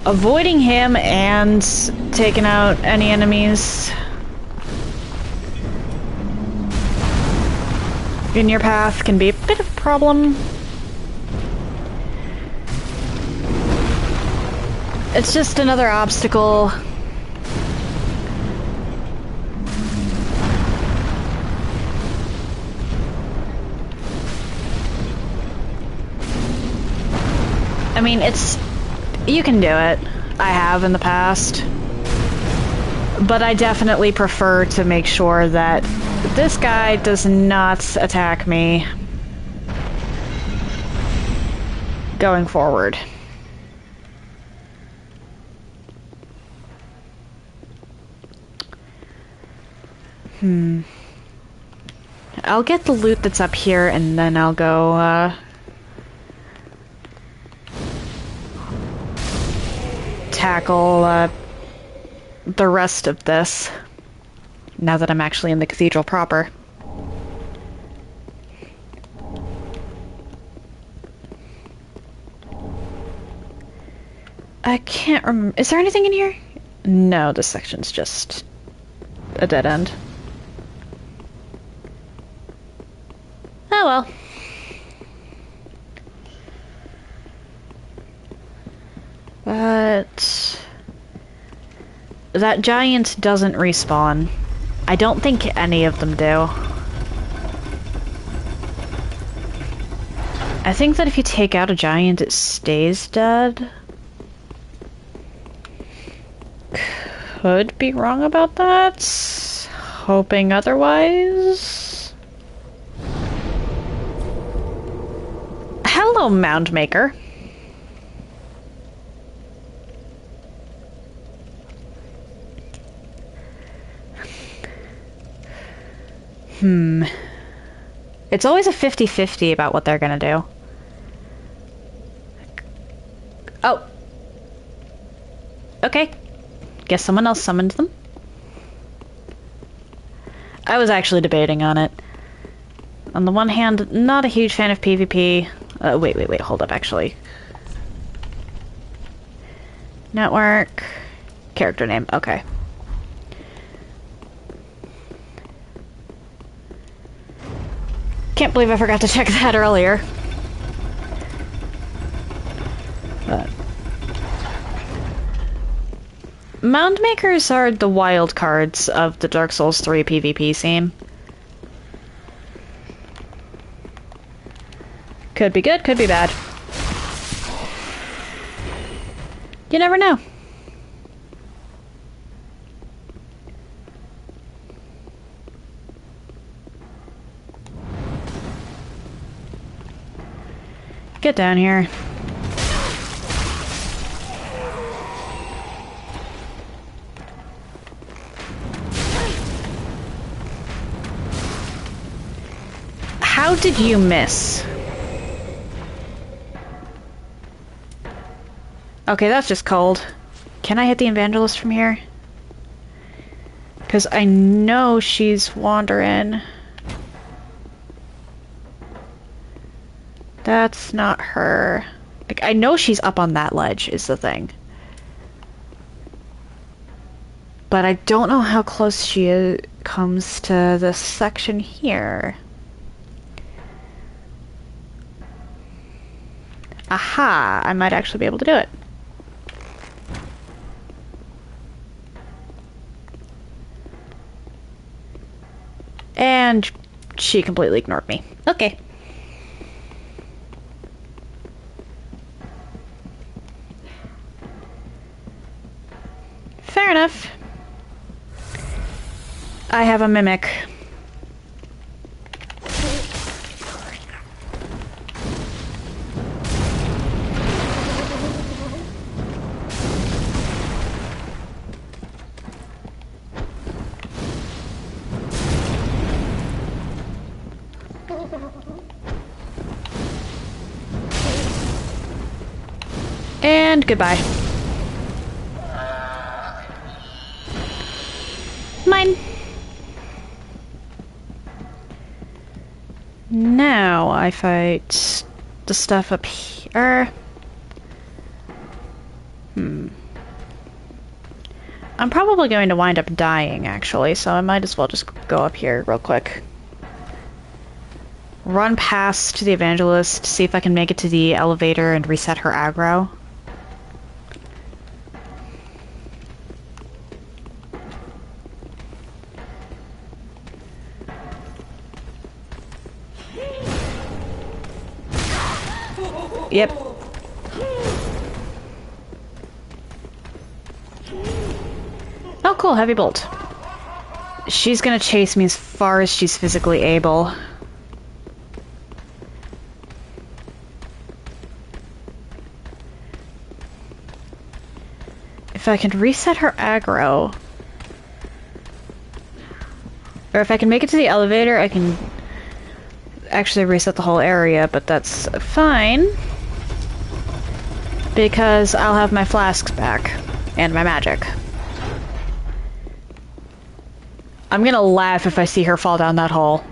Avoiding him and taking out any enemies in your path can be a bit of a problem. It's just another obstacle. I mean, you can do it. I have in the past. But I definitely prefer to make sure that this guy does not attack me going forward. I'll get the loot that's up here and then I'll go, tackle, the rest of this, now that I'm actually in the cathedral proper. I can't remember. Is there anything in here? No, this section's just a dead end. Oh well. But that giant doesn't respawn. I don't think any of them do. I think that if you take out a giant, it stays dead. Could be wrong about that. Hoping otherwise. Hello, Mound Maker. It's always a 50-50 about what they're gonna do. Oh. Okay. Guess someone else summoned them. I was actually debating on it. On the one hand, not a huge fan of PvP. Wait, hold up, actually. Network. Character name, okay. Can't believe I forgot to check that earlier. But Mound Makers are the wild cards of the Dark Souls 3 PvP scene. Could be good, could be bad. You never know. Get down here. How did you miss? Okay, that's just cold. Can I hit the evangelist from here? Because I know she's wandering. That's not her. Like, I know she's up on that ledge, is the thing. But I don't know how close she comes to this section here. Aha! I might actually be able to do it. And she completely ignored me. Okay. Fair enough. I have a mimic. And goodbye. Mine. Now I fight the stuff up here. I'm probably going to wind up dying, actually, so I might as well just go up here real quick. Run past the evangelist, see if I can make it to the elevator and reset her aggro. Yep. Oh, cool, heavy bolt. She's gonna chase me as far as she's physically able. If I can reset her aggro, or if I can make it to the elevator, I can actually reset the whole area, but that's fine. Because I'll have my flasks back. And my magic. I'm gonna laugh if I see her fall down that hole.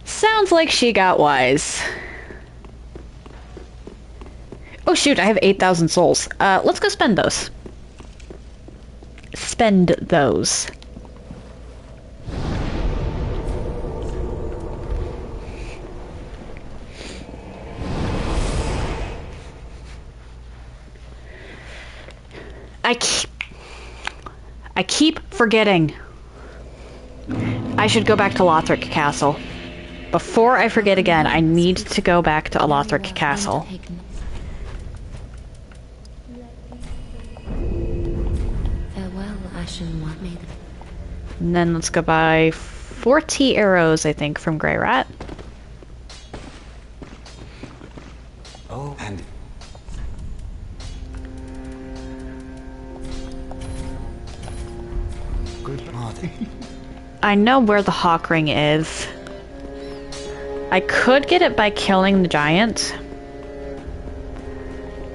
Sounds like she got wise. Oh shoot, I have 8,000 souls. Let's go spend those. Spend those. I keep forgetting. I should go back to Lothric Castle. Before I forget again, I need to go back to Lothric Castle. Farewell, Ashen One. And then let's go buy 40 arrows, I think, from Grey Rat. Oh, and good morning. I know where the Hawk Ring is. I could get it by killing the giant.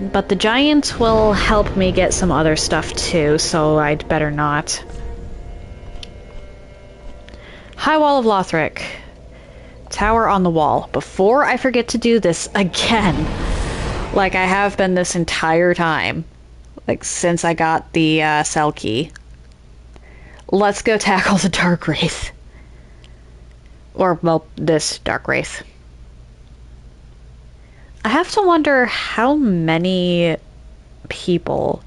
But the giant will help me get some other stuff too, so I'd better not. High Wall of Lothric. Tower on the wall. Before I forget to do this again, like I have been this entire time, like since I got the cell key. Let's go tackle the Dark Wraith. Or, well, this Dark Wraith. I have to wonder how many people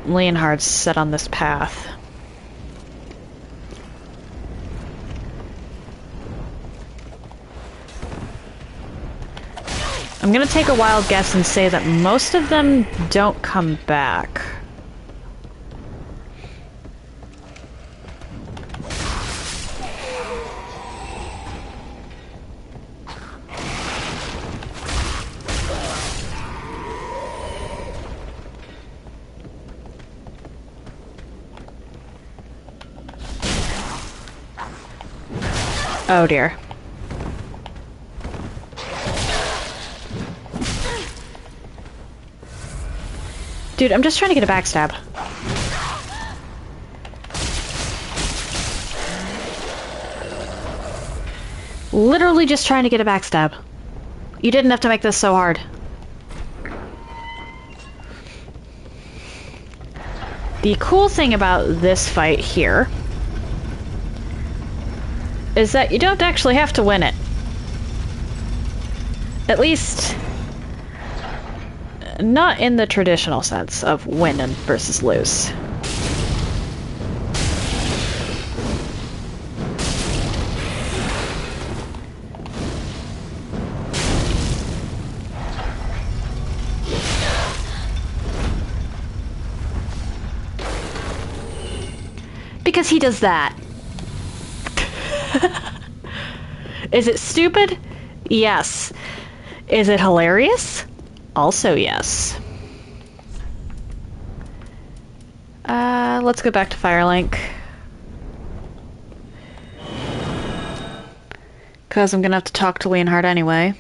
Leonhard's set on this path. I'm gonna take a wild guess and say that most of them don't come back. Oh dear. Dude, I'm just trying to get a backstab. Literally just trying to get a backstab. You didn't have to make this so hard. The cool thing about this fight here is that you don't actually have to win it. At least, not in the traditional sense of win versus lose. Because he does that. Is it stupid? Yes. Is it hilarious? Also yes. Let's go back to Firelink. Because I'm gonna have to talk to Leonhard anyway.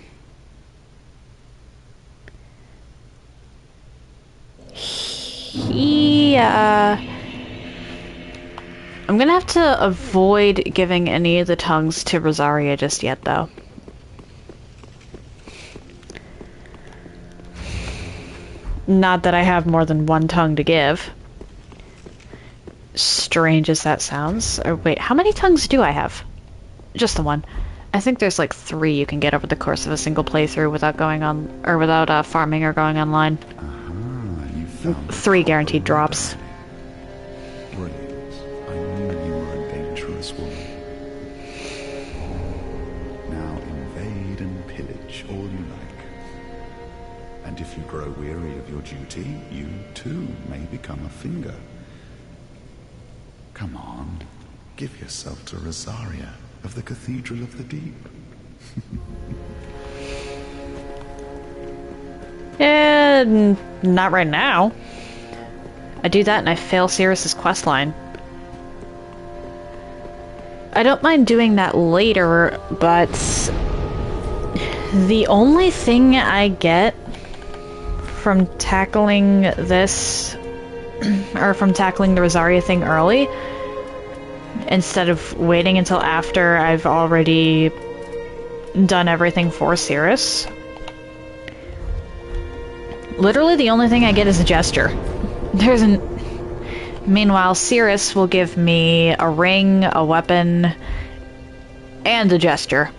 I'm gonna have to avoid giving any of the tongues to Rosaria just yet, though. Not that I have more than one tongue to give. Strange as that sounds. Or wait, how many tongues do I have? Just the one. I think there's like 3 you can get over the course of a single playthrough without going on, or without farming or going online. 3 guaranteed drops. Brilliant. I knew you were a dangerous woman. Now invade and pillage all you like. And if you grow weary of your duty, you too may become a finger. Come on, give yourself to Rosaria of the Cathedral of the Deep. Not right now. I do that and I fail Sirius's questline. I don't mind doing that later, but the only thing I get from tackling this, or from tackling the Rosaria thing early, instead of waiting until after I've already done everything for Sirius, literally the only thing I get is a gesture. Meanwhile, Sirius will give me a ring, a weapon, and a gesture.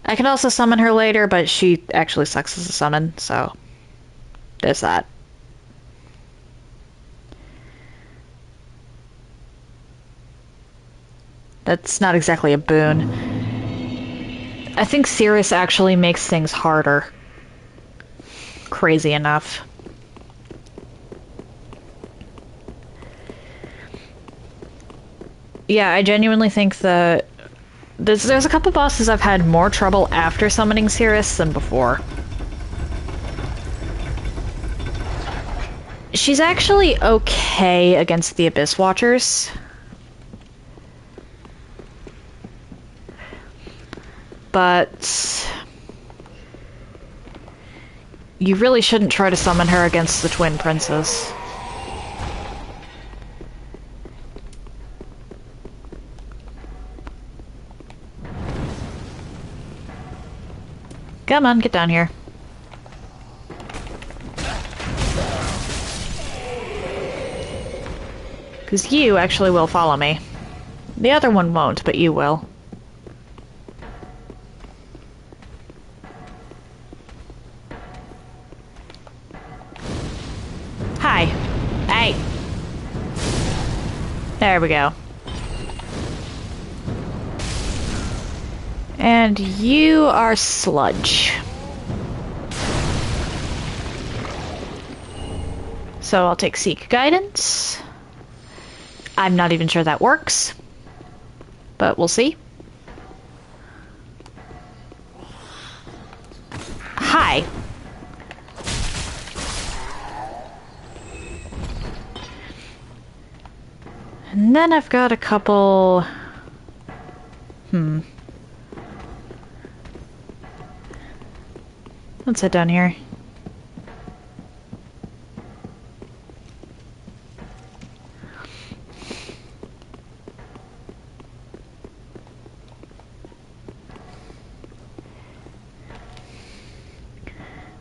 I can also summon her later, but she actually sucks as a summon, so there's that. That's not exactly a boon. I think Sirius actually makes things harder. Crazy enough. Yeah, I genuinely think that there's a couple bosses I've had more trouble after summoning Sirius than before. She's actually okay against the Abyss Watchers. But you really shouldn't try to summon her against the Twin Princes. Come on, get down here. Because you actually will follow me. The other one won't, but you will. Hi. Hey. There we go. And you are sludge. So I'll take Seek Guidance. I'm not even sure that works, but we'll see. Hi. And then I've got a couple... Let's head down here.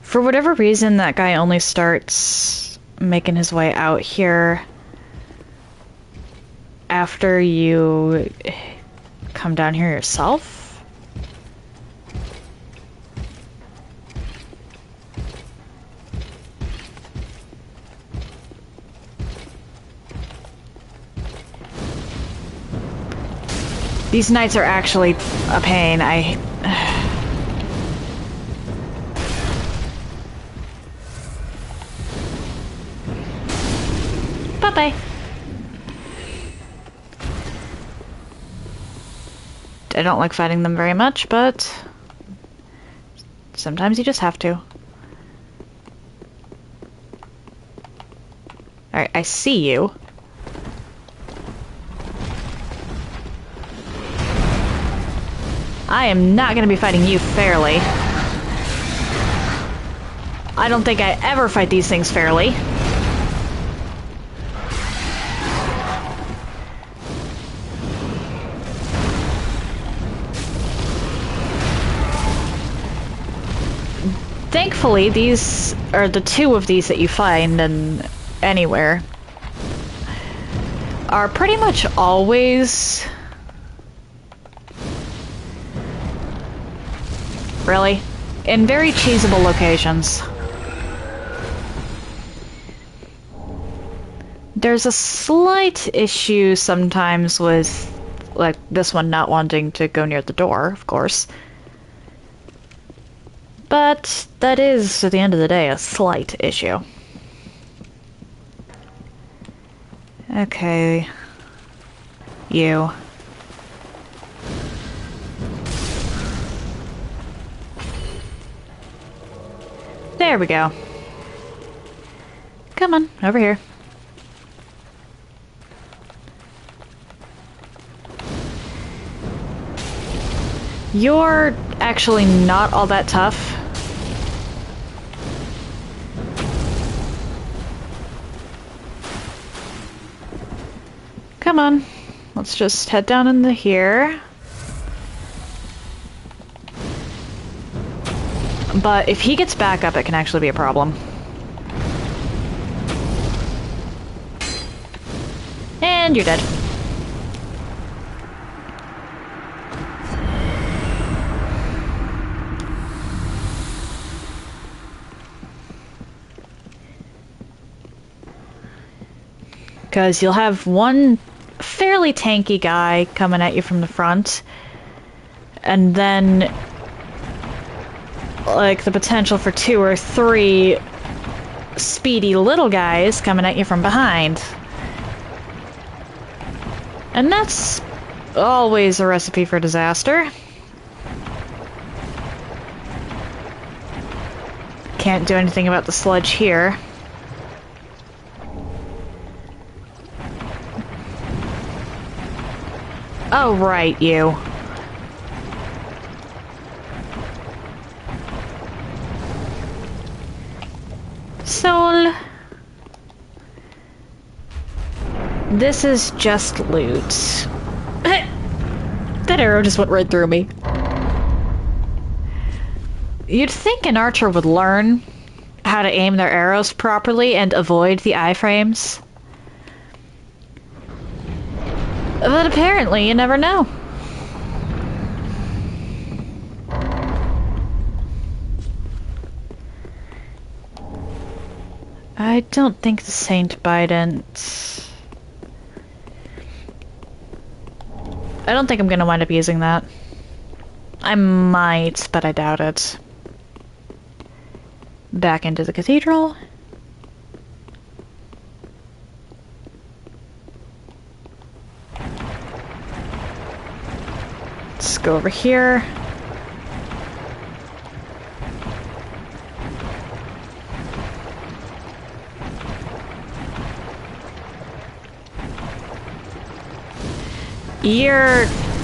For whatever reason, that guy only starts making his way out here after you come down here yourself. These knights are actually a pain. Bye-bye. I don't like fighting them very much, but sometimes you just have to. Alright, I see you. I am not gonna be fighting you fairly. I don't think I ever fight these things fairly. Thankfully, these are the two of these that you find in anywhere are pretty much always... Really? In very cheesable locations. There's a slight issue sometimes with, like, this one not wanting to go near the door, of course. But that is, at the end of the day, a slight issue. Okay. You. There we go. Come on, over here. You're actually not all that tough. Come on, let's just head down into here. But if he gets back up, it can actually be a problem. And you're dead. Because you'll have one fairly tanky guy coming at you from the front, and then like the potential for 2 or 3 speedy little guys coming at you from behind. And that's always a recipe for disaster. Can't do anything about the sludge here. Oh, right, you. Soul. This is just loot. That arrow just went right through me. You'd think an archer would learn how to aim their arrows properly and avoid the iframes. But apparently, you never know. I don't think the Saint Bident... I don't think I'm gonna wind up using that. I might, but I doubt it. Back into the cathedral. Let's go over here.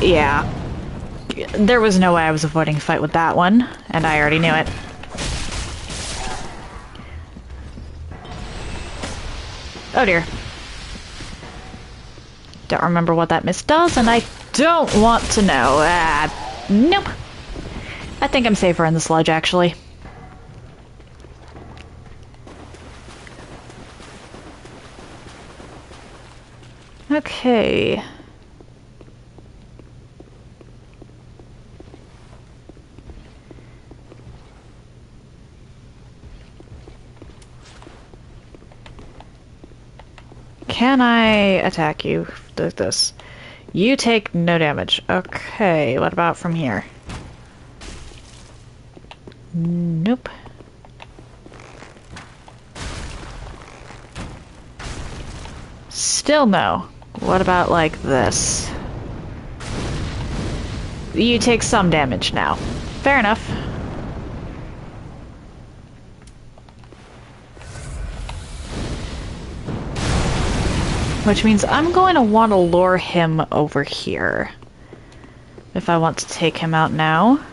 Yeah. There was no way I was avoiding a fight with that one, and I already knew it. Oh dear. Don't remember what that miss does, and I don't want to know. Nope. I think I'm safer in the sludge, actually. Okay. Can I attack you with this? You take no damage. Okay, what about from here? Nope. Still no. What about like this? You take some damage now. Fair enough. Which means I'm going to want to lure him over here. If I want to take him out now.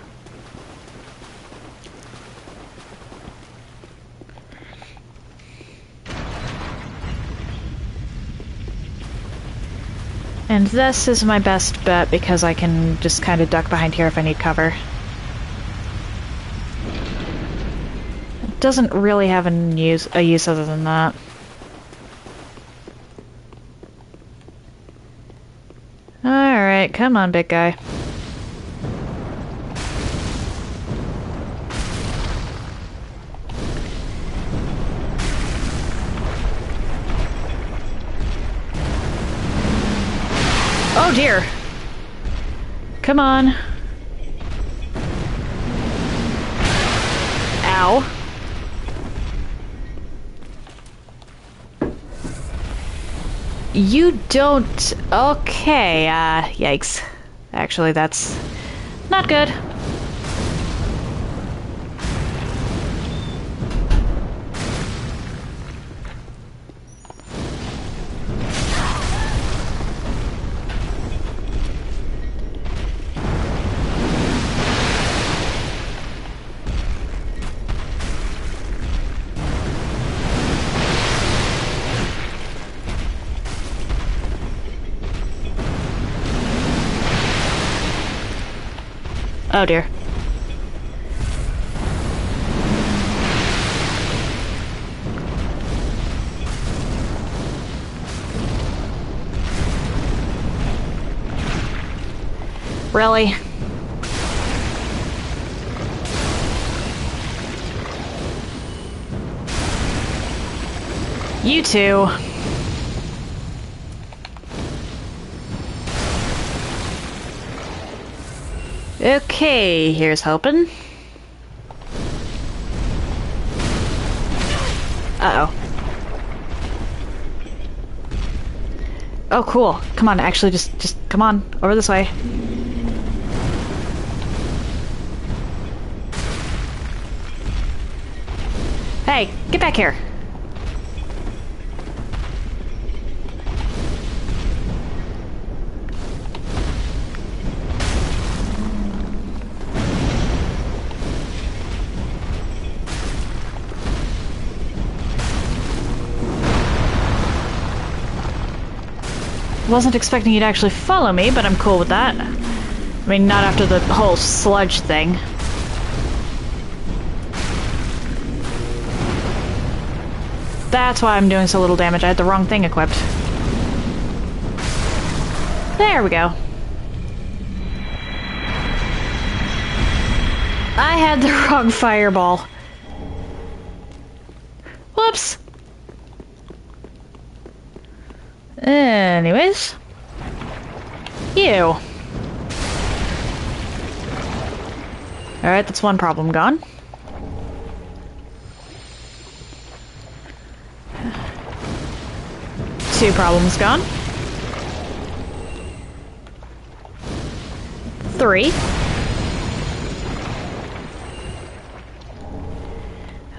And this is my best bet because I can just kind of duck behind here if I need cover. It doesn't really have a use other than that. Alright, come on, big guy. Oh dear. Come on. Ow. You don't... Okay, yikes. Actually, that's not good. Oh dear. Really? You two. Okay, here's hoping. Uh-oh. Oh, cool. Come on, actually, just come on. Over this way. Hey, get back here. Wasn't expecting you to actually follow me, but I'm cool with that. I mean, not after the whole sludge thing. That's why I'm doing so little damage. I had the wrong thing equipped. There we go. I had the wrong fireball. Whoops. Anyways. You. Alright, that's one problem gone. Two problems gone. Three.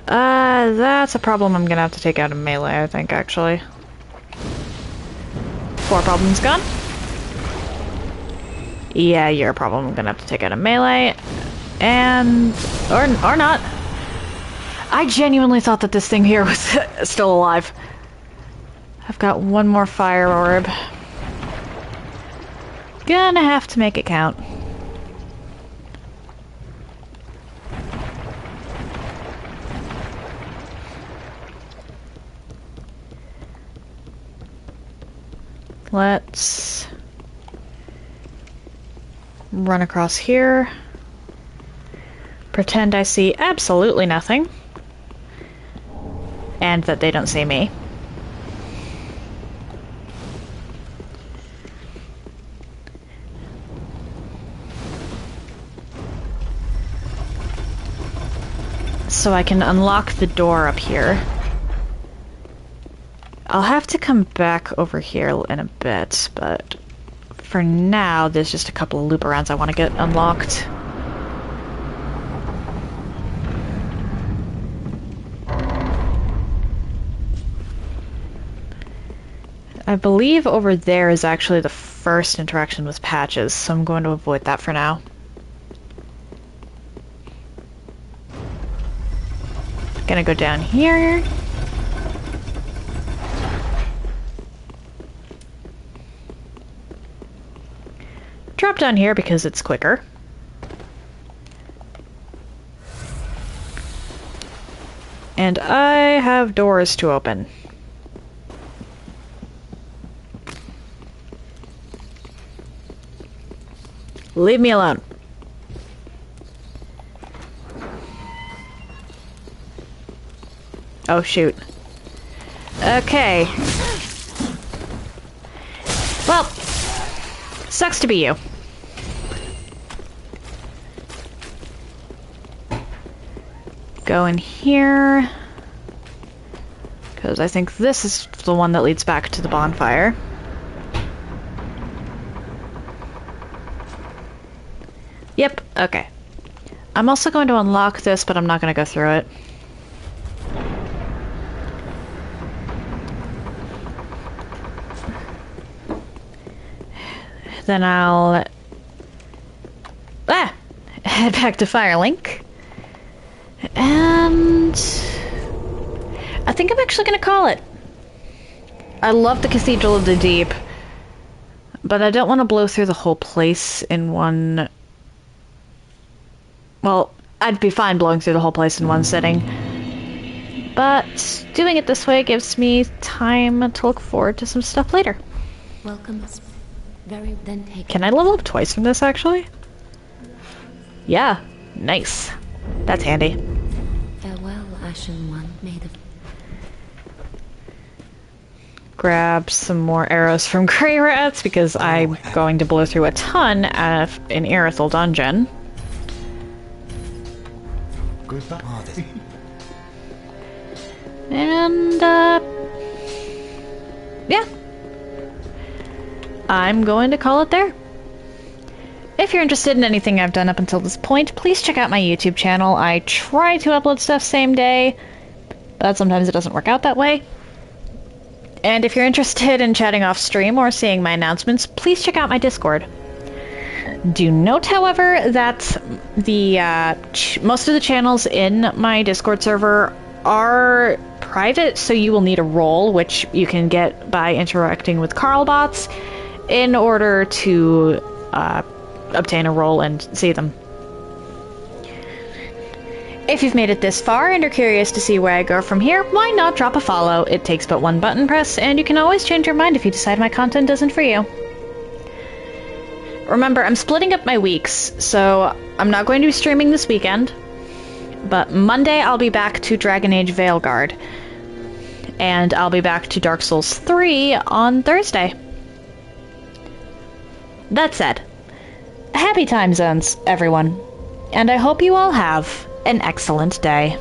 That's a problem I'm gonna have to take out of melee, I think, actually. Four problems gone. Yeah, you're a problem I'm gonna have to take out of melee. And... or not. I genuinely thought that this thing here was still alive. I've got one more fire orb. Gonna have to make it count. Let's run across here. Pretend I see absolutely nothing. And that they don't see me. So I can unlock the door up here. I'll have to come back over here in a bit, but for now, there's just a couple of loop arounds I want to get unlocked. I believe over there is actually the first interaction with patches, so I'm going to avoid that for now. Gonna go down here. Drop down here because it's quicker. And I have doors to open. Leave me alone. Oh, shoot. Okay. Well, sucks to be you. Go in here. Because I think this is the one that leads back to the bonfire. Yep, okay. I'm also going to unlock this, but I'm not going to go through it. Then I'll head back to Firelink. And I think I'm actually going to call it. I love the Cathedral of the Deep, but I don't want to blow through the whole place in one... Well, I'd be fine blowing through the whole place in one sitting. But doing it this way gives me time to look forward to some stuff later. Welcome. Very then take. Can I level up twice from this, actually? Yeah. Nice. That's handy. Farewell, Ashen One, made of... Grab some more arrows from Grey Rats, because I'm going to blow through a ton of an Irithel dungeon. Goodbye. And, yeah. I'm going to call it there. If you're interested in anything I've done up until this point, please check out my YouTube channel. I try to upload stuff same day, but sometimes it doesn't work out that way. And if you're interested in chatting off stream or seeing my announcements, please check out my Discord. Do note, however, that the most of the channels in my Discord server are private, so you will need a role, which you can get by interacting with Carl bots in order to obtain a role and see them. If you've made it this far and are curious to see where I go from here, why not drop a follow? It takes but one button press, and you can always change your mind if you decide my content isn't for you. Remember, I'm splitting up my weeks, so I'm not going to be streaming this weekend, but Monday I'll be back to Dragon Age Veilguard, and I'll be back to Dark Souls 3 on Thursday. That said, happy time zones, everyone, and I hope you all have an excellent day.